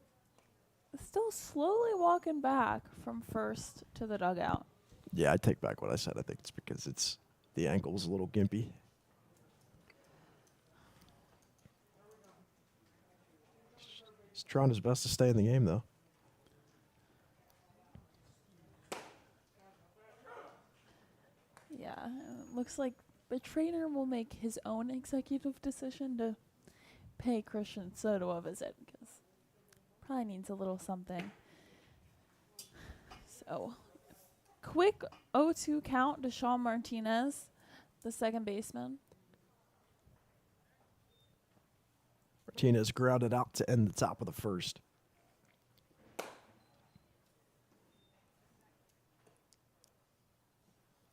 still slowly walking back from first to the dugout. Yeah, I take back what I said. I think it's because the ankle's a little gimpy. He's trying his best to stay in the game, though. Yeah, looks like the trainer will make his own executive decision to pay Christian Soto a visit because probably needs a little something. So, quick 0-2 count to Sean Martinez, the second baseman. Martinez grounded out to end the top of the first.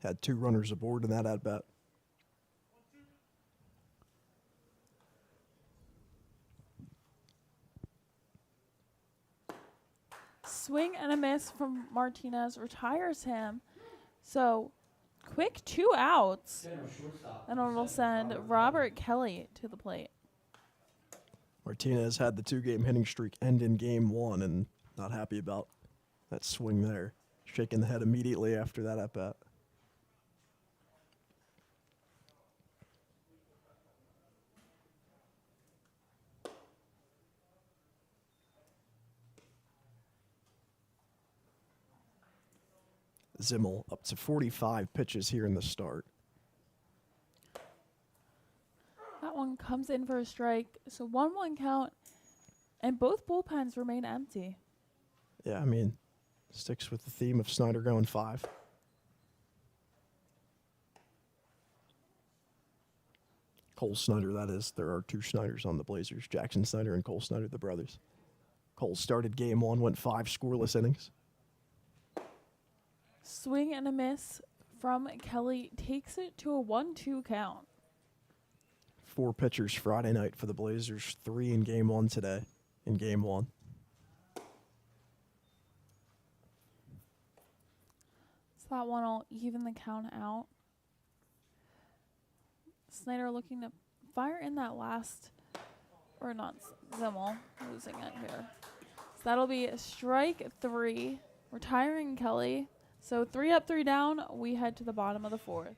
Had 2 runners aboard in that at-bat. Swing and a miss from Martinez retires him. So, quick 2 outs. And it'll send Robert Kelly to the plate. Martinez had the 2-game hitting streak end in game 1 and not happy about that swing there. Shaking the head immediately after that at-bat. Zimmel up to 45 pitches here in the start. That one comes in for a strike. So 1-1 count. And both bullpens remain empty. Yeah, I mean, sticks with the theme of Snyder going 5. Cole Snyder, that is. There are 2 Snyders on the Blazers. Jackson Snyder and Cole Snyder, the brothers. Cole started game 1, went 5 scoreless innings. Swing and a miss from Kelly takes it to a 1-2 count. 4 pitchers Friday night for the Blazers. 3 in game 1 today in game 1. So that one will even the count out. Snyder looking to fire in that last, or not Zimmel, losing it here. So that'll be strike 3, retiring Kelly. So 3 up, 3 down. We head to the bottom of the 4th.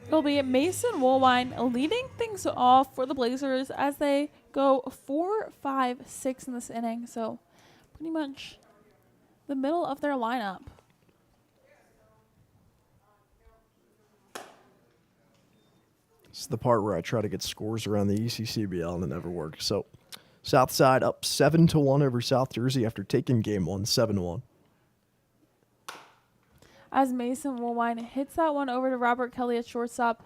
It'll be Mason Woolwine leading things off for the Blazers as they go 4-5-6 in this inning. So pretty much the middle of their lineup. This is the part where I try to get scores around the ECCBL and it never works. So Southside up 7-1 over South Jersey after taking game 1, 7-1. As Mason Woolwine hits that one over to Robert Kelly at shortstop.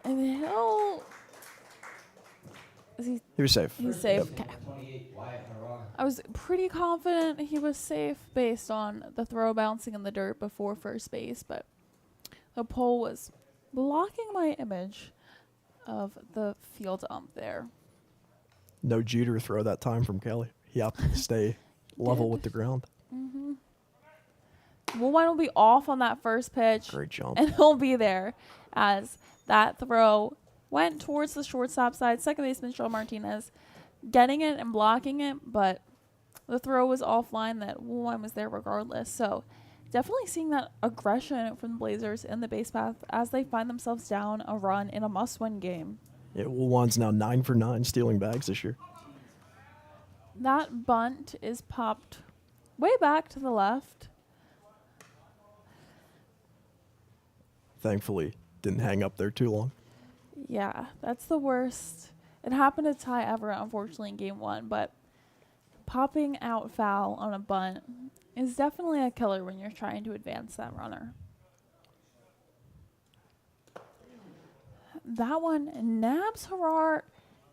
And he'll... He was safe. He's safe. First baseman, 28, Wyatt Harrar. I was pretty confident he was safe based on the throw bouncing in the dirt before first base, but the pole was blocking my image of the field ump there. No Jeter throw that time from Kelly. He opted to stay level Did. with the ground. Mm-hmm. Woolwine will be off on that first pitch. Great jump. And he'll be there as that throw went towards the shortstop side. Second baseman Sean Martinez getting it and blocking it, but the throw was offline. That Woolwine was there regardless. So definitely seeing that aggression from the Blazers in the base path as they find themselves down a run in a must-win game. Yeah, Woolwine's now 9 for 9 stealing bags this year. That bunt is popped way back to the left. Thankfully, didn't hang up there too long. Yeah, that's the worst. It happened to Ty Everett, unfortunately, in game 1, but popping out foul on a bunt is definitely a killer when you're trying to advance that runner. That one nabs Harrar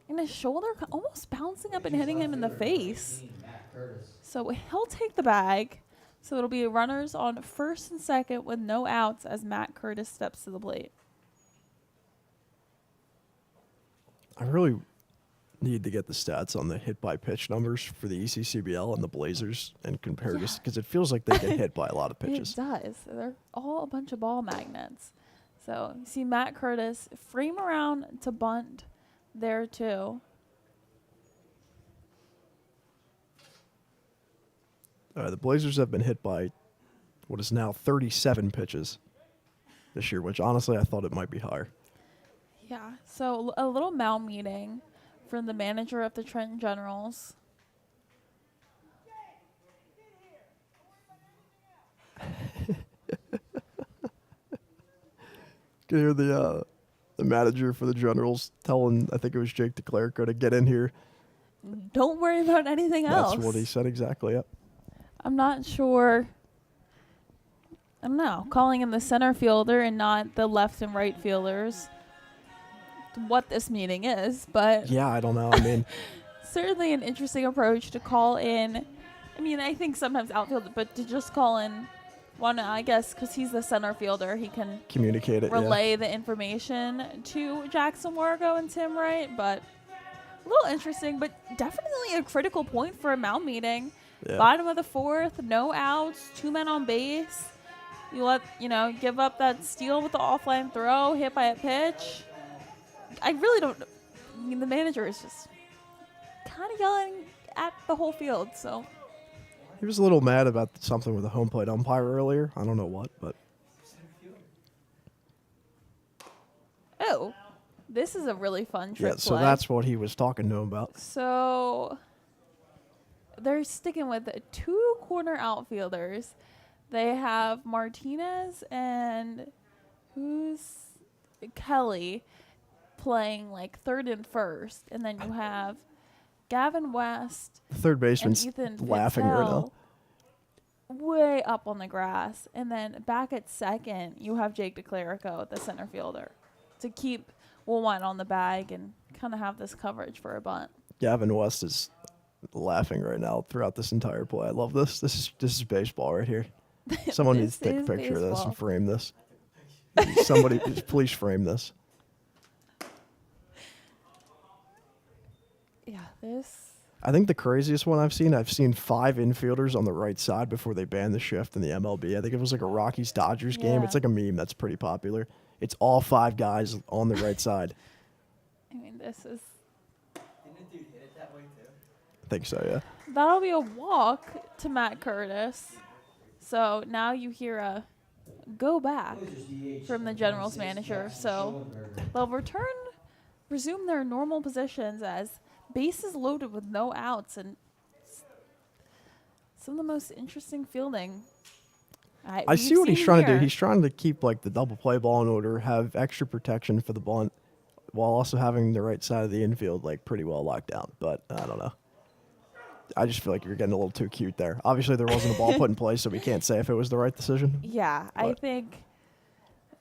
in his shoulder, almost bouncing up and hitting him in the face. Matt Curtis. So he'll take the bag. So it'll be runners on first and second with no outs as Matt Curtis steps to the plate. I really need to get the stats on the hit by pitch numbers for the ECCBL and the Blazers and compare this because it feels like they get hit by a lot of pitches. It does. They're all a bunch of ball magnets. So you see Matt Curtis frame around to bunt there too. The Blazers have been hit by what is now 37 pitches this year, which honestly I thought it might be higher. Yeah. So a little mound meeting from the manager of the Trenton Generals. You can hear the manager for the Generals telling, I think it was Jake DeClerco, to get in here. Don't worry about anything else. That's what he said exactly. Yep. I'm not sure. I don't know. Calling him the center fielder and not the left and right fielders. What this meeting is, but Yeah, I don't know. I mean, certainly an interesting approach to call in. I mean, I think sometimes outfield, but to just call in one, I guess, because he's the center fielder, he can communicate it. relay the information to Jackson Wargo and Tim Wright. But a little interesting, but definitely a critical point for a mound meeting. Yeah. Bottom of the fourth, no outs, 2 men on base. You give up that steal with the offline throw, hit by a pitch. I really don't know. I mean, the manager is just kind of yelling at the whole field. So He was a little mad about something with a home plate umpire earlier. I don't know what, but oh, this is a really fun trick yeah. So play. that's what he was talking to him about. So they're sticking with 2 corner outfielders. They have Martinez and Kelly playing like third and first, and then you have Gavin West The third and baseman's Ethan laughing right now. Pitzel way up on the grass, and then back at second you have Jake DeClerico, the center fielder, to keep Woolwine on the bag and kind of have this coverage for a bunt. Gavin West is laughing right now throughout this entire play. I love this. This is baseball right here. Someone needs to take a is picture of this baseball. and frame this. Somebody, please frame this. Yeah, this. I think the craziest one I've seen 5 infielders on the right side before they banned the shift in the MLB. I think it was like a Rockies-Dodgers game. Yeah. It's like a meme that's pretty popular. It's all 5 guys on the right side. I mean, this is. Didn't the dude hit it that way too? I think so, yeah. That'll be a walk to Matt Curtis. So now you hear a go back Blazers DH from the number general's 26, manager. Jackson So Schoenberger. they'll resume their normal positions as bases loaded with no outs, and some of the most interesting fielding I see what we've he's seen trying to do. here. He's trying to keep like the double play ball in order, have extra protection for the bunt, while also having the right side of the infield like pretty well locked down. But I don't know. I just feel like you're getting a little too cute there. Obviously, there wasn't a ball put in place, so we can't say if it was the right decision. Yeah, I But- think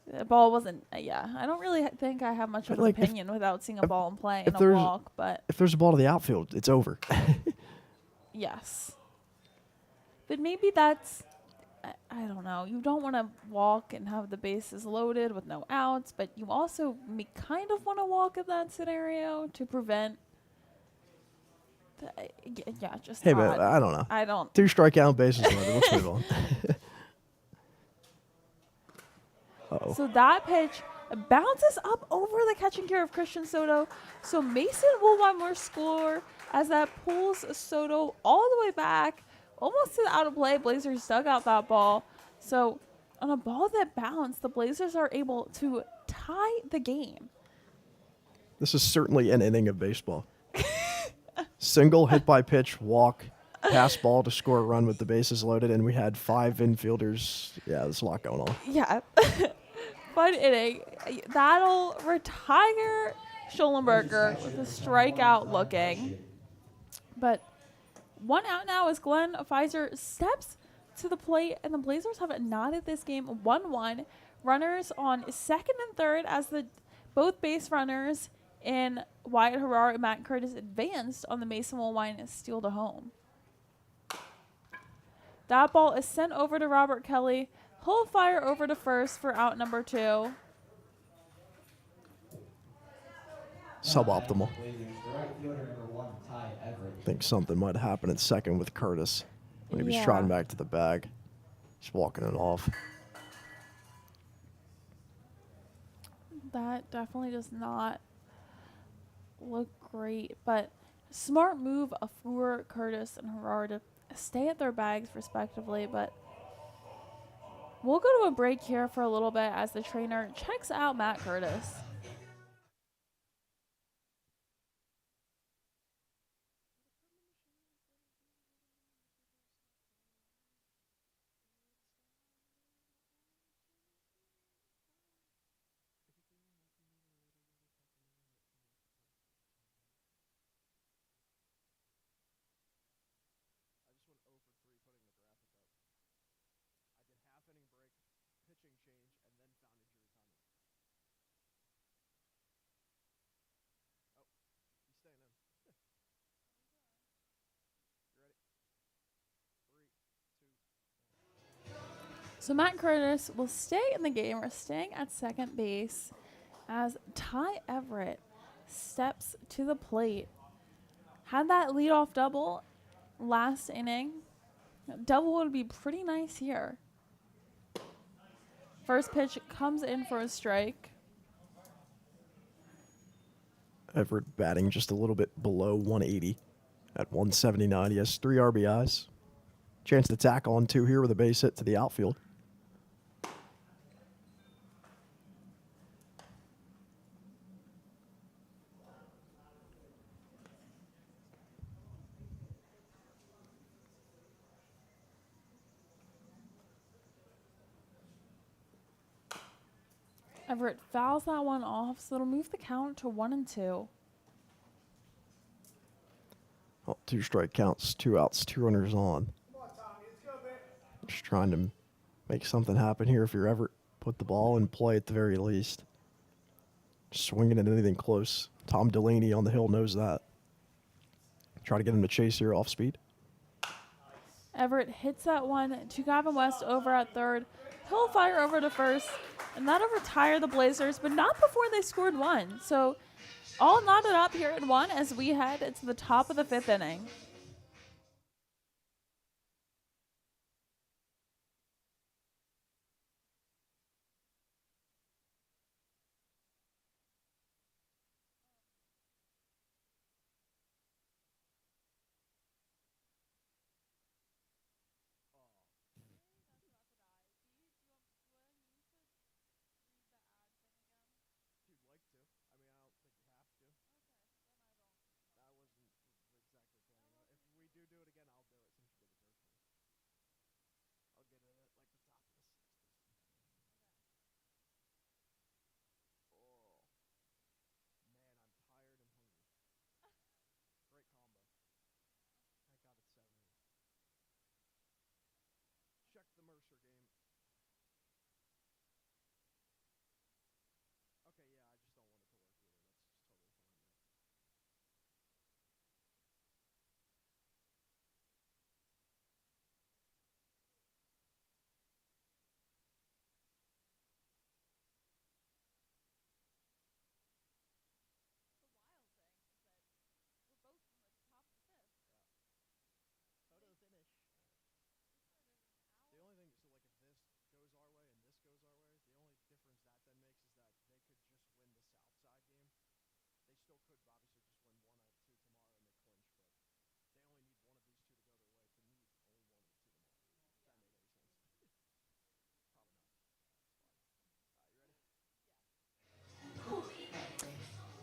the ball wasn't. Yeah, I don't really think I have much of But, an like, if- opinion without seeing a ball in play and a there's- walk. But If there's a ball to the outfield, it's over. yes, but maybe that's. I don't know. You don't want to walk and have the bases loaded with no outs, but you also kind of want to walk in that scenario to prevent. Yeah, just Hey, odd. man, I don't know. I don't. 2 strikeout bases loaded. Let's move on. Uh-oh. So that pitch bounces up over the catching gear of Christian Soto. So Mason will one more score as that pulls Soto all the way back, almost to the out of play. Blazers dug out that ball. So on a ball that bounced, the Blazers are able to tie the game. This is certainly an inning of baseball. Single, hit by pitch, walk, pass ball to score a run with the bases loaded, and we had 5 infielders. Yeah, there's a lot going on. Yeah. Fun inning. That'll retire Schollenberger with a strikeout looking. But 1 out now as Glenn Pfizer steps to the plate, and the Blazers have knotted this game 1-1. Runners on second and third as the both base runners in Wyatt Harrar and Matt Curtis advanced on the Mason Woolwine steal to home. That ball is sent over to Robert Kelly. He'll fire over to first for out number 2. Suboptimal. Blazers, the right fielder number 1, Ty Everett. I think something might happen in second with Curtis when he was Yeah. trotting back to the bag. He's walking it off. That definitely does not look great, but smart move for Curtis and Harrar to stay at their bags respectively. But we'll go to a break here for a little bit as the trainer checks out Matt Curtis. So Matt Curtis will stay in the game, or staying at second base, as Ty Everett steps to the plate. Had that leadoff double last inning. Double would be pretty nice here. First pitch comes in for a strike. Everett batting just a little bit below 180 at 179. He has 3 RBIs. Chance to tack on 2 here with a base hit to the outfield. Everett fouls that one off, so it'll move the count to 1-2. Oh, 2 strike counts, 2 outs, 2 runners on. Just trying to make something happen here if you're Everett. Put the ball in play at the very least. Swinging at anything close. Tom Delaney on the hill knows that. Try to get him to chase here off speed. Everett hits that one to Gavin West over at third. He'll fire over to first, and that'll retire the Blazers, but not before they scored 1. So all knotted up here at 1 as we head to the top of the 5th inning.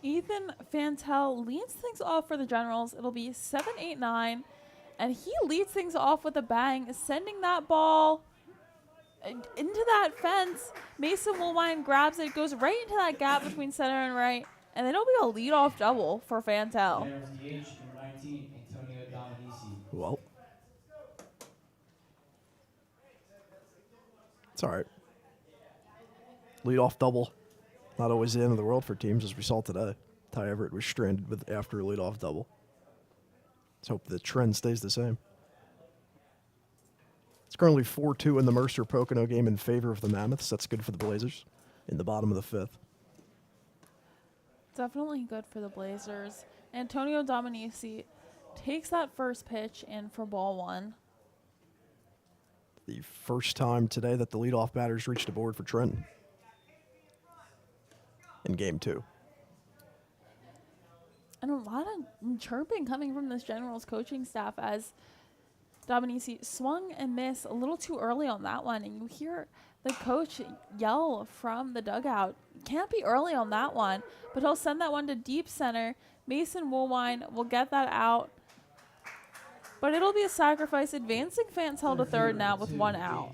Ethan Fantel leads things off for the Generals. It'll be 7-8-9. And he leads things off with a bang, sending that ball into that fence. Mason Woolwine grabs it, goes right into that gap between center and right. And then it'll be a leadoff double for Fantel. Generals DH, number 19, Antonio Dominici. Well, it's all right. Leadoff double. Not always the end of the world for teams, as we saw today. Ty Everett was stranded with after a leadoff double. Let's hope the trend stays the same. It's currently 4-2 in the Mercer-Pocono game in favor of the Mammoths. That's good for the Blazers in the bottom of the fifth. Definitely good for the Blazers. Antonio Dominici takes that first pitch in for ball one. The first time today that the leadoff batters reached a board for Trenton in game two. And a lot of chirping coming from this Generals coaching staff as Dominici swung and missed a little too early on that one. And you hear the coach yell from the dugout, can't be early on that one. But he'll send that one to deep center. Mason Woolwine will get that out. But it'll be a sacrifice, advancing Fantel to third now with one out.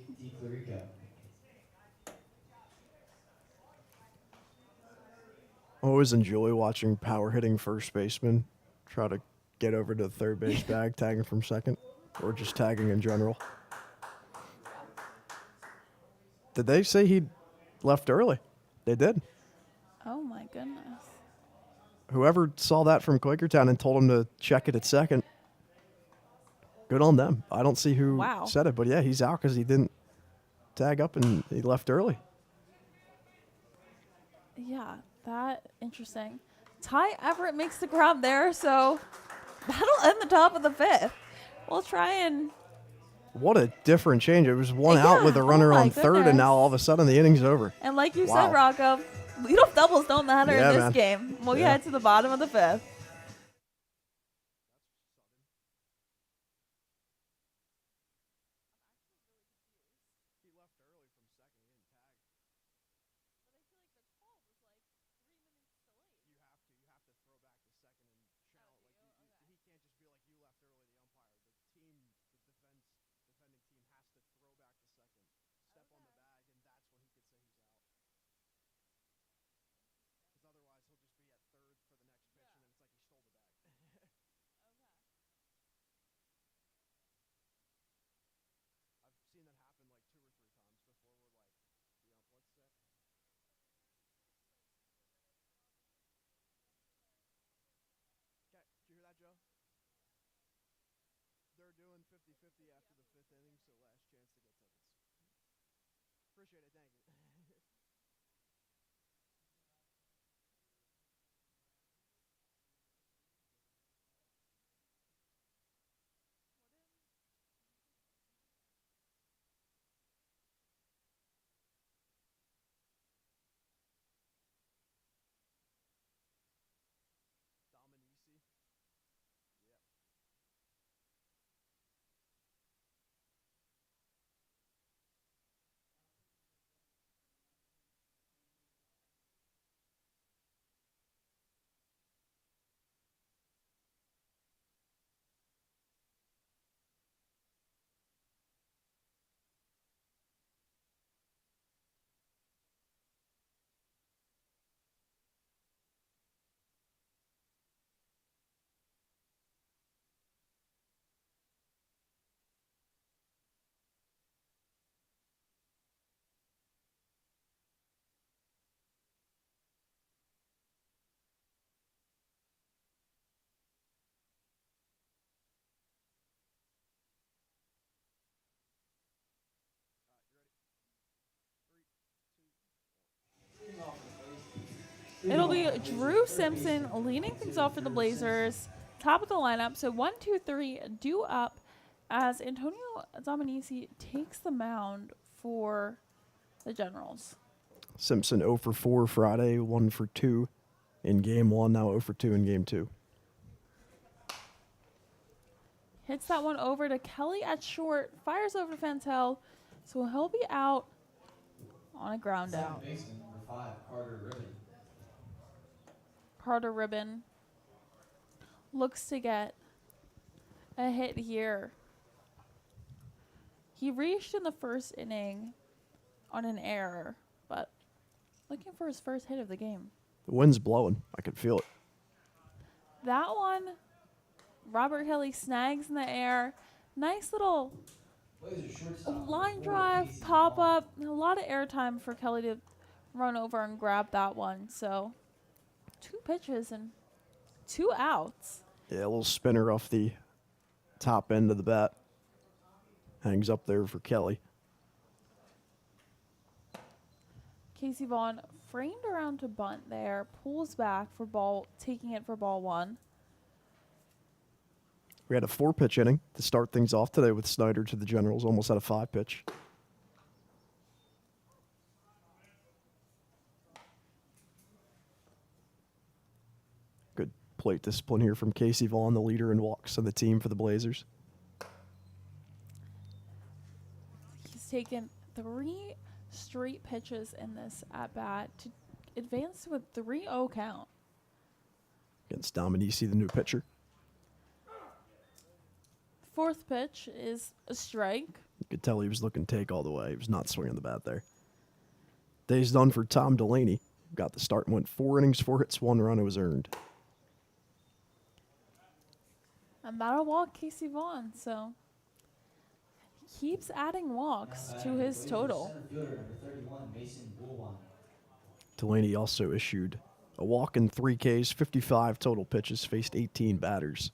I always enjoy watching power hitting first baseman try to get over to the third base bag, tagging from second, or just tagging in general. Did they say he left early? They did. Oh, my goodness. Whoever saw that from Quakertown and told him to check it at second, good on them. I don't see who said it, but yeah, he's out because he didn't tag up and he left early. Yeah, that interesting. Ty Everett makes the grab there, so that'll end the top of the fifth. We'll try and... What a different change. It was one out with a runner on third, and now all of a sudden the inning's over. And like you said, Rocco, leadoff doubles don't matter in this game. We'll head to the bottom of the fifth. They're doing 50-50 after the fifth inning, so last chance to get tickets. Appreciate it. Thank you. It'll be Drew Simpson leading things off for the Blazers. Top of the lineup. So 1, 2, 3 due up as Antonio Dominici takes the mound for the Generals. Simpson 0 for 4 Friday, 1 for 2 in game one, now 0 for 2 in game two. Hits that one over to Kelly at short, fires over to Fantel, so he'll be out on a ground out. Baseman, number 5, Carter Ribbon. Carter Ribbon looks to get a hit here. He reached in the first inning on an error, but looking for his first hit of the game. The wind's blowing. I can feel it. That one, Robert Kelly snags in the air. Nice little Blazers shortstop. line Four, drive, Casey pop Vaughn. up. A lot of airtime for Kelly to run over and grab that one. So 2 pitches and 2 outs. Yeah, a little spinner off the top end of the bat. Hangs up there for Kelly. Casey Vaughn framed around to bunt there, pulls back for ball, taking it for ball 1. We had a 4-pitch inning to start things off today with Snyder to the Generals, almost had a 5-pitch. Good plate discipline here from Casey Vaughn, the leader in walks on the team for the Blazers. He's taken 3 straight pitches in this at bat to advance to a 3-0 count. Against Dominici, the new pitcher. 4th pitch is a strike. You could tell he was looking take all the way. He was not swinging the bat there. Day's done for Tom Delaney. Got the start and went 4 innings, 4 hits, 1 run. It was earned. And that'll walk Casey Vaughn, so he keeps adding walks to his Blazers total. Center fielder number 31, Mason Bullwan. Delaney also issued a walk in 3 Ks, 55 total pitches, faced 18 batters.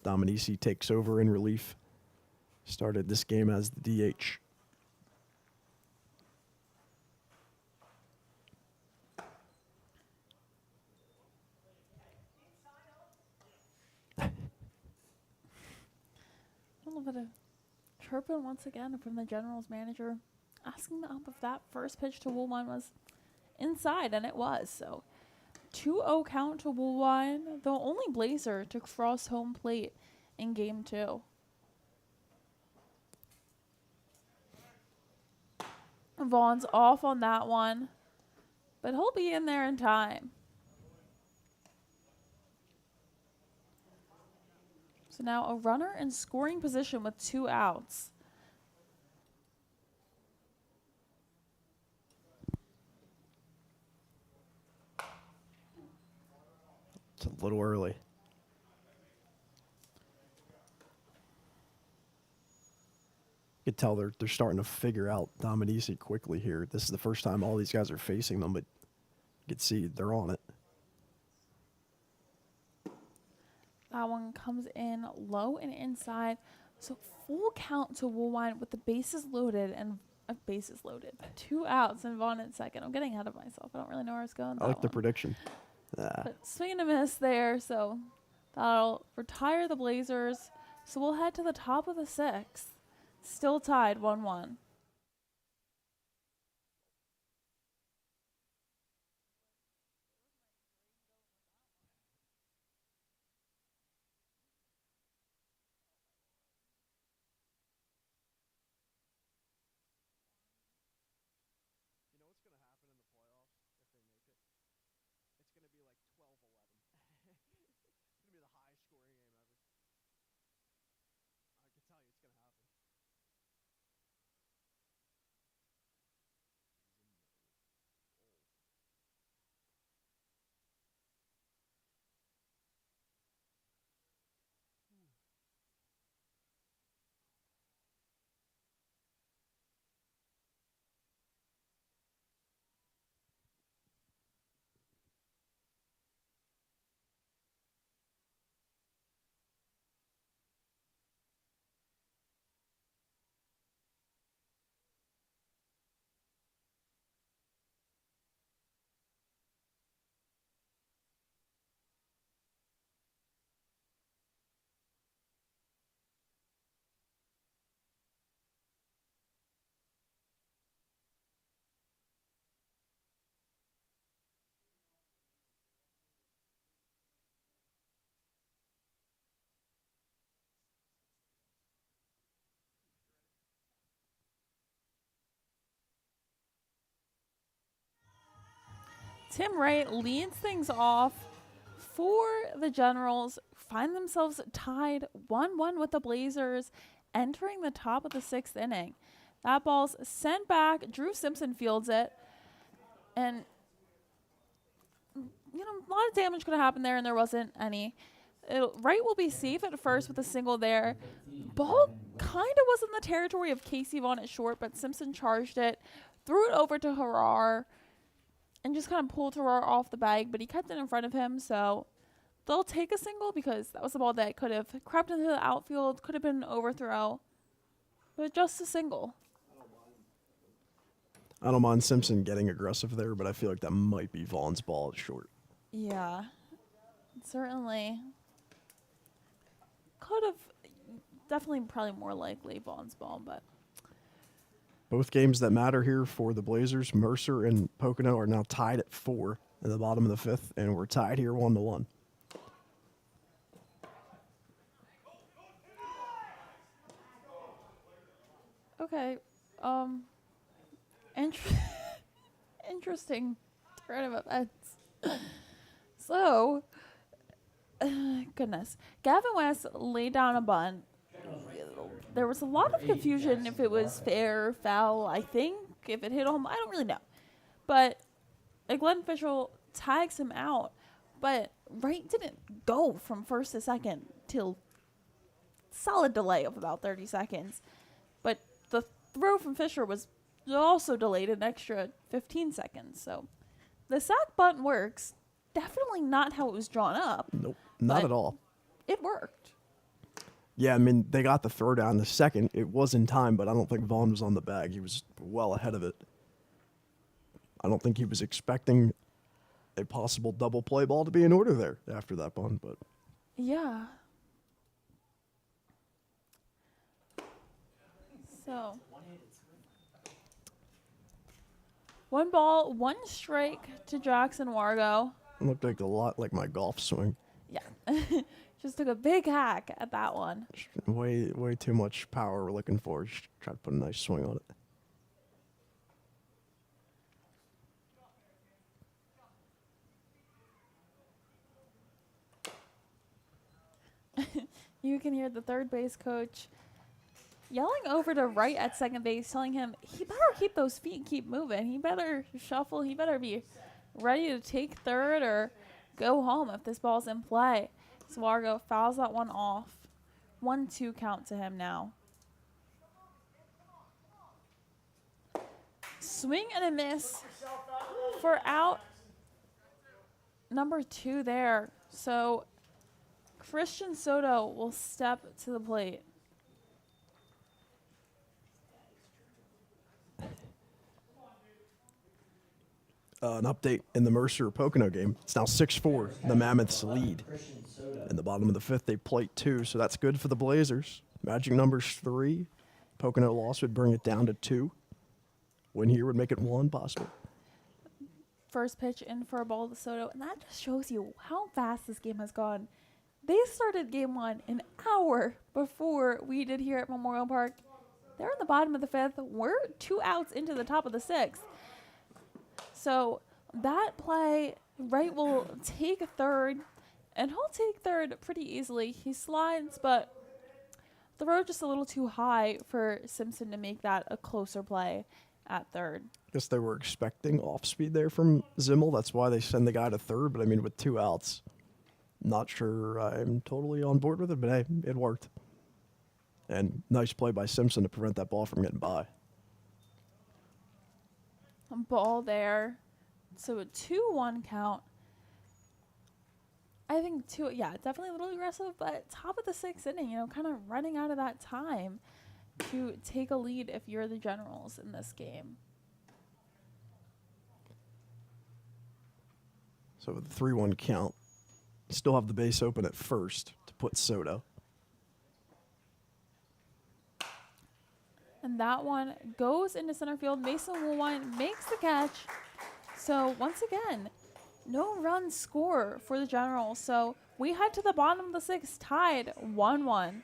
Dominici takes over in relief. Started this game as the DH. A little bit of chirping once again from the Generals manager, asking the ump if that first pitch to Woolwine was inside, and it was. So 2-0 count to Woolwine, the only Blazer to cross home plate in Game 2. Vaughn's off on that one, but he'll be in there in time. So now a runner in scoring position with 2 outs. It's a little early. You could tell they're starting to figure out Dominici quickly here. This is the first time all these guys are facing them, but you can see they're on it. That one comes in low and inside. So full count to Woolwine with the bases loaded and 2 outs and Vaughn in second. I'm getting ahead of myself. I don't really know where it's going. I like the prediction. Ah, But swing and a miss there, so that'll retire the Blazers. So we'll head to the top of the 6th. Still tied 1-1. You know what's going to happen in the playoffs if they make it? It's going to be like 12-11. It's going to be the highest scoring game ever. I can tell you it's going to happen. Tim Wright leads things off for the Generals, find themselves tied 1-1 with the Blazers entering the top of the 6th inning. That ball's sent back. Drew Simpson fields it. And, you know, a lot of damage could have happened there, and there wasn't any. Wright will be safe at first with a single there. Ball kind of was in the territory of Casey Vaughn at short, but Simpson charged it, threw it over to Harar, and just kind of pulled Harar off the bag, but he kept it in front of him, so they'll take a single because that was the ball that could have crept into the outfield, could have been an overthrow, but just a single. I don't mind Simpson getting aggressive there, but I feel like that might be Vaughn's ball at short. Yeah, certainly could have, definitely probably more likely Vaughn's ball, but Both games that matter here for the Blazers, Mercer and Pocono, are now tied at 4 in the bottom of the 5th, and we're tied here 1-1. okay. Interesting turn of events. So, goodness. Gavin West laid down a bunt. There was a lot of confusion if it was fair or foul, I think. If it hit home, I don't really know. But Glenn Fishel tags him out. But Wright didn't go from first to second till solid delay of about 30 seconds. But the throw from Fisher was also delayed an extra 15 seconds. So the sack bunt works. Definitely not how it was drawn up. Nope, not But at all. it worked. Yeah, I mean, they got the throw down the second. It was in time, but I don't think Vaughn was on the bag. He was well ahead of it. I don't think he was expecting a possible double play ball to be in order there after that bunt, but Yeah. So, 1 ball, 1 strike to Jackson Wargo. it looked like a lot like my golf swing. Yeah. Just took a big hack at that one. Way too much power we're looking for. Just try to put a nice swing on it. You can hear the third base coach yelling over to Wright at second base, telling him he better keep those feet and keep moving. He better shuffle. He better be ready to take third or go home if this ball's in play. Swargo fouls that one off. 1-2 count to him now. Swing and a miss for out number 2 there. So Christian Soto will step to the plate. An update in the Mercer-Pocono game. It's now 6-4. The Mammoths lead. Christian Soto. In the bottom of the 5th, they plate 2, so that's good for the Blazers. Magic number's 3. Pocono loss would bring it down to 2. Win here would make it 1 possible. First pitch in for a ball to Soto, and that just shows you how fast this game has gone. They started game 1 an hour before we did here at Memorial Park. They're in the bottom of the 5th. We're 2 outs into the top of the 6th. So that play, Wright will take third, and he'll take third pretty easily. He slides, but the road just a little too high for Simpson to make that a closer play at third. Guess they were expecting off speed there from Zimmel. That's why they send the guy to third. But I mean, with 2 outs, not sure I'm totally on board with it. But hey, it worked. And nice play by Simpson to prevent that ball from getting by. Ball there. So a 2-1 count. I think definitely a little aggressive, but top of the 6th inning, kind of running out of that time to take a lead if you're the Generals in this game. So with the 3-1 count, still have the base open at first to put Soto. And that one goes into center field. Mason Woolwine makes the catch. So once again, no run score for the Generals. So we head to the bottom of the 6th, tied 1-1.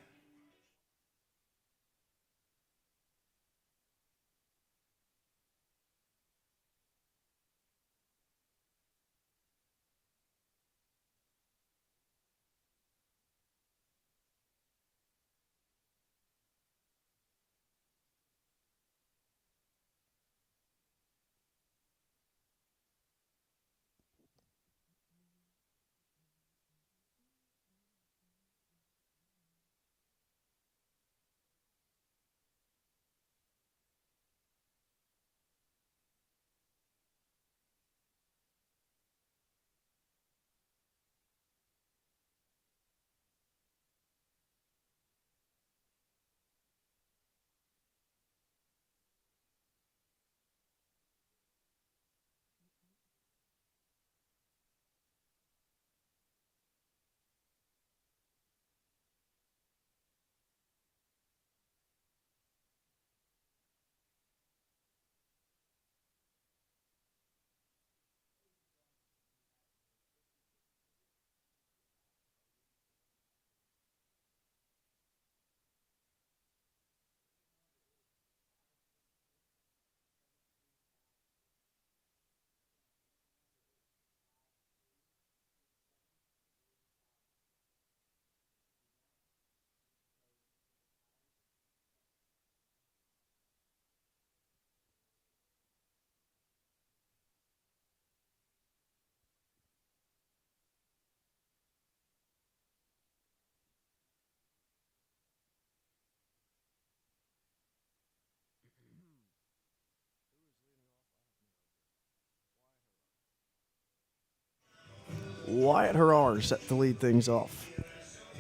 Wyatt Harrar set to lead things off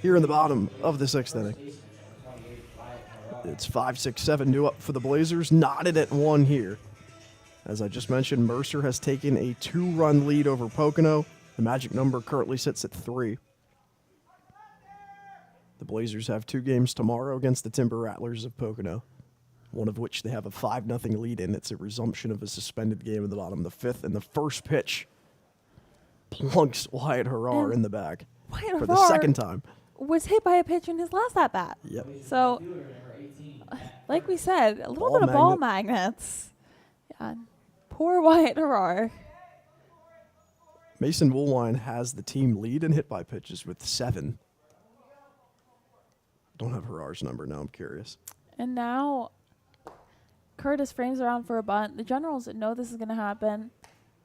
here in the bottom of the sixth inning. Baseman number 28, Wyatt Harrar. It's 5-6-7 due up for the Blazers, knotted at 1 here. As I just mentioned, Mercer has taken a 2-run lead over Pocono. The magic number currently sits at 3. The Blazers have 2 games tomorrow against the Timber Rattlers of Pocono, one of which they have a 5-0 lead in. It's a resumption of a suspended game in the bottom of the 5th, and the first pitch plunks Wyatt Harrar in the bag Wyatt for the Harrar second time. was hit by a pitch in his last at bat. Yep. So, Fielder number 18, like we said, a little Ball bit of ball magnet. magnets. Yeah. Poor Wyatt Harrar. Mason Woolwine has the team lead in hit by pitches with 7. Don't have Harrar's number now, I'm curious. And now Curtis frames around for a bunt. The Generals know this is going to happen.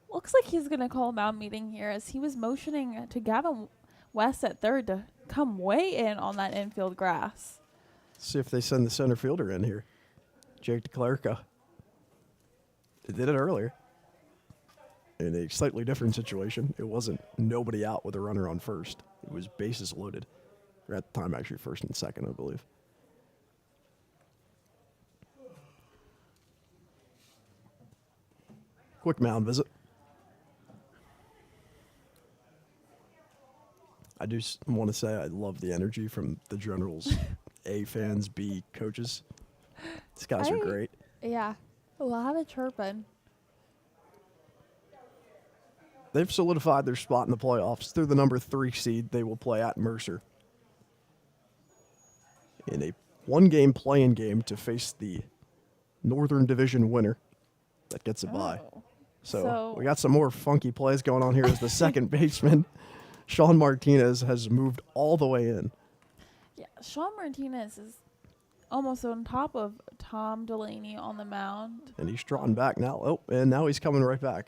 Looks like he's going to call a mound meeting here as he was motioning to Gavin West at third to come way in on that infield grass. See if they send the center fielder in here. Jake DeClerca. They did it earlier. In a slightly different situation. It wasn't nobody out with a runner on first. It was bases loaded. Or at the time, actually, first and second, I believe. Quick mound visit. I do want to say I love the energy from the Generals. A fans, B coaches. These guys are great. Yeah, a lot of chirping. They've solidified their spot in the playoffs. Through the number 3 seed, they will play at Mercer in a 1-game play-in game to face the Northern Division winner that gets a bye. Oh. So we got some more funky plays going on here as the second baseman, Sean Martinez, has moved all the way in. Yeah, Sean Martinez is almost on top of Tom Delaney on the mound. And he's drawn back now. Oh, and now he's coming right back.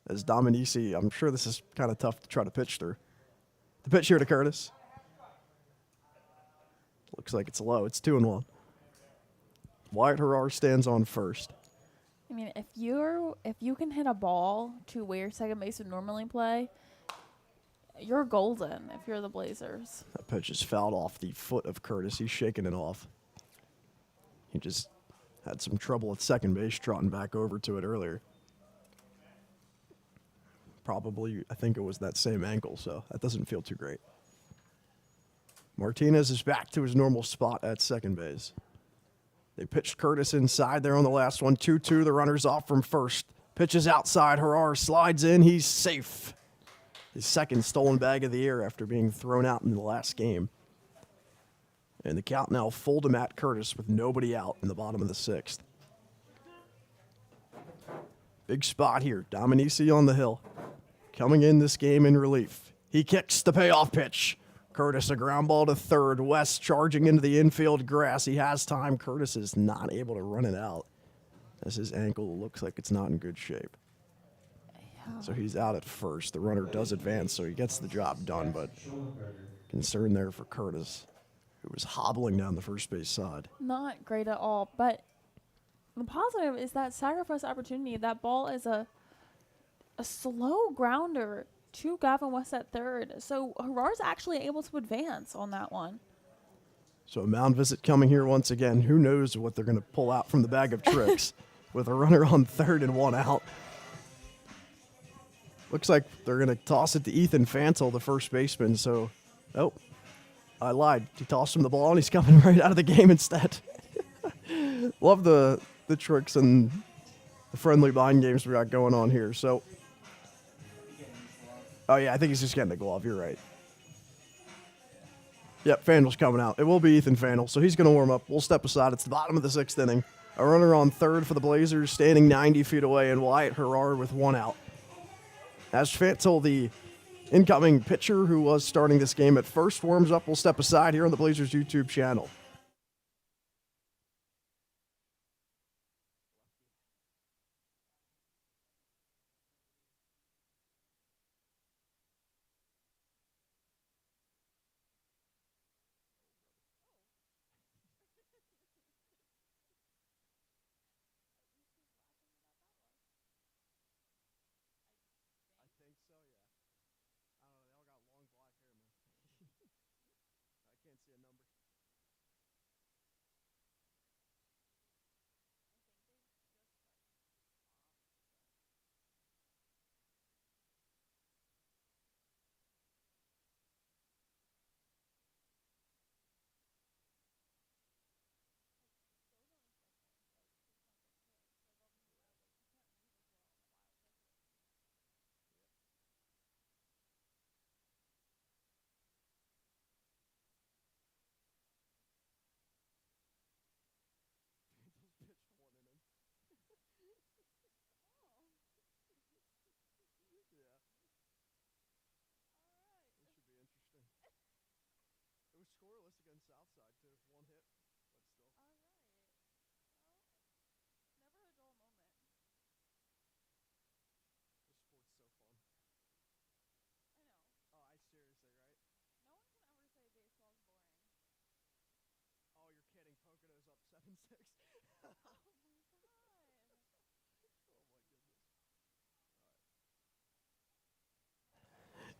As Dominici, I'm sure this is kind of tough to try to pitch through. The pitch here to Curtis. Looks like it's low. It's 2-1. Wyatt Harrar stands on first. I mean, if you can hit a ball to where second base would normally play, you're golden if you're the Blazers. That pitch is fouled off the foot of Curtis. He's shaking it off. He just had some trouble at second base, trotting back over to it earlier. Probably, I think it was that same ankle, so that doesn't feel too great. Martinez is back to his normal spot at second base. They pitched Curtis inside there on the last one. 2-2, the runner's off from first. Pitches outside, Harrar slides in, he's safe. His second stolen bag of the year after being thrown out in the last game. And the count now full to Matt Curtis with nobody out in the bottom of the 6th. Big spot here, Dominici on the hill. Coming in this game in relief. He kicks the payoff pitch. Curtis, a ground ball to third. West charging into the infield grass. He has time. Curtis is not able to run it out as his ankle looks like it's not in good shape. Yeah. So he's out at first. The runner does advance, so he gets the job done, but concern there for Curtis, who was hobbling down the first base side. Not great at all, but the positive is that sacrifice opportunity. That ball is a slow grounder to Gavin West at third. So Harrar's actually able to advance on that one. So a mound visit coming here once again. Who knows what they're going to pull out from the bag of tricks with a runner on third and 1 out. Looks like they're going to toss it to Ethan Fantle, the first baseman. So, oh, I lied. He tossed him the ball, and he's coming right out of the game instead. Love the tricks and the friendly mind games we got going on here. So, oh, yeah, I think he's just getting the glove. You're right. Yep, Fandel's coming out. It will be Ethan Fandel, so he's going to warm up. We'll step aside. It's the bottom of the 6th inning. A runner on third for the Blazers, standing 90 feet away, and Wyatt Harrar with 1 out. As Fantel, the incoming pitcher who was starting this game at first, warms up, we'll step aside here on the Blazers YouTube channel.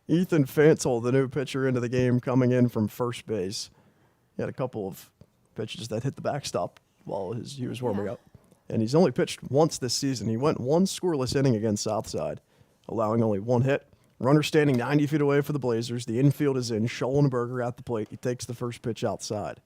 Ethan Fantle, the new pitcher into the game, coming in from first base. He had a couple of pitches that hit the backstop while he was warming up. And he's only pitched once this season. He went one scoreless inning against Southside, allowing only one hit. Runner standing 90 feet away for the Blazers. The infield is in. Schollenberger at the plate. He takes the first pitch outside.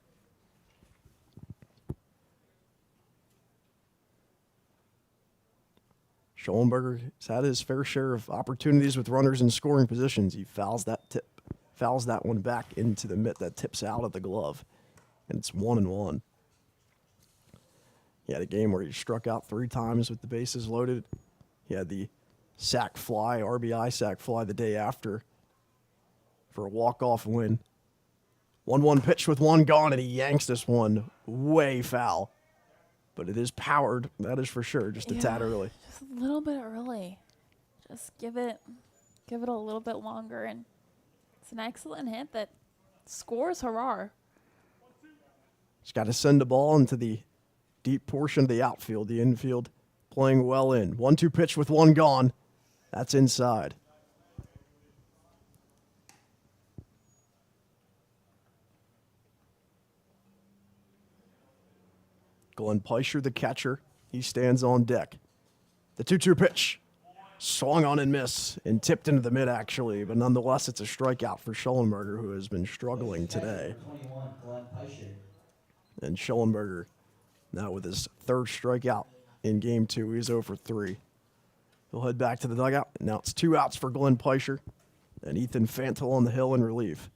Schollenberger has had his fair share of opportunities with runners in scoring positions. He fouls that one back into the mitt that tips out of the glove. And it's 1-1. He had a game where he struck out 3 times with the bases loaded. He had the RBI sac fly the day after for a walk-off win. 1-1 pitch with one gone, and he yanks this one way foul. But it is powered, that is for sure, just a tad early. Just a little bit early. Just give it a little bit longer, and it's an excellent hit that scores Harar. He's got to send the ball into the deep portion of the outfield. The infield playing well in. 1-2 pitch with one gone. That's inside. Glenn Peischer, the catcher, he stands on deck. The 2-2 pitch. Swung on and miss and tipped into the mid, actually, but nonetheless, it's a strikeout for Schollenberger, who has been struggling today. 21, Glenn Peischer. And Schollenberger now with his third strikeout in game 2. He's 0 for 3. He'll head back to the dugout. Now it's 2 outs for Glenn Peischer and Ethan Fantle on the hill in relief.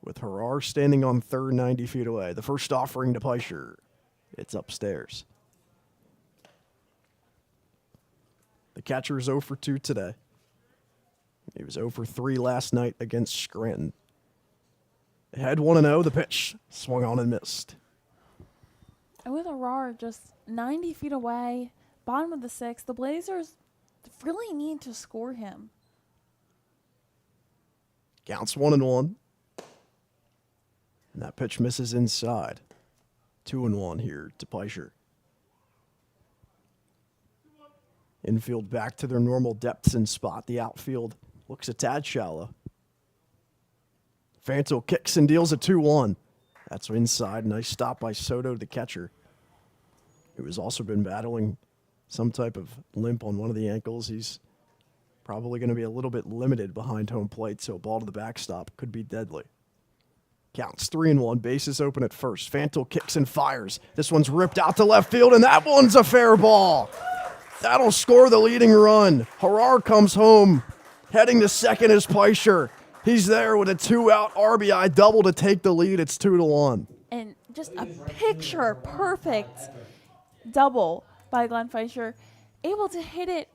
With Harar standing on third 90 feet away. The first offering to Peischer. It's upstairs. The catcher is 0 for 2 today. He was 0 for 3 last night against Scranton. Ahead 1-0, the pitch swung on and missed. And with Harar just 90 feet away, bottom of the 6th, the Blazers really need to score him. Counts 1-1. And that pitch misses inside. 2-1 here to Peischer. Infield back to their normal depths and spot. The outfield looks a tad shallow. Fantle kicks and deals a 2-1. That's inside. Nice stop by Soto, the catcher, who has also been battling some type of limp on one of the ankles. He's probably going to be a little bit limited behind home plate, so a ball to the backstop could be deadly. Counts 3-1. Bases open at first. Fantle kicks and fires. This one's ripped out to left field, and that one's a fair ball. That'll score the leading run. Harar comes home. Heading to second is Peischer. He's there with a 2-out RBI double to take the lead. It's 2-1. And just a picture perfect double by Glenn Peischer. Able to hit it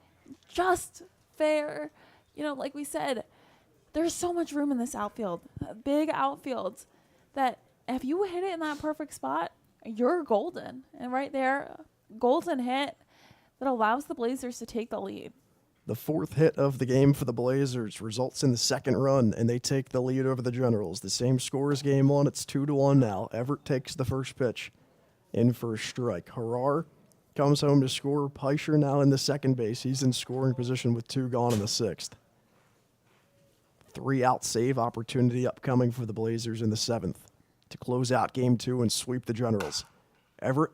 just fair. You know, like we said, there's so much room in this outfield, big outfield, that if you hit it in that perfect spot, you're golden. And right there, golden hit that allows the Blazers to take the lead. The 4th hit of the game for the Blazers results in the 2nd run, and they take the lead over the Generals. The same score as game 1. It's 2-1 now. Everett takes the first pitch in for a strike. Harar comes home to score. Peischer now in the second base. He's in scoring position with 2 gone in the 6th. 3-out save opportunity upcoming for the Blazers in the 7th to close out game 2 and sweep the Generals. Everett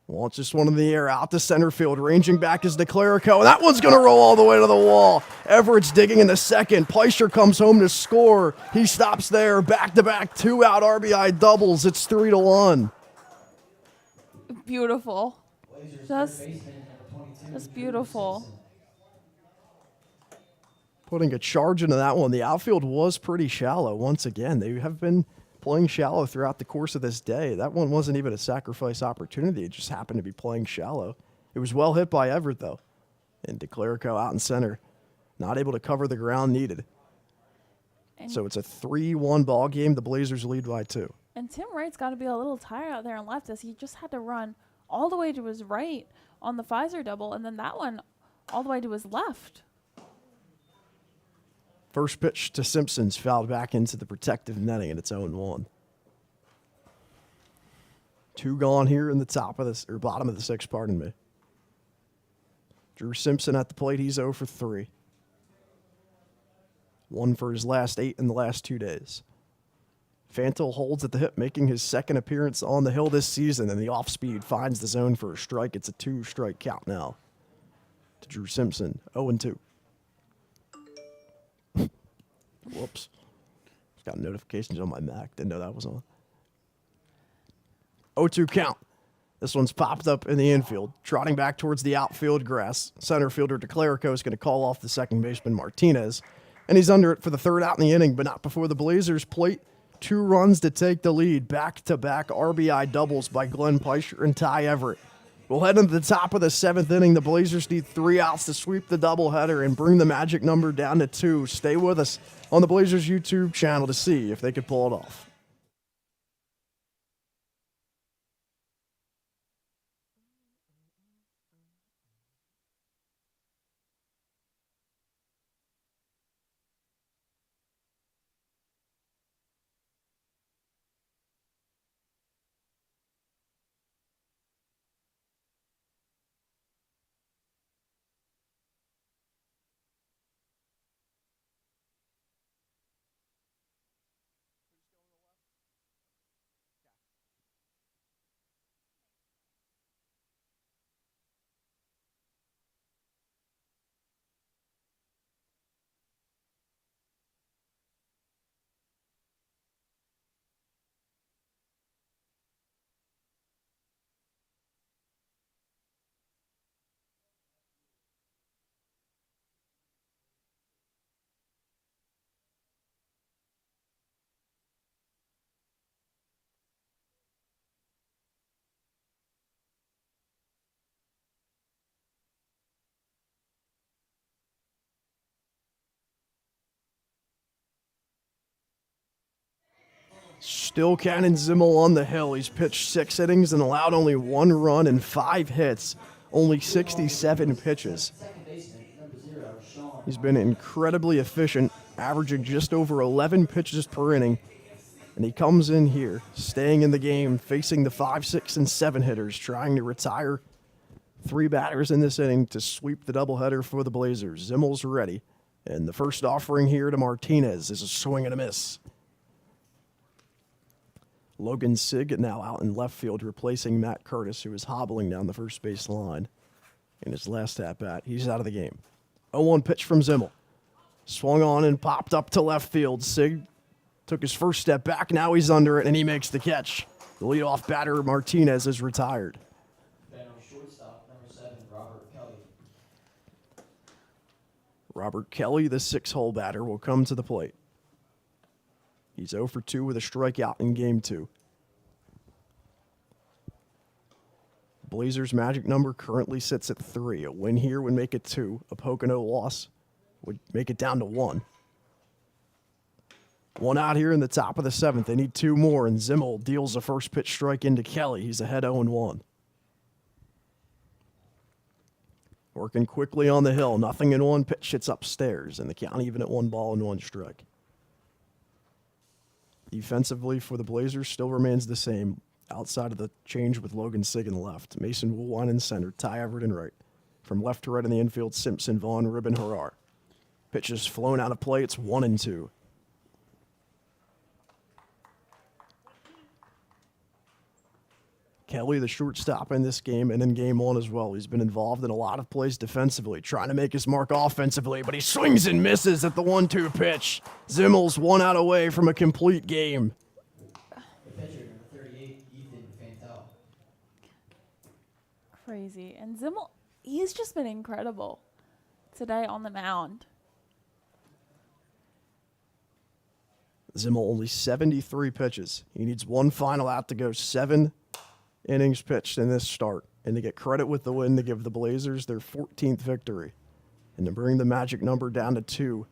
launches one in the air out to center field. Ranging back is DeClerico. That one's going to roll all the way to the wall. Everett's digging in the second. Peischer comes home to score. He stops there. Back-to-back 2-out RBI doubles. It's 3-1. Beautiful. Blazers Just, third baseman, number 22, just beautiful. Simpson. Putting a charge into that one. The outfield was pretty shallow once again. They have been playing shallow throughout the course of this day. That one wasn't even a sacrifice opportunity. It just happened to be playing shallow. It was well hit by Everett, though. And DeClerico out in center, not able to cover the ground needed. And So it's a 3-1 ball game. The Blazers lead by 2. And Tim Wright's got to be a little tired out there on left, as he just had to run all the way to his right on the Pfizer double, and then that one all the way to his left. First pitch to Simpson's fouled back into the protective netting, and it's 0-1. 2 gone here in the bottom of the 6th, pardon me. Drew Simpson at the plate, he's 0 for 3. 1 for his last 8 in the last 2 days. Fantil holds at the hip, making his 2nd appearance on the hill this season, and the off-speed finds the zone for a strike. It's a 2-strike count now to Drew Simpson, 0-2. Whoops. Just got notifications on my Mac. Didn't know that was on. 0-2 count. This one's popped up in the infield. Trotting back towards the outfield grass. Center fielder DeClerico is going to call off the second baseman Martinez. And he's under it for the 3rd out in the inning, but not before the Blazers plate. 2 runs to take the lead. Back-to-back RBI doubles by Glenn Peischer and Ty Everett. We'll head into the top of the 7th inning. The Blazers need 3 outs to sweep the doubleheader and bring the magic number down to 2. Stay with us on the Blazers YouTube channel to see if they could pull it off. Still Cannon Zimmel on the hill. He's pitched 6 innings and allowed only 1 run and 5 hits. Only 67 pitches. He's been incredibly efficient, averaging just over 11 pitches per inning. And he comes in here, staying in the game, facing the 5, 6, and 7 hitters, trying to retire 3 batters in this inning to sweep the doubleheader for the Blazers. Zimmel's ready. And the first offering here to Martinez is a swing and a miss. Logan Sigg now out in left field, replacing Matt Curtis, who is hobbling down the first base line in his last at-bat. He's out of the game. 0-1 pitch from Zimmel. Swung on and popped up to left field. Sigg took his first step back. Now he's under it, and he makes the catch. The leadoff batter, Martinez, is retired. Shortstop, number 7, Robert Kelly. Robert Kelly, the 6-hole batter, will come to the plate. He's 0 for 2 with a strikeout in Game 2. Blazers' magic number currently sits at 3. A win here would make it 2. A Pocono loss would make it down to 1. 1 out here in the top of the 7th. They need 2 more, and Zimmel deals a first pitch strike into Kelly. He's ahead 0-1. Working quickly on the hill. Nothing in 1 pitch. Hits upstairs, and the count even at 1 ball and 1 strike. Defensively for the Blazers still remains the same. Outside of the change with Logan Sigg in left. Mason Woolwine in center. Ty Everett in right. From left to right in the infield, Simpson, Vaughn, Ribbon, Harar. Pitch is flown out of play. It's 1-2. Kelly, the shortstop in this game and in Game 1 as well. He's been involved in a lot of plays defensively, trying to make his mark offensively, but he swings and misses at the 1-2 pitch. Zimmel's 1 out away from a complete game. The pitcher, number 38, Ethan Fantel. Crazy. And Zimmel, he's just been incredible today on the mound. Zimmel only 73 pitches. He needs 1 final out to go 7 innings pitched in this start, and to get credit with the win to give the Blazers their 14th victory and to bring the magic number down to 2.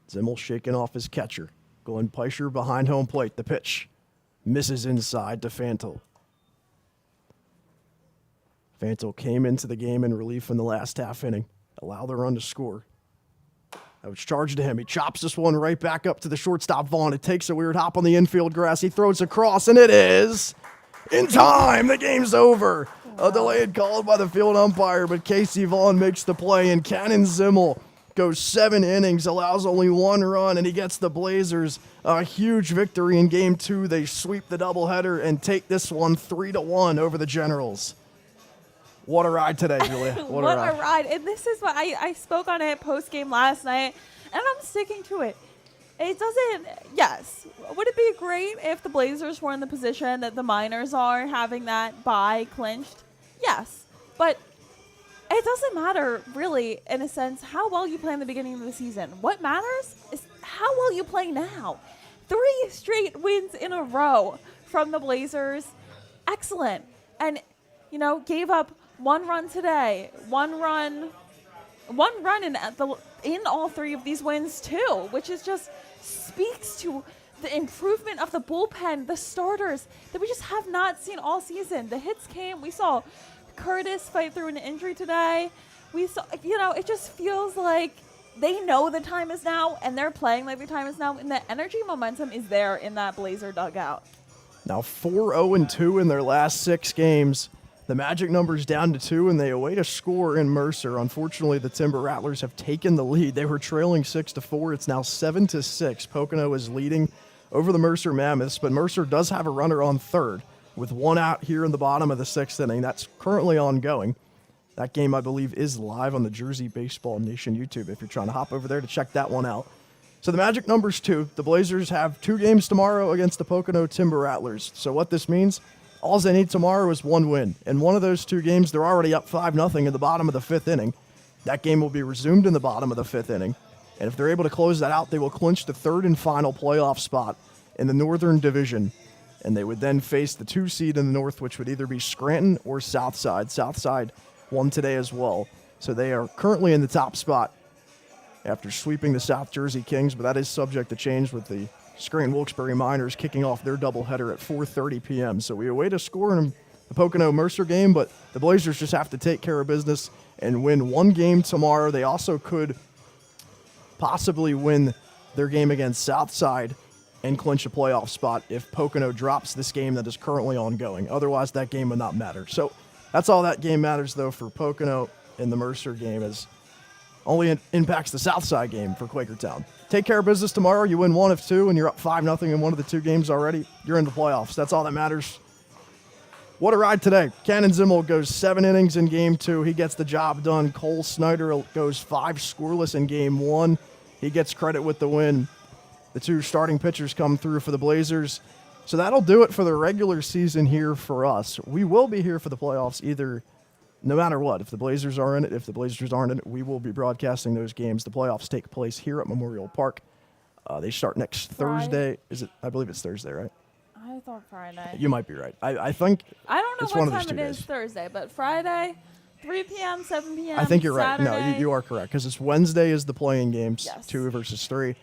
Zimmel shaking off his catcher. Glenn Peischer behind home plate. The pitch misses inside to Fantil. Fantil came into the game in relief in the last half inning, allowed the run to score. That was charged to him. He chops this one right back up to the shortstop, Vaughn. It takes a weird hop on the infield grass. He throws across, and it is in time. The game's over. A delayed call by the field umpire, but Casey Vaughn makes the play, and Cannon Zimmel goes 7 innings, allows only 1 run, and he gets the Blazers a huge victory in Game 2. They sweep the doubleheader and take this one 3-1 over the Generals. What a ride today, Julia. What a ride. And this is what I spoke on it post-game last night, and I'm sticking to it. It doesn't, yes, would it be great if the Blazers were in the position that the Miners are, having that bye clinched? Yes, but it doesn't matter, really, in a sense, how well you play in the beginning of the season. What matters is how well you play now. 3 straight wins in a row from the Blazers. Excellent. And, gave up 1 run today, 1 run in all 3 of these wins too, which is just speaks to the improvement of the bullpen, the starters that we just have not seen all season. The hits came. We saw Curtis fight through an injury today. We saw, it just feels like they know the time is now, and they're playing like the time is now, and the energy momentum is there in that Blazer dugout. Now 4-0-2 in their last 6 games. The Magic number's down to 2, and they await a score in Mercer. Unfortunately, the Timber Rattlers have taken the lead. They were trailing 6-4. It's now 7-6. Pocono is leading over the Mercer Mammoths, but Mercer does have a runner on third with 1 out here in the bottom of the 6th inning. That's currently ongoing. That game, I believe, is live on the Jersey Baseball Nation YouTube if you're trying to hop over there to check that one out. So the Magic number's 2. The Blazers have 2 games tomorrow against the Pocono Timber Rattlers. So what this means, all they need tomorrow is 1 win. In one of those 2 games, they're already up 5-0 in the bottom of the 5th inning. That game will be resumed in the bottom of the 5th inning. And if they're able to close that out, they will clinch the 3rd and final playoff spot in the Northern Division. And they would then face the 2 seed in the North, which would either be Scranton or Southside. Southside won today as well. So they are currently in the top spot after sweeping the South Jersey Kings, but that is subject to change with the Scranton Wilkes-Barre Miners kicking off their doubleheader at 4:30 p.m. So we await a score in the Pocono-Mercer game, but the Blazers just have to take care of business and win 1 game tomorrow. They also could possibly win their game against Southside and clinch a playoff spot if Pocono drops this game that is currently ongoing. Otherwise, that game would not matter. So that's all that game matters, though, for Pocono in the Mercer game, as only impacts the Southside game for Quakertown. Take care of business tomorrow. You win 1 of 2, and you're up 5-0 in one of the 2 games already. You're in the playoffs. That's all that matters. What a ride today. Cannon Zimmel goes 7 innings in Game 2. He gets the job done. Cole Snyder goes 5 scoreless in Game 1. He gets credit with the win. The 2 starting pitchers come through for the Blazers. So that'll do it for the regular season here for us. We will be here for the playoffs either, no matter what. If the Blazers are in it, if the Blazers aren't in it, we will be broadcasting those games. The playoffs take place here at Memorial Park. They start next Thursday. I believe it's Thursday, right? I thought Friday. You might be right. I think I don't know it's one what of those time 2 it is days. Thursday, but Friday, 3 p.m., 7 p.m. I think you're right. No, Saturday. you are correct, because it's Wednesday is the playing games, Yes. 2 versus 3.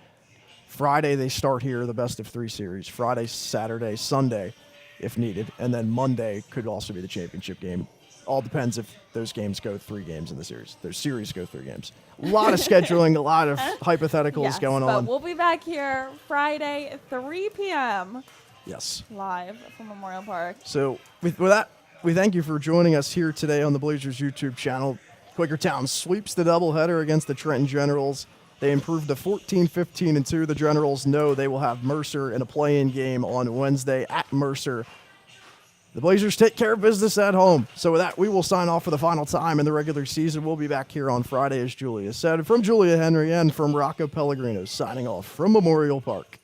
Friday they start here, the best of 3 series. Friday, Saturday, Sunday, if needed, and then Monday could also be the championship game. All depends if those games go 3 games in the series. Those series go 3 games. A lot of scheduling, a lot of hypotheticals Yes, going but on. we'll be back here Friday, 3 p.m. Yes. live from Memorial Park. So with that, we thank you for joining us here today on the Blazers YouTube channel. Quakertown sweeps the doubleheader against the Trenton Generals. They improved to 14-15-2. The Generals know they will have Mercer in a play-in game on Wednesday at Mercer. The Blazers take care of business at home. So with that, we will sign off for the final time in the regular season. We'll be back here on Friday, as Julia said. From Julia Henry and from Rocco Pellegrino, signing off from Memorial Park.